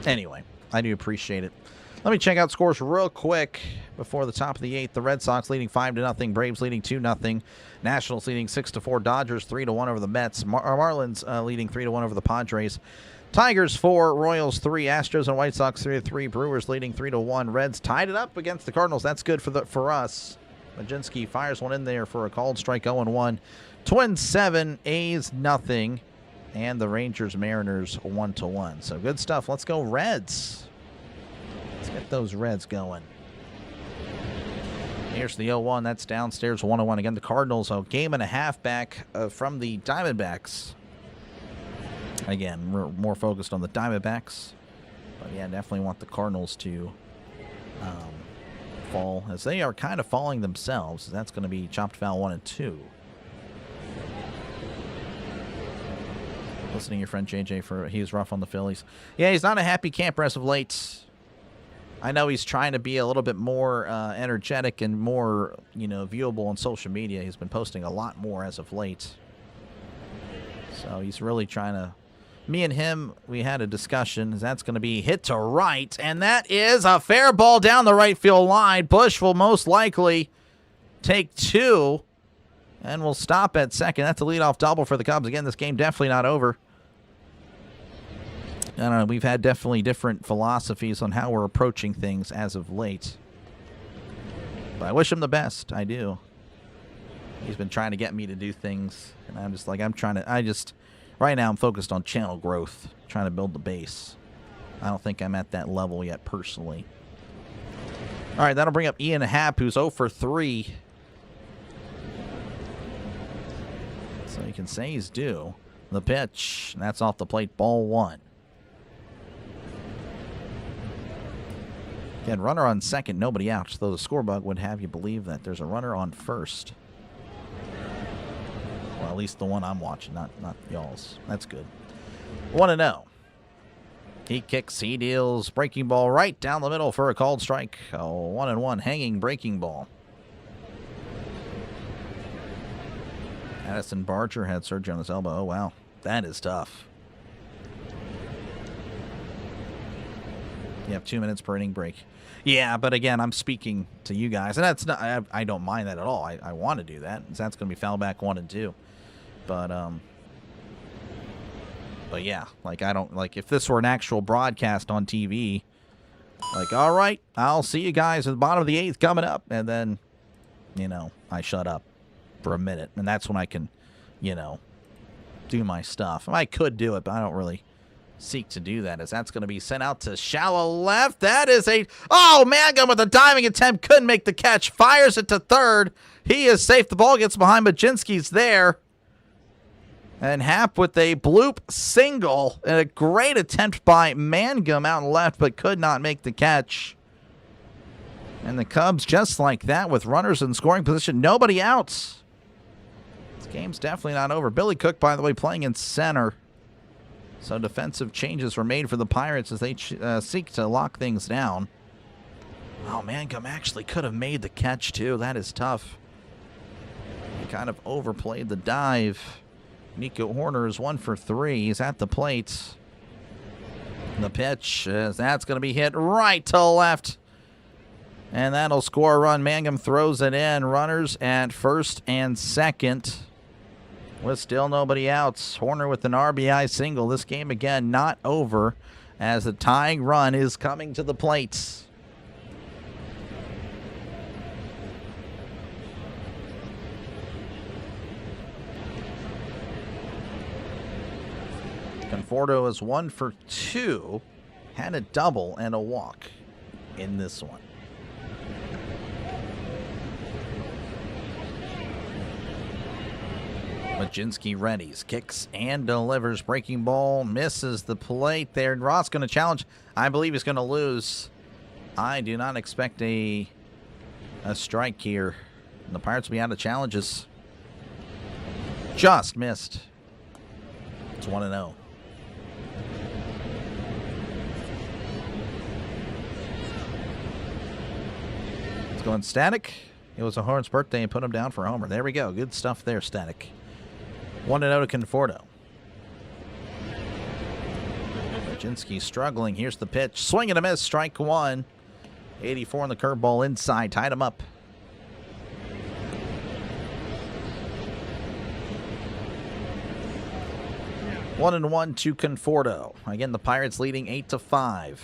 Anyway, I do appreciate it. Let me check out scores real quick before the top of the 8th. The Red Sox leading 5-0. Braves leading 2-0. Nationals leading 6-4. Dodgers 3-1 over the Mets. Marlins leading 3-1 over the Padres. Tigers 4. Royals 3. Astros and White Sox 3-3. Brewers leading 3-1. Reds tied it up against the Cardinals. That's good for us. Majinski fires one in there for a called strike. 0-1. Twins 7. A's nothing. And the Rangers Mariners 1-1. So good stuff. Let's go Reds. Let's get those Reds going. Here's the 0-1. That's downstairs. 1-1 again. The Cardinals a game and a half back from the Diamondbacks. Again, we're more focused on the Diamondbacks. But yeah, definitely want the Cardinals to fall, as they are kind of falling themselves. That's going to be chopped foul 1 and 2. Listening to your friend JJ he was rough on the Phillies. Yeah, he's not a happy camper as of late. I know he's trying to be a little bit more energetic and more, you know, viewable on social media. He's been posting a lot more as of late. So he's really trying to. Me and him, we had a discussion. That's going to be hit to right, and that is a fair ball down the right field line. Bush will most likely take 2, and will stop at second. That's a leadoff double for the Cubs. Again, this game definitely not over. I don't know, we've had definitely different philosophies on how we're approaching things as of late. But I wish him the best. I do. He's been trying to get me to do things, and I'm just like, right now I'm focused on channel growth, trying to build the base. I don't think I'm at that level yet personally. All right, that'll bring up Ian Happ, who's 0 for 3. So you can say he's due. The pitch, and that's off the plate, ball 1. Again, runner on second, nobody out, though the score bug would have you believe that there's a runner on first. Well, at least the one I'm watching, not y'all's. That's good. 1-0. He kicks, he deals, breaking ball right down the middle for a called strike. 1-1, hanging breaking ball. Addison Barger had surgery on his elbow. Oh, wow. That is tough. You have 2 minutes per inning break. Yeah, but again, I'm speaking to you guys, and that's not. I don't mind that at all. I want to do that. That's going to be foul back 1 and 2. But yeah, like I don't like if this were an actual broadcast on TV. Like, all right, I'll see you guys at the bottom of the 8th coming up, and then, you know, I shut up for a minute, and that's when I can, you know, do my stuff. I could do it, but I don't really seek to do that, as that's going to be sent out to shallow left. That is oh, Mangum with a diving attempt, couldn't make the catch, fires it to third. He is safe. The ball gets behind Majinski's there. And Happ with a bloop single, and a great attempt by Mangum out left, but could not make the catch. And the Cubs, just like that, with runners in scoring position, nobody out. This game's definitely not over. Billy Cook, by the way, playing in center. So defensive changes were made for the Pirates as they seek to lock things down. Oh, Mangum actually could have made the catch, too. That is tough. He kind of overplayed the dive. Nico Horner is 1 for 3. He's at the plate. The pitch, that's going to be hit right to left. And that'll score a run. Mangum throws it in. Runners at first and second, with still nobody out. Horner with an RBI single. This game, again, not over, as the tying run is coming to the plate. Conforto is 1 for 2. Had a double and a walk in this one. Majinski readies, kicks and delivers. Breaking ball misses the plate there. Ross going to challenge. I believe he's going to lose. I do not expect a strike here. And the Pirates will be out of challenges. Just missed. It's 1-0. It's going Static. It was a Horn's birthday and put him down for a homer. There we go. Good stuff there, Static. 1-0 to Conforto. Majinski struggling. Here's the pitch. Swing and a miss. Strike one. 84 on the curveball inside. Tied him up. One and one to Conforto. Again, the Pirates leading 8-5.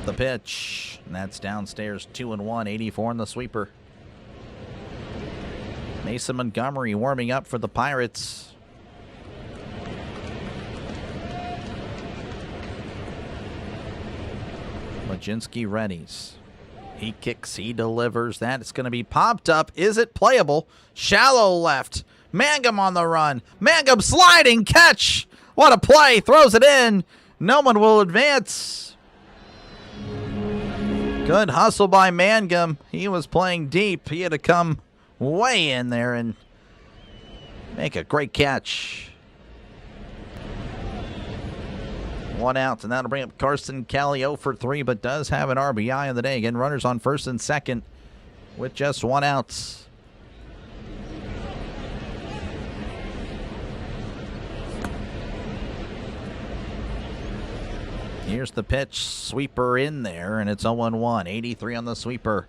The pitch. And that's downstairs. 2-1. 84 on the sweeper. Mason Montgomery warming up for the Pirates. Majinski readies. He kicks, he delivers. That is going to be popped up. Is it playable? Shallow left. Mangum on the run. Mangum sliding catch. What a play. Throws it in. No one will advance. Good hustle by Mangum. He was playing deep. He had to come way in there and make a great catch. One out, and that'll bring up Carson Kelly, 0 for 3, but does have an RBI on the day. Again, runners on first and second with just one out. Here's the pitch, sweeper in there, and it's 0-1. 83 on the sweeper.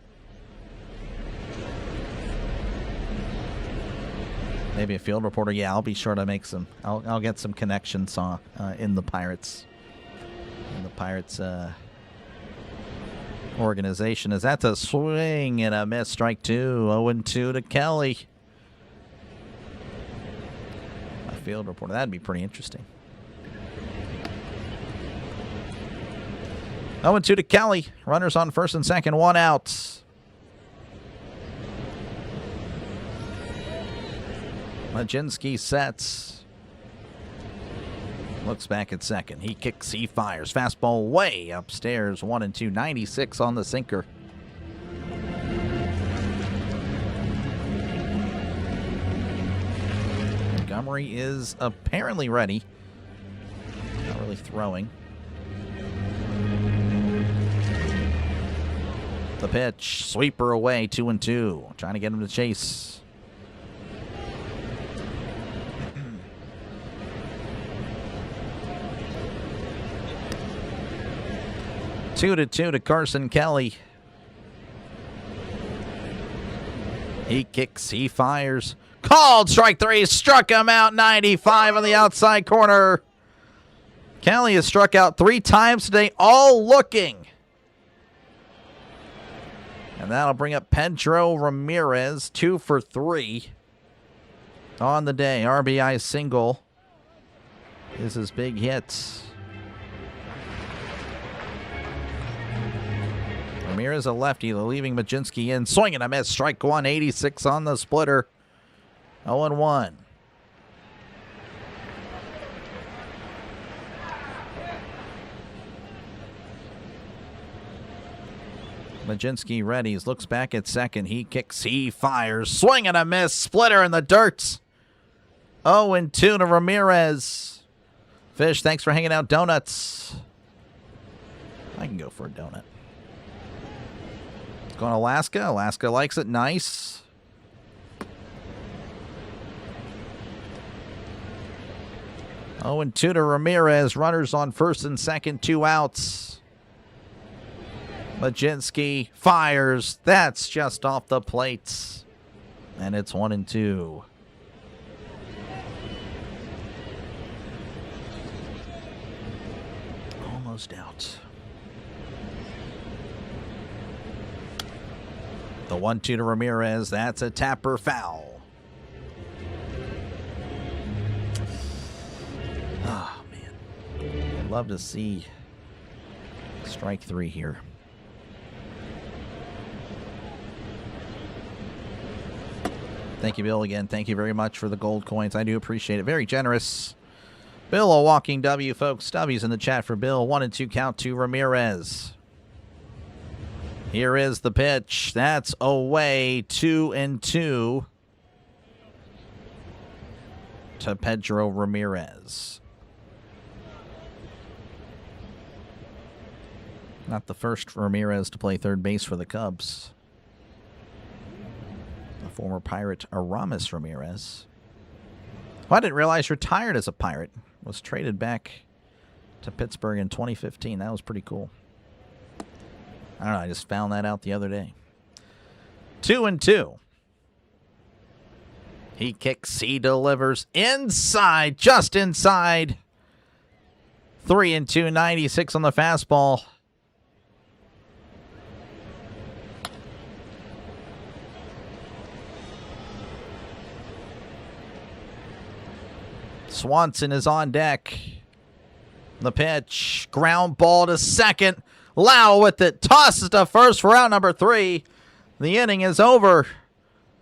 Maybe a field reporter. Yeah, I'll be sure to make some. I'll get some connections in the Pirates. In the Pirates organization. As that's a swing and a miss. Strike two. 0-2 to Kelly. A field reporter. That'd be pretty interesting. 0-2 to Kelly. Runners on first and second. One out. Majinski sets. Looks back at second. He kicks, he fires. Fastball way upstairs. 1-2. 96 on the sinker. Montgomery is apparently ready. Not really throwing. The pitch. Sweeper away. 2-2. Trying to get him to chase. 2-2 to Carson Kelly. He kicks, he fires. Called strike three, struck him out. 95 on the outside corner. Kelly has struck out 3 times today, all looking. And that'll bring up Pedro Ramirez, 2 for 3 on the day. RBI single. is his big hit. Ramirez a lefty, leaving Majinski in. Swing and a miss. Strike one, 86 on the splitter. 0-1. Majinski readies, looks back at second. He kicks, he fires. Swing and a miss. Splitter in the dirt. 0-2 to Ramirez. Fish, thanks for hanging out. Donuts. I can go for a donut. Going to Alaska. Alaska likes it. Nice. Oh, and 2 to Ramirez. Runners on first and second. 2 outs. Majinski fires. That's just off the plates. And it's 1-2. Almost out. The 1-2 to Ramirez. That's a tapper foul. Oh, man. I'd love to see strike 3 here. Thank you, Bill, again. Thank you very much for the gold coins. I do appreciate it. Very generous. Bill, a walking W, folks. W's in the chat for Bill. 1-2 count to Ramirez. Here is the pitch. That's away. 2-2 to Pedro Ramirez. Not the first Ramirez to play third base for the Cubs. The former Pirate Aramis Ramirez. Well, I didn't realize retired as a Pirate. Was traded back to Pittsburgh in 2015. That was pretty cool. I don't know. I just found that out the other day. 2-2. He kicks. He delivers inside. Just inside. 3-2. 96 on the fastball. Swanson is on deck. The pitch. Ground ball to second. Lau with it. Tosses to first for out number 3. The inning is over.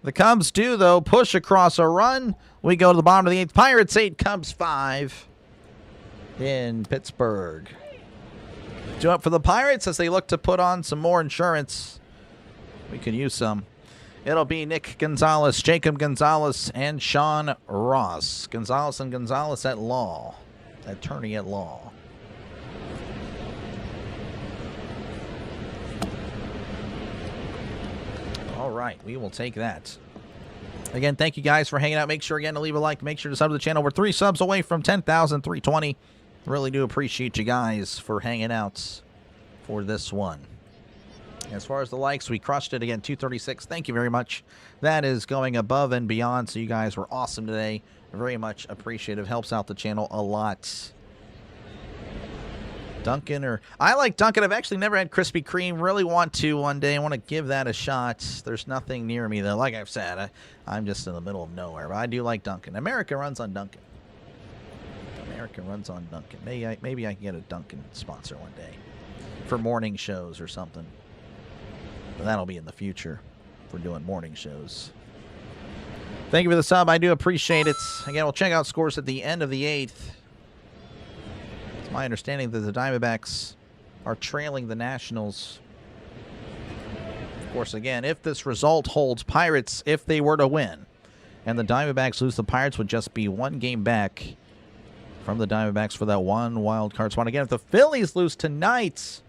The Cubs do, though, push across a run. We go to the bottom of the 8th. Pirates 8, Cubs 5 in Pittsburgh. 2 up for the Pirates as they look to put on some more insurance. We could use some. It'll be Nick Gonzalez, Jacob Gonzalez, and Sean Ross. Gonzalez and Gonzalez at law. Attorney at law. All right, we will take that. Again, thank you guys for hanging out. Make sure, again, to leave a like. Make sure to sub to the channel. We're 3 subs away from 10,320. Really do appreciate you guys for hanging out for this one. As far as the likes, we crushed it again, 236. Thank you very much. That is going above and beyond, so you guys were awesome today. Very much appreciative. Helps out the channel a lot. Dunkin', or I like Dunkin'. I've actually never had Krispy Kreme. Really want to one day. I want to give that a shot. There's nothing near me, though. Like I've said, I'm just in the middle of nowhere. But I do like Dunkin'. America runs on Dunkin'. America runs on Dunkin'. Maybe I can get a Dunkin' sponsor one day for morning shows or something. But that'll be in the future if we're doing morning shows. Thank you for the sub. I do appreciate it. Again, we'll check out scores at the end of the 8th. It's my understanding that the Diamondbacks are trailing the Nationals. Of course, again, if this result holds, Pirates, if they were to win, and the Diamondbacks lose, the Pirates would just be 1 game back from the Diamondbacks for that 1 wild card spot. Again, if the Phillies lose tonight,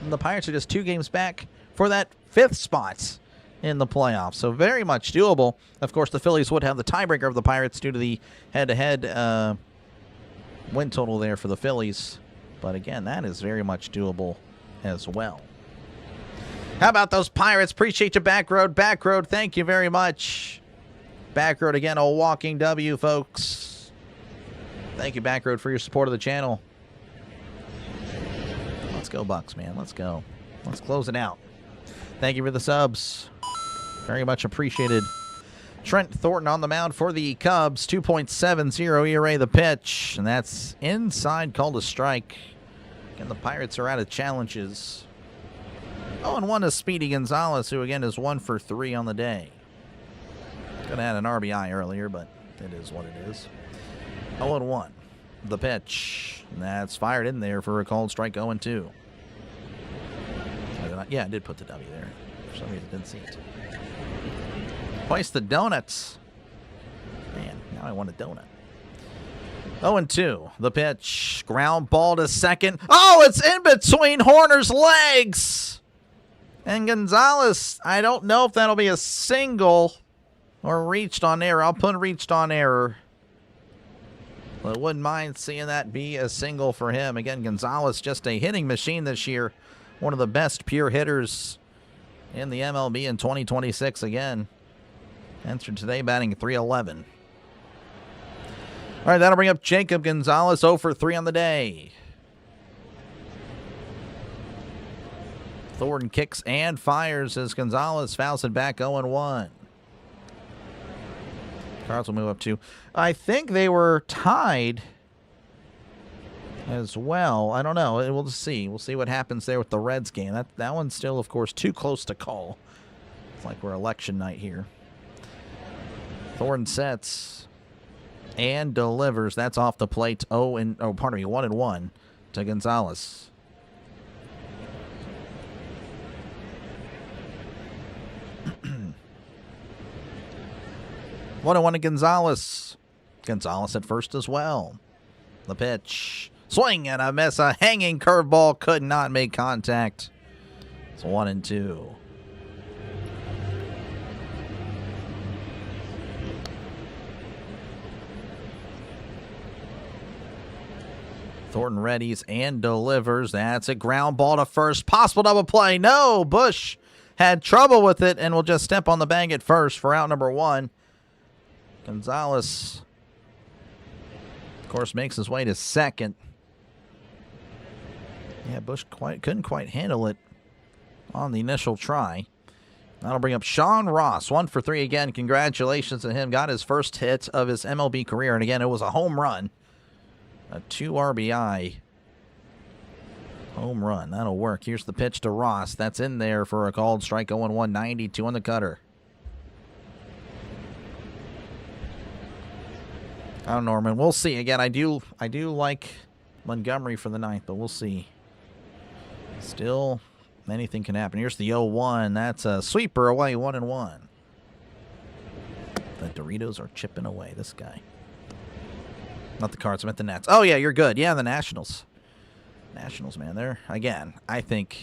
then the Pirates are just 2 games back for that 5th spot in the playoffs. So very much doable. Of course, the Phillies would have the tiebreaker of the Pirates due to the head-to-head win total there for the Phillies. But again, that is very much doable as well. How about those Pirates? Appreciate you, Backroad. Backroad, thank you very much. Backroad, again, a walking W, folks. Thank you, Backroad, for your support of the channel. Let's go, Bucks, man. Let's go. Let's close it out. Thank you for the subs. Very much appreciated. Trent Thornton on the mound for the Cubs. 2.70 ERA the pitch. And that's inside, called a strike. And the Pirates are out of challenges. 0-1 to Speedy Gonzalez, who again is 1 for 3 on the day. Could have had an RBI earlier, but it is what it is. 0-1. The pitch. And that's fired in there for a called strike. 0-2. Yeah, I did put the W there. For some reason, I didn't see it. Place the donuts. Man, now I want a donut. 0-2. The pitch. Ground ball to second. Oh, it's in between Horner's legs. And Gonzalez, I don't know if that'll be a single or reached on error. I'll put reached on error. But I wouldn't mind seeing that be a single for him. Again, Gonzalez just a hitting machine this year. One of the best pure hitters in the MLB in 2026 again. Entered today batting .311. All right, that'll bring up Jacob Gonzalez, 0 for 3 on the day. Thornton kicks and fires as Gonzalez fouls it back 0-1. Cards will move up to, I think they were tied as well. I don't know. We'll just see. We'll see what happens there with the Reds game. That one's still, of course, too close to call. It's like we're election night here. Thornton sets and delivers. That's off the plate. 1-1 to Gonzalez. One to Gonzalez. Gonzalez at first as well. The pitch. Swing and a miss. A hanging curveball could not make contact. It's 1-2. Thornton readies and delivers. That's a ground ball to first. Possible double play. No. Bush had trouble with it and will just step on the bag at first for out number 1. Gonzalez, of course, makes his way to second. Yeah, Bush couldn't quite handle it on the initial try. That'll bring up Sean Ross, 1 for 3 again. Congratulations to him. Got his first hit of his MLB career. And again, it was a home run. A 2 RBI home run. That'll work. Here's the pitch to Ross. That's in there for a called strike. 0-1, 92 on the cutter. I don't know, Norman. We'll see. Again, I do like Montgomery for the 9th, but we'll see. Still, anything can happen. Here's the 0-1. That's a sweeper away, 1-1. The Doritos are chipping away. This guy. Not the Cards. I meant the Nets. Oh, yeah, you're good. Yeah, the Nationals. Nationals, man. They're, again, I think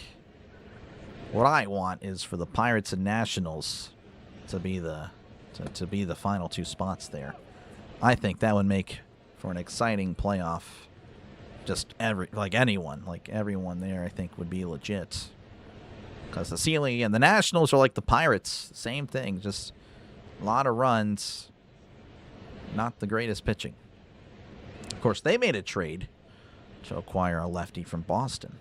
what I want is for the Pirates and Nationals to be the final 2 spots there. I think that would make for an exciting playoff. Just everyone there, I think, would be legit. Because the ceiling, and the Nationals are like the Pirates. Same thing, just a lot of runs. Not the greatest pitching. Of course, they made a trade to acquire a lefty from Boston.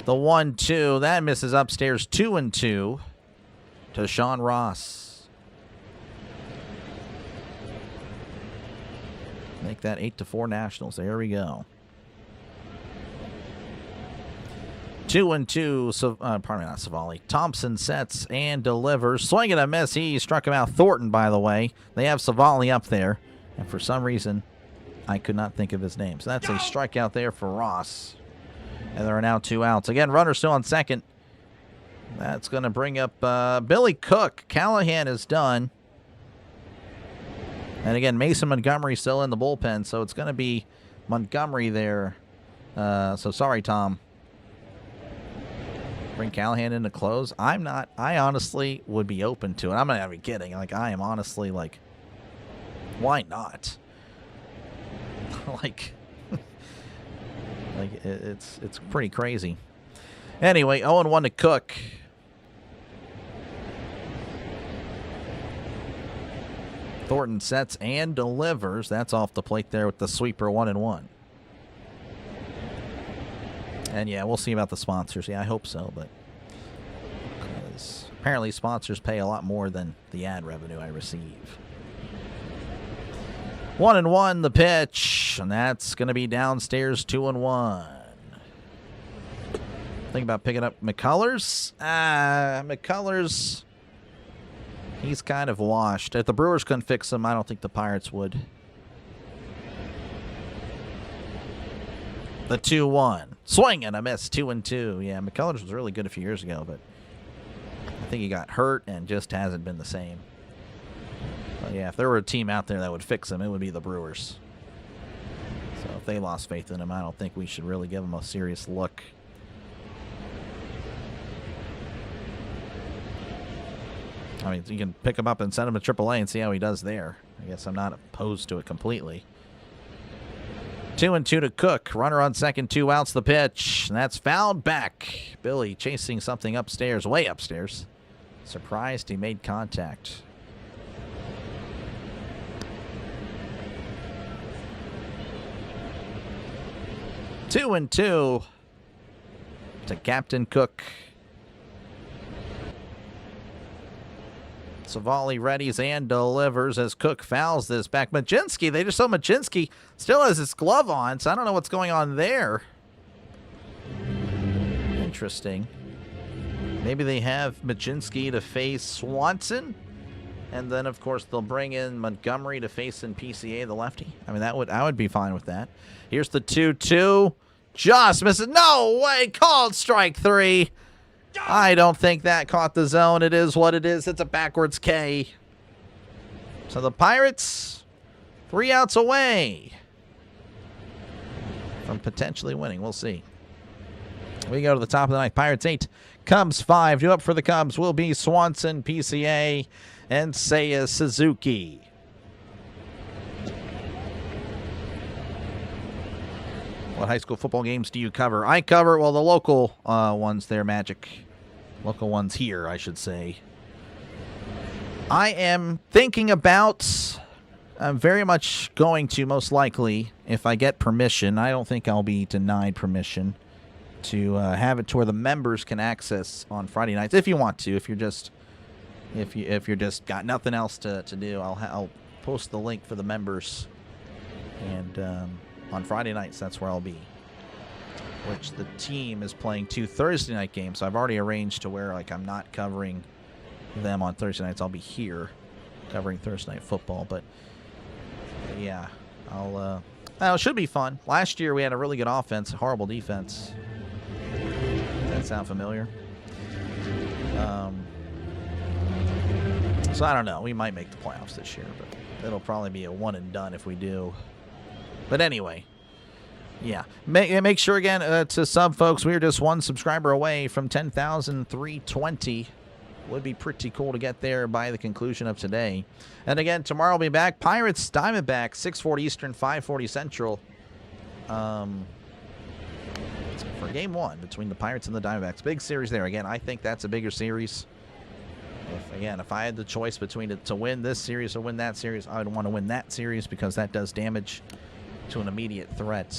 The 1-2, that misses upstairs. 2-2 to Sean Ross. Make that 8-4 Nationals. There we go. 2-2. Pardon me, not Savali. Thompson sets and delivers. Swing and a miss. He struck him out. Thornton, by the way. They have Savali up there. And for some reason, I could not think of his name. So that's a strikeout there for Ross. And there are now 2 outs. Again, runner still on second. That's going to bring up Billy Cook. Callahan is done. And again, Mason Montgomery still in the bullpen, so it's going to be Montgomery there. So sorry, Tom. Bring Callahan in to close. I honestly would be open to it. I'm not even kidding. I am honestly why not? It's pretty crazy. Anyway, 0-1 to Cook. Thornton sets and delivers. That's off the plate there with the sweeper. 1-1. And yeah, we'll see about the sponsors. Yeah, I hope so, but because Apparently, sponsors pay a lot more than the ad revenue I receive. 1-1 the pitch, and that's going to be downstairs 2-1. Think about picking up McCullers. McCullers, he's kind of washed. If the Brewers couldn't fix him, I don't think the Pirates would. The 2-1. Swing and a miss, 2-2. Yeah, McCullers was really good a few years ago, but I think he got hurt and just hasn't been the same. But yeah, if there were a team out there that would fix him, it would be the Brewers. So if they lost faith in him, I don't think we should really give him a serious look. I mean, you can pick him up and send him to AAA and see how he does there. I guess I'm not opposed to it completely. 2-2 to Cook. Runner on second, 2 outs, the pitch. And that's fouled back. Billy chasing something upstairs, way upstairs. Surprised he made contact. Two and two to Captain Cook. Savali readies and delivers as Cook fouls this back. Majinski, they just saw Majinski still has his glove on, so I don't know what's going on there. Interesting. Maybe they have Majinski to face Swanson, and then of course they'll bring in Montgomery to face in PCA, the lefty. I mean, I would be fine with that. Here's the 2-2. Just misses. No way. Called strike 3. I don't think that caught the zone. It is what it is. It's a backwards K. So the Pirates, 3 outs away from potentially winning. We'll see. We go to the top of the ninth. Pirates 8, Cubs 5. Due up for the Cubs will be Swanson, PCA, and Seiya Suzuki. What high school football games do you cover? I cover, well, the local ones there, Magic. Local ones here, I should say. I am thinking about, I'm very much going to, most likely, if I get permission, I don't think I'll be denied permission, to have it to where the members can access on Friday nights, if you want to. If you're just got nothing else to do, I'll post the link for the members, and on Friday nights, that's where I'll be. Which the team is playing 2 Thursday night games. So I've already arranged to where, like, I'm not covering them on Thursday nights. I'll be here covering Thursday night football. But yeah, it should be fun. Last year we had a really good offense, horrible defense. Does that sound familiar? So I don't know. We might make the playoffs this year, but it'll probably be a one and done if we do. But anyway, yeah. Make sure, again, to sub, folks, we're just 1 subscriber away from 10,320. Would be pretty cool to get there by the conclusion of today. And again, tomorrow we'll be back. Pirates, Diamondbacks, 6:40 Eastern, 5:40 Central. For Game 1 between the Pirates and the Diamondbacks. Big series there. Again, I think that's a bigger series. If I had the choice between to win this series or win that series, I would want to win that series because that does damage to an immediate threat.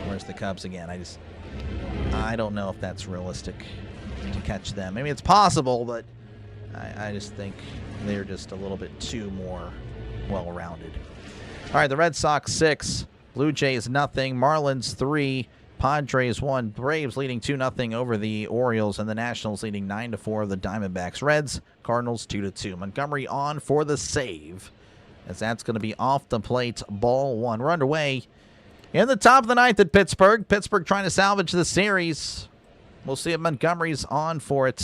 Whereas the Cubs, again, I don't know if that's realistic to catch them. Maybe it's possible, but I just think they're just a little bit too more well-rounded. All right, the Red Sox 6, Blue Jays nothing, Marlins 3, Padres 1, Braves leading 2-0 over the Orioles, and the Nationals leading 9-4 of the Diamondbacks. Reds, Cardinals 2-2. Montgomery on for the save, as that's going to be off the plate, ball 1. We're underway in the top of the ninth at Pittsburgh. Pittsburgh trying to salvage the series. We'll see if Montgomery's on for it.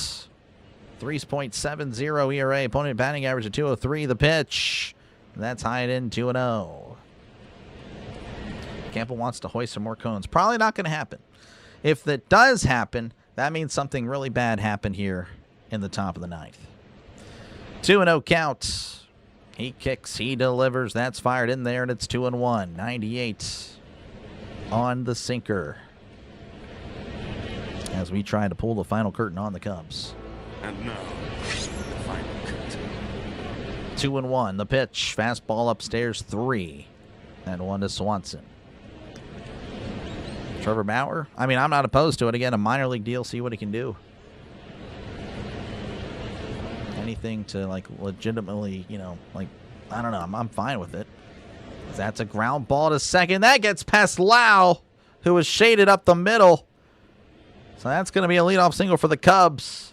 3.70 ERA, opponent batting average of 203. The pitch, that's high and in, 2-0. Campbell wants to hoist some more cones. Probably not going to happen. If that does happen, that means something really bad happened here in the top of the ninth. 2-0 count. He kicks, he delivers. That's fired in there, and it's 2-1. 98 on the sinker as we try to pull the final curtain on the Cubs. And now, the final curtain. 2-1. The pitch. Fastball upstairs, 3. And 1 to Swanson. Trevor Bauer. I mean, I'm not opposed to it. Again, a minor league deal. See what he can do. anything to, like, legitimately, you know, like, I don't know. I'm fine with it. That's a ground ball to second. That gets past Lau, who was shaded up the middle. So that's going to be a leadoff single for the Cubs.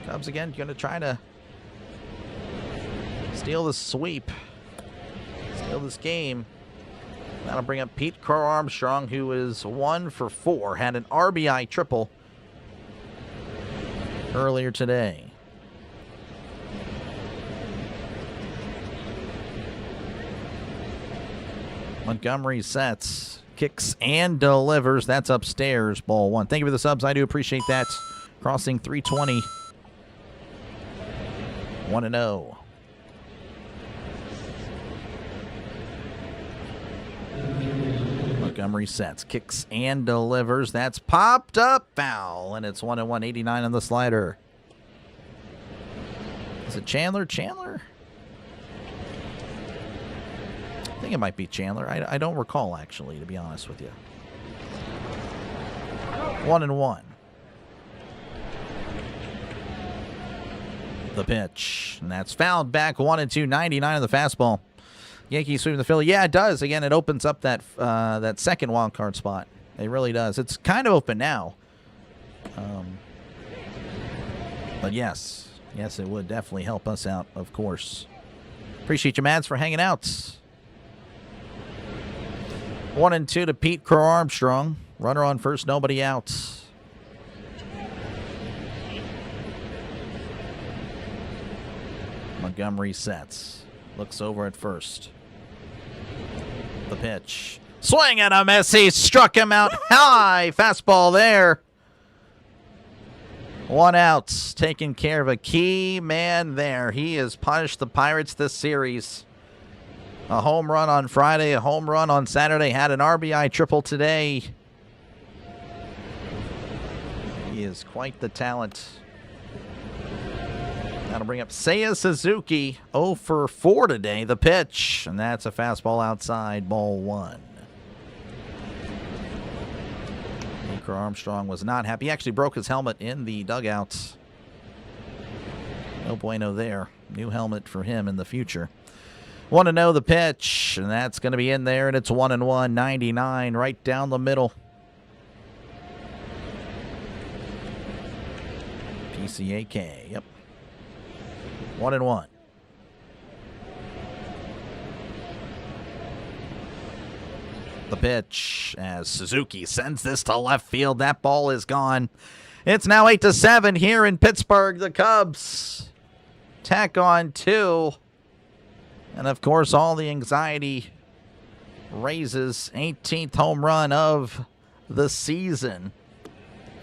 Cubs, again, going to try to steal the sweep. Steal this game. That'll bring up Pete Crow Armstrong, who is 1 for 4. Had an RBI triple earlier today. Montgomery sets, kicks, and delivers. That's upstairs, ball 1. Thank you for the subs. I do appreciate that. Crossing 320. 1-0. Montgomery sets, kicks, and delivers. That's popped up, foul, and it's 1-1, 89 on the slider. Is it Chandler? Chandler? I think it might be Chandler. I don't recall, actually, to be honest with you. 1-1. The pitch. And that's fouled back. 1-2, 99 on the fastball. Yankees sweeping the Philly. Yeah, it does. Again, it opens up that that second wild card spot. It really does. It's kind of open now. But yes. Yes, it would definitely help us out, of course. Appreciate you, Mads, for hanging out. 1-2 to Pete Crow Armstrong. Runner on first, nobody out. Montgomery sets. Looks over at first. The pitch. Swing and a miss. He struck him out high. Fastball there. 1 out. Taking care of a key man there. He has punished the Pirates this series. A home run on Friday, a home run on Saturday, had an RBI triple today. He is quite the talent. That'll bring up Seiya Suzuki, 0 for 4 today, the pitch. And that's a fastball outside, ball 1. Crow Armstrong was not happy. He actually broke his helmet in the dugout. No bueno there. New helmet for him in the future. 1-0 the pitch, and that's going to be in there, and it's 1-1, 99, right down the middle. PCAK, yep. 1-1. The pitch as Suzuki sends this to left field. That ball is gone. It's now 8-7 here in Pittsburgh. The Cubs tack on 2. And, of course, all the anxiety raises. 18th home run of the season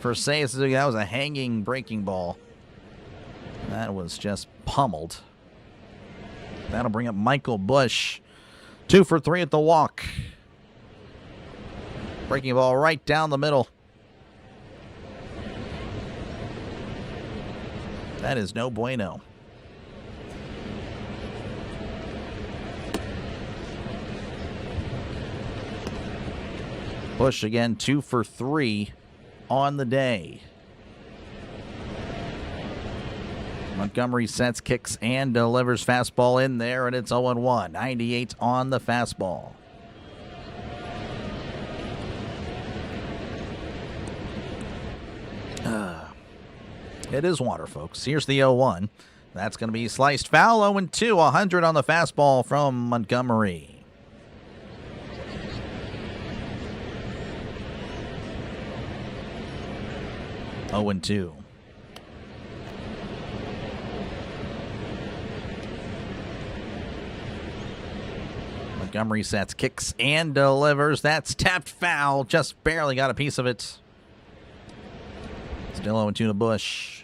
for Seiya Suzuki. That was a hanging breaking ball. That was just pummeled. That'll bring up Michael Busch. 2 for 3 at the walk. Breaking ball right down the middle. That is no bueno. Busch again, 2 for 3 on the day. Montgomery sets, kicks, and delivers. Fastball in there, and it's 0-1. 98 on the fastball. It is water, folks. Here's the 0-1. That's going to be sliced foul. 0-2, 100 on the fastball from Montgomery. Oh, and 2. Montgomery sets, kicks, and delivers. That's tapped foul. Just barely got a piece of it. Still 0-2 to Busch.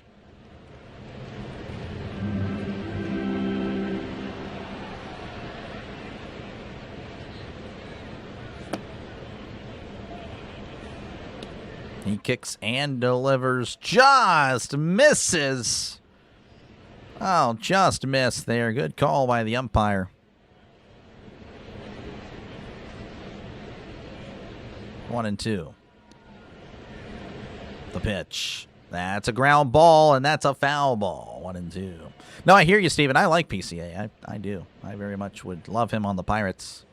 He kicks and delivers. Just misses. Oh, just missed there. Good call by the umpire. 1-2. The pitch. That's a ground ball, and that's a foul ball. 1-2. No, I hear you, Steven. I like PCA. I do. I very much would love him on the Pirates.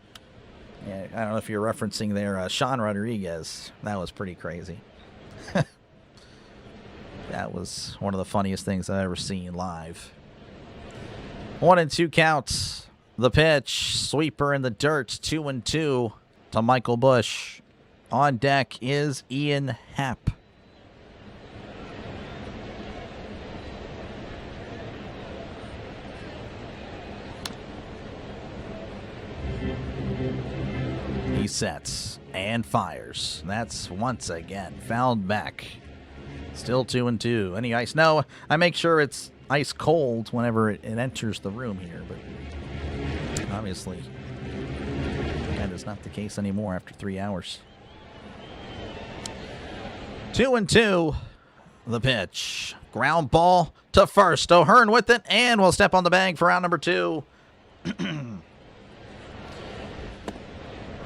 Yeah, I don't know if you're referencing there Sean Rodriguez. That was pretty crazy. That was one of the funniest things I've ever seen live. 1-2 counts. The pitch. Sweeper in the dirt. 2-2 to Michael Busch. On deck is Ian Happ. He sets and fires. That's once again fouled back. Still 2-2. Any ice? No, I make sure it's ice cold whenever it enters the room here, but obviously that is not the case anymore after 3 hours. 2-2. The pitch. Ground ball to first. O'Hearn with it, and we'll step on the bag for round number 2.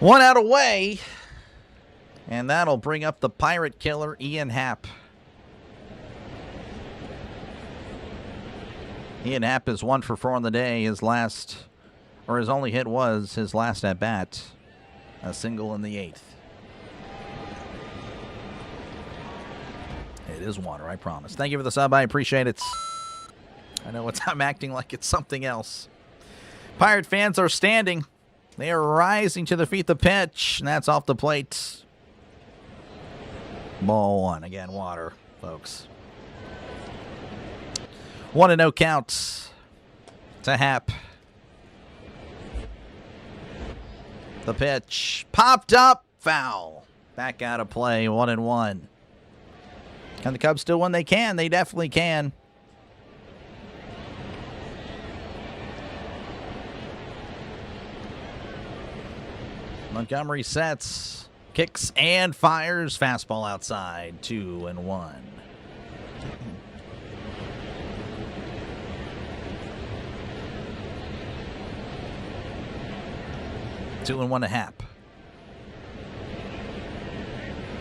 1 out away, and that'll bring up the Pirate killer, Ian Happ. Ian Happ is 1 for 4 on the day. His only hit was his last at bat, a single in the 8th. It is water, I promise. Thank you for the sub. I appreciate it. I know I'm acting like it's something else. Pirate fans are standing. They are rising to their feet. The pitch, and that's off the plate. Ball 1. Again, water, folks. 1-0 count to Happ. The pitch popped up, foul. Back out of play, 1-1. Can the Cubs still win? They can. They definitely can. Montgomery sets, kicks, and fires. Fastball outside, 2-1. 2-1 to Happ.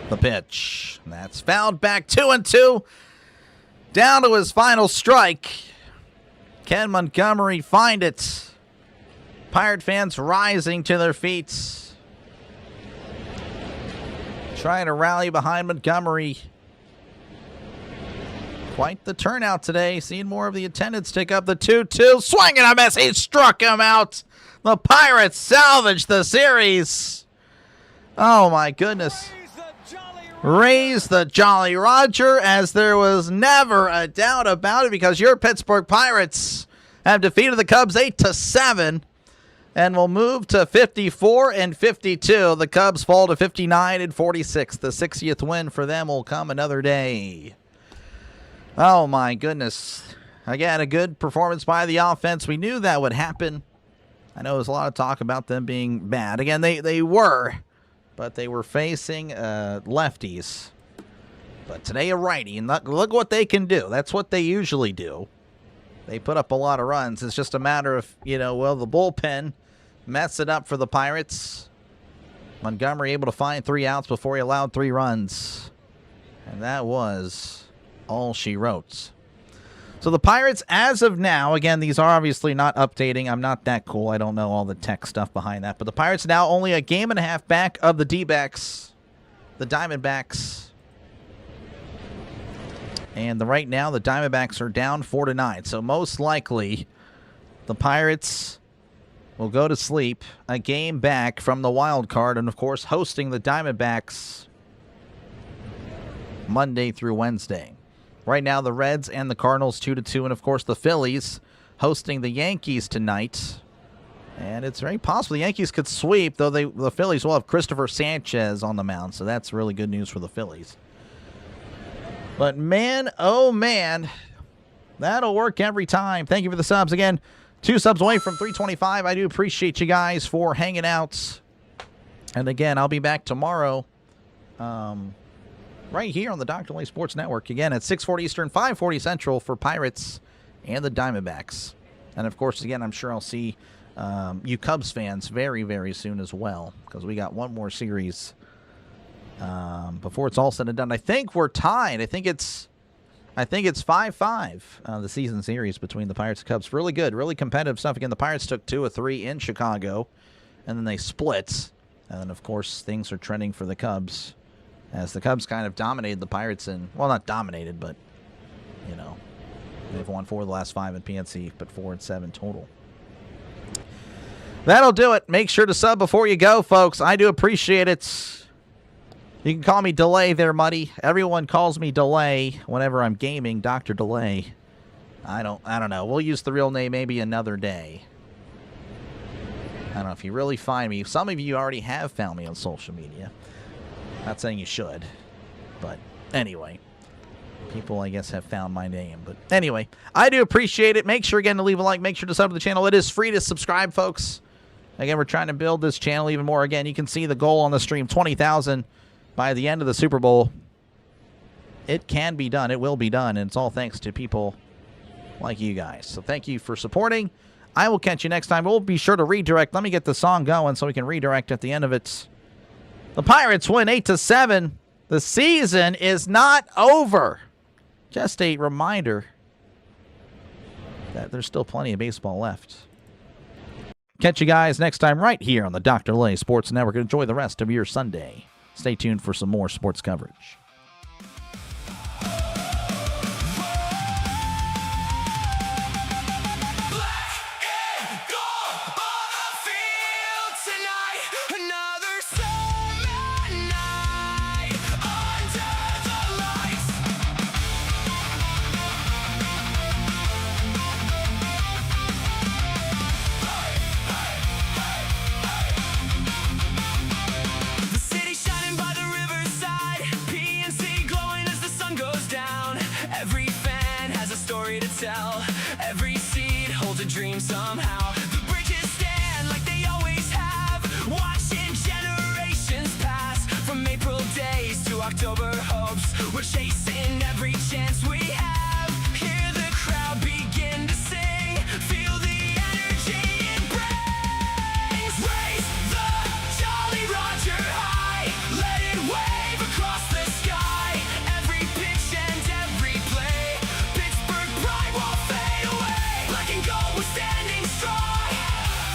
The pitch. That's fouled back. 2-2. Down to his final strike. Can Montgomery find it? Pirate fans rising to their feet. Trying to rally behind Montgomery. Quite the turnout today. Seeing more of the attendance tick up. The 2-2. Swing and a miss. He struck him out. The Pirates salvaged the series. Oh, my goodness. Raise the Jolly Roger, as there was never a doubt about it, because your Pittsburgh Pirates have defeated the Cubs 8-7 and will move to 54-52. The Cubs fall to 59-46. The 60th win for them will come another day. Oh, my goodness. Again, a good performance by the offense. We knew that would happen. I know there's a lot of talk about them being bad. Again, they were, but they were facing lefties. But today a righty, and look what they can do. That's what they usually do. They put up a lot of runs. It's just a matter of, the bullpen messed it up for the Pirates. Montgomery able to find 3 outs before he allowed 3 runs. And that was all she wrote. So the Pirates, as of now, again, these are obviously not updating. I'm not that cool. I don't know all the tech stuff behind that. But the Pirates now only a game and a half back of the D-backs, the Diamondbacks. And right now, the Diamondbacks are down 4-9. So most likely, the Pirates will go to sleep a game back from the wild card. And, of course, hosting the Diamondbacks Monday through Wednesday. Right now, the Reds and the Cardinals 2-2, and of course the Phillies hosting the Yankees tonight. And it's very possible the Yankees could sweep, though the Phillies will have Christopher Sanchez on the mound, so that's really good news for the Phillies. But man, oh man, that'll work every time. Thank you for the subs. Again, 2 subs away from 325. I do appreciate you guys for hanging out. And again, I'll be back tomorrow. Right here on the Dr. Lay Sports Network. Again, at 6:40 Eastern, 5:40 Central for Pirates and the Diamondbacks. And, of course, again, I'm sure I'll see you Cubs fans very, very soon as well, because we got one more series before it's all said and done. I think we're tied. I think it's I think it's 5-5, the season series between the Pirates and Cubs. Really good, really competitive stuff. Again, the Pirates took 2 of 3 in Chicago, and then they split. And then, of course, things are trending for the Cubs as the Cubs kind of dominated the Pirates. And, well, not dominated, but, you know, they've won 4 of the last 5 at PNC, but 4-7 total. That'll do it. Make sure to sub before you go, folks. I do appreciate it. You can call me Delay there, Muddy. Everyone calls me Delay whenever I'm gaming. Dr. Delay. I don't know. We'll use the real name maybe another day. I don't know if you really find me. Some of you already have found me on social media. Not saying you should. But anyway. People, I guess, have found my name. But anyway, I do appreciate it. Make sure, again, to leave a like. Make sure to sub to the channel. It is free to subscribe, folks. Again, we're trying to build this channel even more. Again, you can see the goal on the stream, 20,000 by the end of the Super Bowl. It can be done. It will be done. And it's all thanks to people like you guys. So thank you for supporting. I will catch you next time. We'll be sure to redirect. Let me get the song going so we can redirect at the end of it. The Pirates win 8-7. The season is not over. Just a reminder that there's still plenty of baseball left. Catch you guys next time right here on the Dr. Lay Sports Network. Enjoy the rest of your Sunday. Stay tuned for some more sports coverage. Every seed holds a dream somehow. The bridges stand like they always have, watching generations pass. From April days to October hopes, we're chasing every chance we have. Hear the crowd begin to sing, feel the energy it brings. Raise the Jolly Roger high, let it wave across the sky. Every pitch and every play, Pittsburgh pride won't fade away. Black and gold, we're standing strong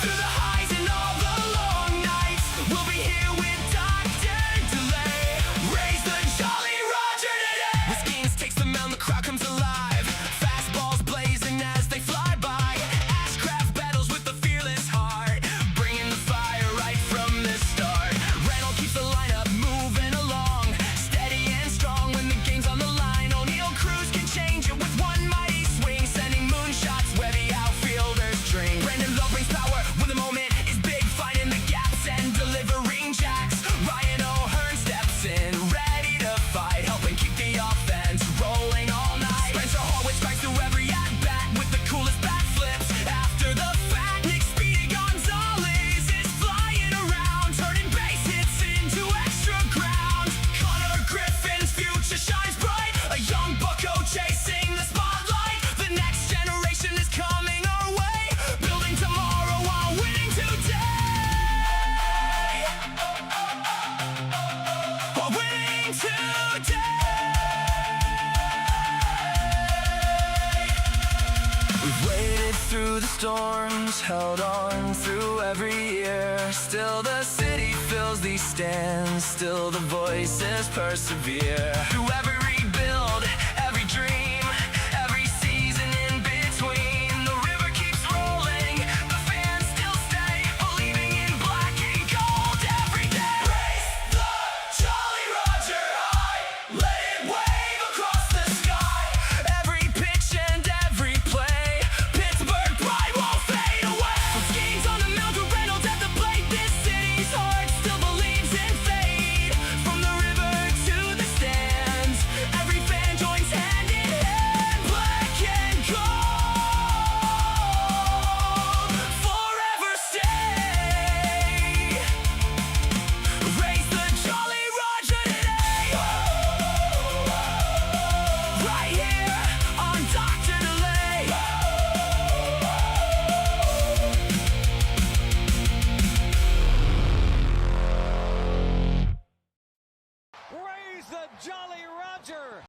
through the highs and all the long nights. We'll be here with Dr. Delay. Raise the Jolly Roger today. Whiskey takes the mound, the crowd comes alive. Fastballs blazing as they fly by. Ashcraft battles with the fearless heart, bringing the fire right from the start. Randall keeps the lineup moving along, steady and strong when the game's on the line. O'Neal Cruz can change it with one mighty swing, sending moonshots where the outfielders drink. Brandon Lowe brings power when the moment is big, finding the gaps and delivering jacks. Ryan O'Hearn steps in, ready to fight, helping keep the offense rolling all night. Spencer Horwitz strikes through every at-bat with the coolest bat flips. After the fact, Nick Speedy Gonzalez is flying around, turning base hits into extra ground. Connor Griffin's future shines bright, a young bucko chasing the spotlight. The next generation is coming our way, building tomorrow while winning today. While winning today. We've waded through the storms, held on through every year. Still the city fills these stands, still the voices persevere. Through every